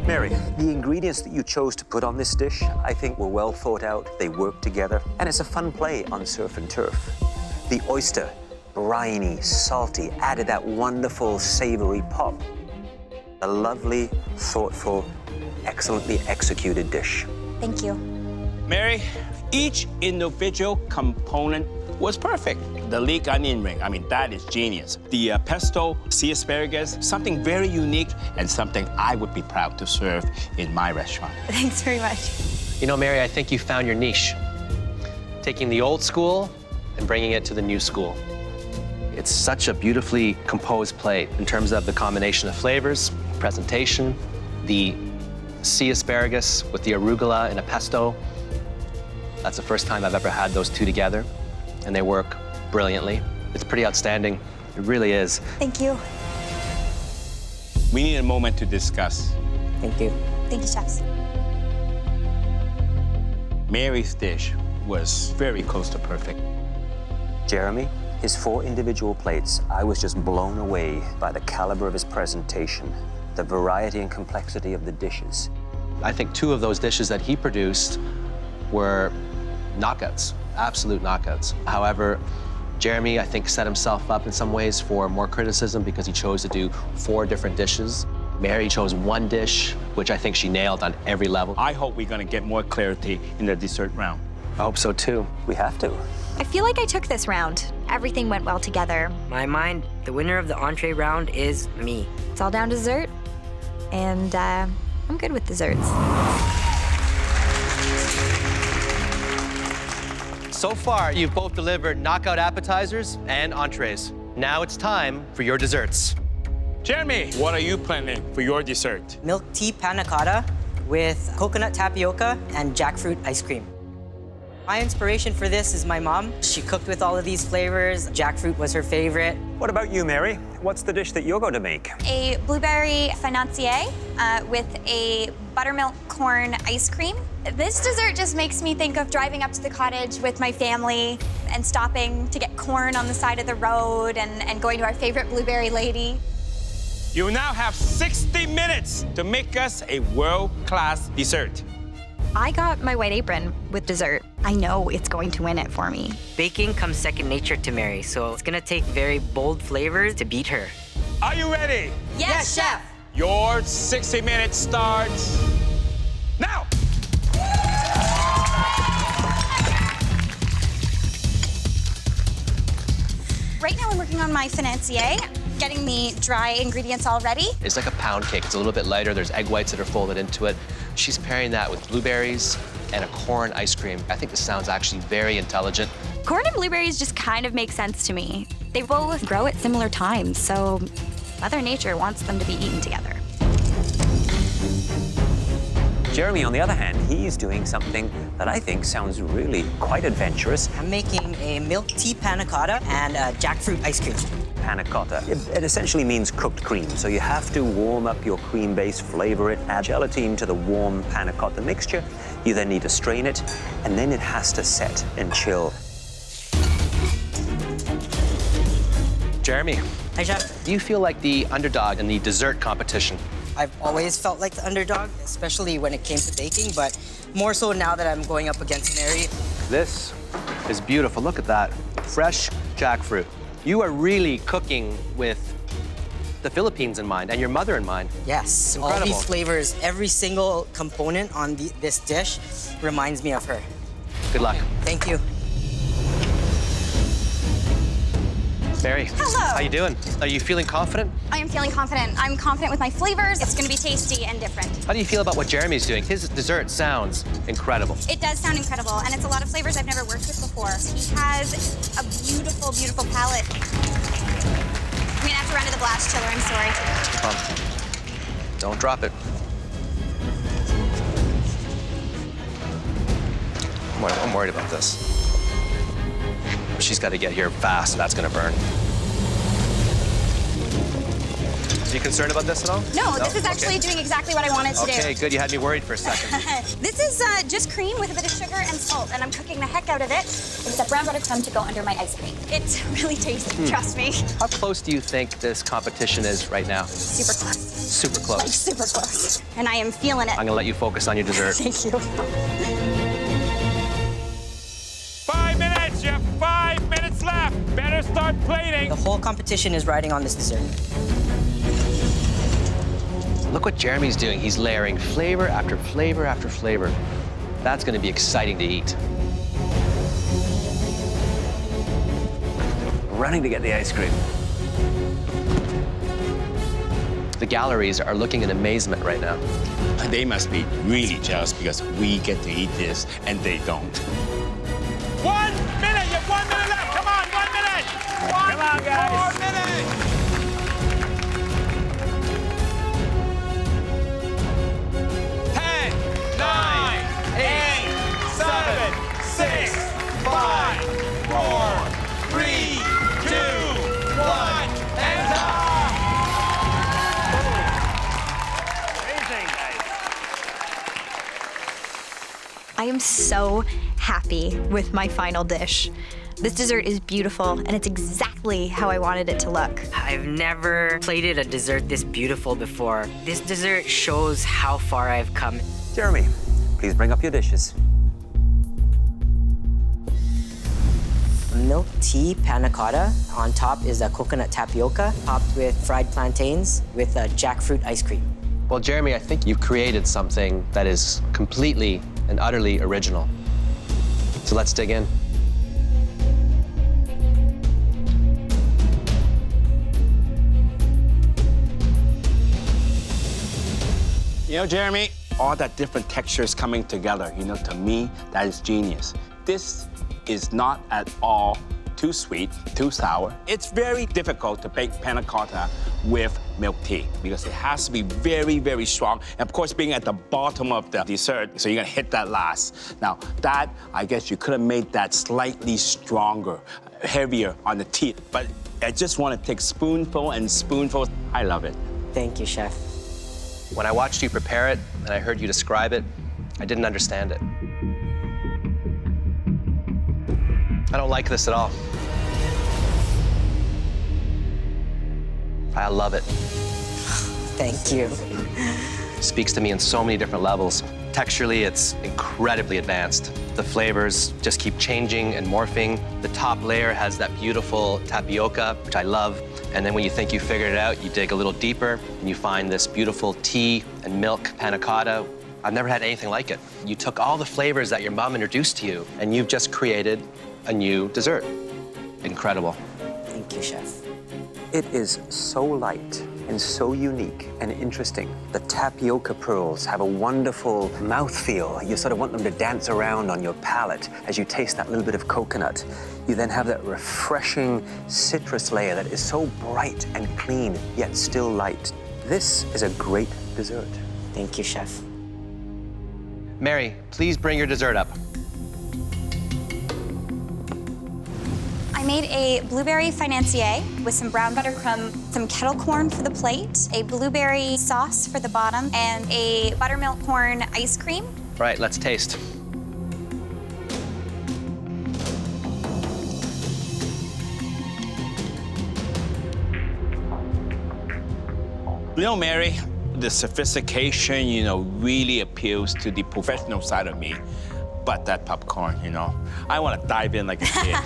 Speaker 6: Mary, the ingredients that you chose to put on this dish, I think were well thought out. They work together, and it's a fun play on surf and turf. The oyster, briny, salty, added that wonderful savory pop. A lovely, thoughtful, excellently executed dish.
Speaker 15: Thank you.
Speaker 2: Mary, each individual component was perfect. The leek onion ring, I mean, that is genius. The pesto, sea asparagus, something very unique and something I would be proud to serve in my restaurant.
Speaker 15: Thanks very much.
Speaker 22: You know, Mary, I think you found your niche. Taking the old school and bringing it to the new school. It's such a beautifully composed plate in terms of the combination of flavors, presentation, the sea asparagus with the arugula and a pesto. That's the first time I've ever had those 2 together, and they work brilliantly. It's pretty outstanding. It really is.
Speaker 15: Thank you.
Speaker 2: We need a moment to discuss.
Speaker 11: Thank you.
Speaker 15: Thank you, chefs.
Speaker 2: Mary's dish was very close to perfect.
Speaker 6: Jeremy, his 4 individual plates, I was just blown away by the caliber of his presentation, the variety and complexity of the dishes.
Speaker 22: I think 2 of those dishes that he produced were knockouts, absolute knockouts. However, Jeremy, I think, set himself up in some ways for more criticism because he chose to do 4 different dishes. Mary chose 1 dish, which I think she nailed on every level.
Speaker 2: I hope we're gonna get more clarity in the dessert round.
Speaker 22: I hope so too.
Speaker 6: We have to.
Speaker 14: I feel like I took this round. Everything went well together.
Speaker 11: My mind, the winner of the entree round is me.
Speaker 14: It's all down to dessert, and I'm good with desserts.
Speaker 5: So far, you've both delivered knockout appetizers and entrees. Now it's time for your desserts.
Speaker 2: Jeremy, what are you planning for your dessert?
Speaker 11: Milk tea panna cotta with coconut tapioca and jackfruit ice cream. My inspiration for this is my mom. She cooked with all of these flavors. Jackfruit was her favorite.
Speaker 6: What about you, Mary? What's the dish that you're going to make?
Speaker 15: A blueberry financier with a buttermilk corn ice cream. This dessert just makes me think of driving up to the cottage with my family and stopping to get corn on the side of the road and going to our favorite blueberry lady.
Speaker 2: You now have 60 minutes to make us a world-class dessert.
Speaker 14: I got my white apron with dessert. I know it's going to win it for me.
Speaker 11: Baking comes second nature to Mary, so it's gonna take very bold flavors to beat her.
Speaker 2: Are you ready?
Speaker 15: Yes, chef.
Speaker 2: Your 60 minutes starts now.
Speaker 15: Right now I'm working on my financier. getting the dry ingredients all ready.
Speaker 22: It's like a pound cake. It's a little bit lighter. There's egg whites that are folded into it. She's pairing that with blueberries and a corn ice cream. I think this sounds actually very intelligent.
Speaker 14: Corn and blueberries just kind of make sense to me. They both grow at similar times, so Mother Nature wants them to be eaten together.
Speaker 6: Jeremy, on the other hand, he's doing something that I think sounds really quite adventurous.
Speaker 11: I'm making a milk tea panna cotta and a jackfruit ice cream.
Speaker 6: Panna cotta. It essentially means cooked cream. So you have to warm up your cream base, flavor it, add gelatin to the warm panna cotta mixture. You then need to strain it, and then it has to set and chill.
Speaker 22: Jeremy.
Speaker 11: Hi, Chef.
Speaker 22: Do you feel like the underdog in the dessert competition?
Speaker 11: I've always felt like the underdog, especially when it came to baking, but more so now that I'm going up against Mary.
Speaker 22: This is beautiful. Look at that. Fresh jackfruit. You are really cooking with the Philippines in mind and your mother in mind.
Speaker 11: Yes,
Speaker 22: Incredible.
Speaker 11: all these flavors, every single component on this dish reminds me of her.
Speaker 22: Good luck.
Speaker 11: Thank you.
Speaker 22: Mary.
Speaker 15: Hello.
Speaker 22: How you doing? Are you feeling confident?
Speaker 15: I am feeling confident. I'm confident with my flavors. It's gonna be tasty and different.
Speaker 22: How do you feel about what Jeremy's doing? His dessert sounds incredible.
Speaker 15: It does sound incredible, and it's a lot of flavors I've never worked with before. He has a beautiful, beautiful palette. I'm gonna have to run to the blast chiller, I'm sorry.
Speaker 22: No problem. Don't drop it. I'm worried about this. She's got to get here fast. That's going to burn. Are you concerned about this at all?
Speaker 15: No, this is actually doing exactly what I wanted to do.
Speaker 22: Okay, good. You had me worried for a second.
Speaker 15: This is just cream with a bit of sugar and salt, and I'm cooking the heck out of it. It's a brown butter crumb to go under my ice cream. It's really tasty, trust me.
Speaker 22: How close do you think this competition is right now?
Speaker 15: Super close.
Speaker 22: Super close.
Speaker 15: Like super close. And I am feeling it.
Speaker 22: I'm going to let you focus on your dessert.
Speaker 15: Thank you.
Speaker 2: 5 minutes, you have 5 minutes left. Better start plating.
Speaker 11: The whole competition is riding on this dessert.
Speaker 22: Look what Jeremy's doing. He's layering flavor after flavor after flavor. That's going to be exciting to eat.
Speaker 6: Running to get the ice cream.
Speaker 22: The galleries are looking in amazement right now.
Speaker 2: They must be really jealous because we get to eat this and they don't. 1 minute! You have 1 minute left! Come on, 1 minute! Come on, guys! 4 minutes!
Speaker 14: I am so happy with my final dish. This dessert is beautiful, and it's exactly how I wanted it to look.
Speaker 11: I've never plated a dessert this beautiful before. This dessert shows how far I've come.
Speaker 6: Jeremy, please bring up your dishes.
Speaker 11: Milk tea panna cotta. On top is a coconut tapioca, topped with fried plantains with a jackfruit ice cream.
Speaker 22: Well, Jeremy, I think you've created something that is completely and utterly original. So let's dig in.
Speaker 2: You know, Jeremy, all that different textures coming together, to me, that is genius. This is not at all too sweet, too sour. It's very difficult to bake panna cotta with milk tea because it has to be very, very strong. And of course, being at the bottom of the dessert, so you're gonna hit that last. Now, that, I guess you could have made that slightly stronger, heavier on the teeth. But I just want to take spoonful and spoonful. I love it.
Speaker 11: Thank you, Chef.
Speaker 22: When I watched you prepare it and I heard you describe it, I didn't understand it. I don't like this at all. I love it.
Speaker 11: Thank you.
Speaker 22: Speaks to me in so many different levels. Texturally, it's incredibly advanced. The flavors just keep changing and morphing. The top layer has that beautiful tapioca, which I love. And then when you think you figured it out, you dig a little deeper and you find this beautiful tea and milk panna cotta. I've never had anything like it. You took all the flavors that your mom introduced to you and you've just created a new dessert. Incredible.
Speaker 11: Thank you, Chef.
Speaker 6: It is so light and so unique and interesting. The tapioca pearls have a wonderful mouthfeel. You sort of want them to dance around on your palate as you taste that little bit of coconut. You then have that refreshing citrus layer that is so bright and clean, yet still light. This is a great dessert.
Speaker 11: Thank you, Chef.
Speaker 22: Mary, please bring your dessert up.
Speaker 15: I made a blueberry financier with some brown butter crumb, some kettle corn for the plate, a blueberry sauce for the bottom, and a buttermilk corn ice cream.
Speaker 22: All right, let's taste.
Speaker 2: You know, Mary, the sophistication, really appeals to the professional side of me. But that popcorn, I want to dive in like a kid.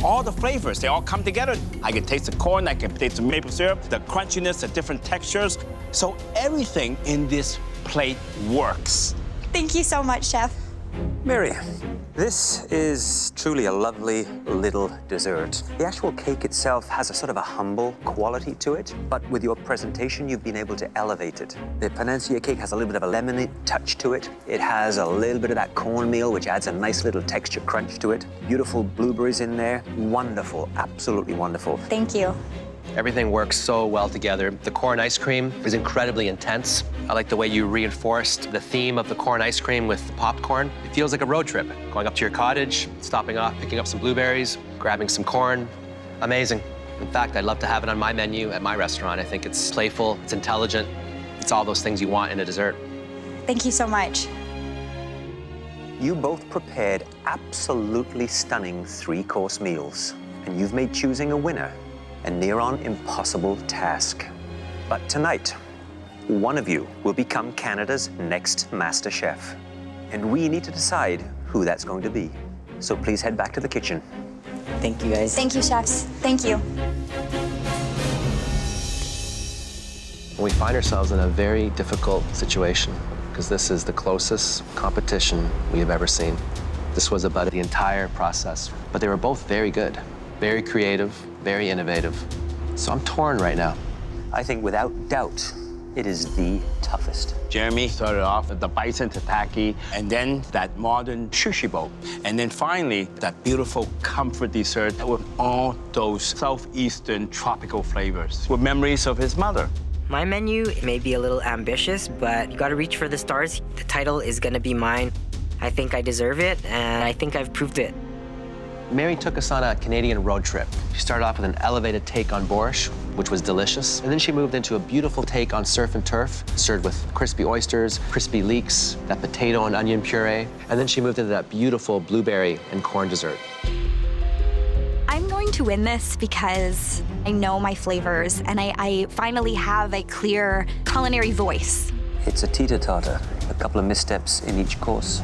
Speaker 2: All the flavors, they all come together. I can taste the corn, I can taste the maple syrup, the crunchiness, the different textures. So everything in this plate works.
Speaker 15: Thank you so much, Chef.
Speaker 6: Mary, this is truly a lovely little dessert. The actual cake itself has a sort of a humble quality to it, but with your presentation, you've been able to elevate it. The panancia cake has a little bit of a lemony touch to it. It has a little bit of that cornmeal, which adds a nice little texture crunch to it. Beautiful blueberries in there. Wonderful, absolutely wonderful.
Speaker 15: Thank you.
Speaker 22: Everything works so well together. The corn ice cream is incredibly intense. I like the way you reinforced the theme of the corn ice cream with popcorn. It feels like a road trip, going up to your cottage, stopping off, picking up some blueberries, grabbing some corn. Amazing. In fact, I'd love to have it on my menu at my restaurant. I think it's playful, it's intelligent, it's all those things you want in a dessert.
Speaker 15: Thank you so much.
Speaker 6: You both prepared absolutely stunning 3-course meals, and you've made choosing a winner a near-on impossible task. But tonight, one of you will become Canada's next MasterChef. And we need to decide who that's going to be. So please head back to the kitchen.
Speaker 11: Thank you, guys.
Speaker 15: Thank you, chefs. Thank you.
Speaker 22: We find ourselves in a very difficult situation because this is the closest competition we have ever seen. This was about the entire process, but they were both very good, very creative, very innovative. So I'm torn right now.
Speaker 6: I think without doubt, it is the toughest.
Speaker 2: Jeremy started off with the bison tataki, and then that modern sushi bowl. And then finally, that beautiful comfort dessert with all those southeastern tropical flavors with memories of his mother.
Speaker 11: My menu may be a little ambitious, but you gotta reach for the stars. The title is gonna be mine. I think I deserve it, and I think I've proved it.
Speaker 22: Mary took us on a Canadian road trip. She started off with an elevated take on borscht, which was delicious. And then she moved into a beautiful take on surf and turf, served with crispy oysters, crispy leeks, that potato and onion puree. And then she moved into that beautiful blueberry and corn dessert.
Speaker 14: I'm going to win this because I know my flavors and I finally have a clear culinary voice.
Speaker 6: It's a teeter-totter, a couple of missteps in each course.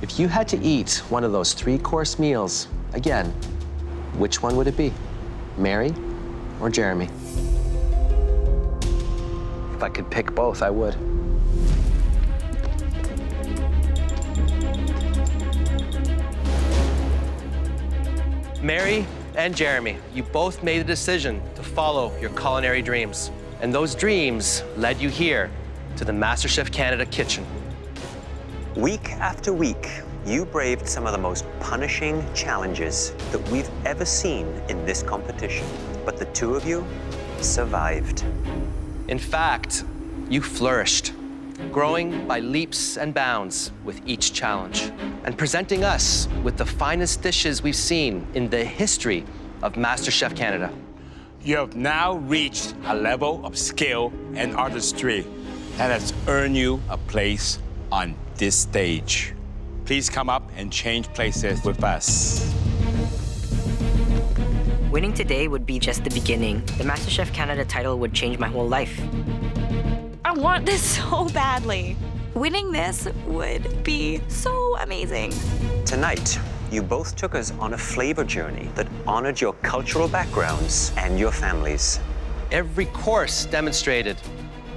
Speaker 22: If you had to eat one of those 3-course meals, again, which one would it be? Mary or Jeremy? If I could pick both, I would. Mary and Jeremy, you both made the decision to follow your culinary dreams. And those dreams led you here to the MasterChef Canada kitchen.
Speaker 6: Week after week, you braved some of the most punishing challenges that we've ever seen in this competition. But the two of you survived.
Speaker 22: In fact, you flourished, growing by leaps and bounds with each challenge, and presenting us with the finest dishes we've seen in the history of MasterChef Canada.
Speaker 2: You have now reached a level of skill and artistry that has earned you a place on this stage. Please come up and change places with us.
Speaker 11: Winning today would be just the beginning. The MasterChef Canada title would change my whole life.
Speaker 14: I want this so badly. Winning this would be so amazing.
Speaker 6: Tonight, you both took us on a flavor journey that honored your cultural backgrounds and your families.
Speaker 22: Every course demonstrated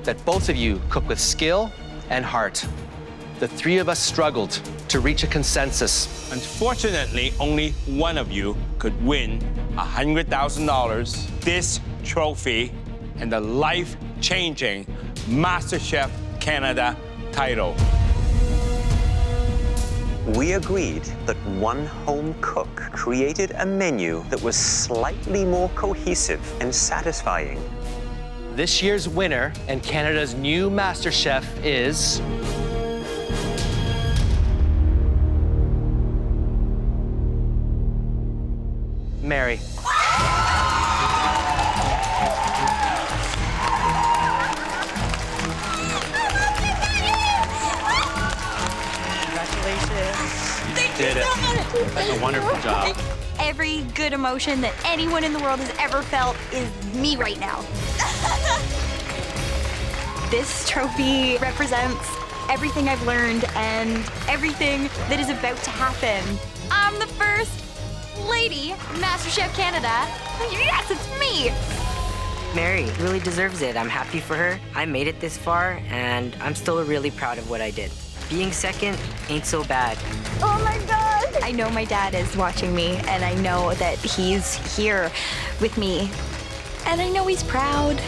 Speaker 22: that both of you cook with skill and heart. the three of us struggled to reach a consensus.
Speaker 2: Unfortunately, only one of you could win $100,000, this trophy, and the life-changing MasterChef Canada title.
Speaker 6: We agreed that one home cook created a menu that was slightly more cohesive and satisfying.
Speaker 22: This year's winner and Canada's new MasterChef is... Mary.
Speaker 5: You did it. A wonderful job.
Speaker 14: Every good emotion that anyone in the world has ever felt is me right now. This trophy represents everything I've learned and everything that is about to happen. I'm the first lady MasterChef Canada. Yes, it's me.
Speaker 11: Mary really deserves it. I'm happy for her. I made it this far, and I'm still really proud of what I did. Being second ain't so bad.
Speaker 14: Oh my God. I know my dad is watching me, and I know that he's here with me. And I know he's proud.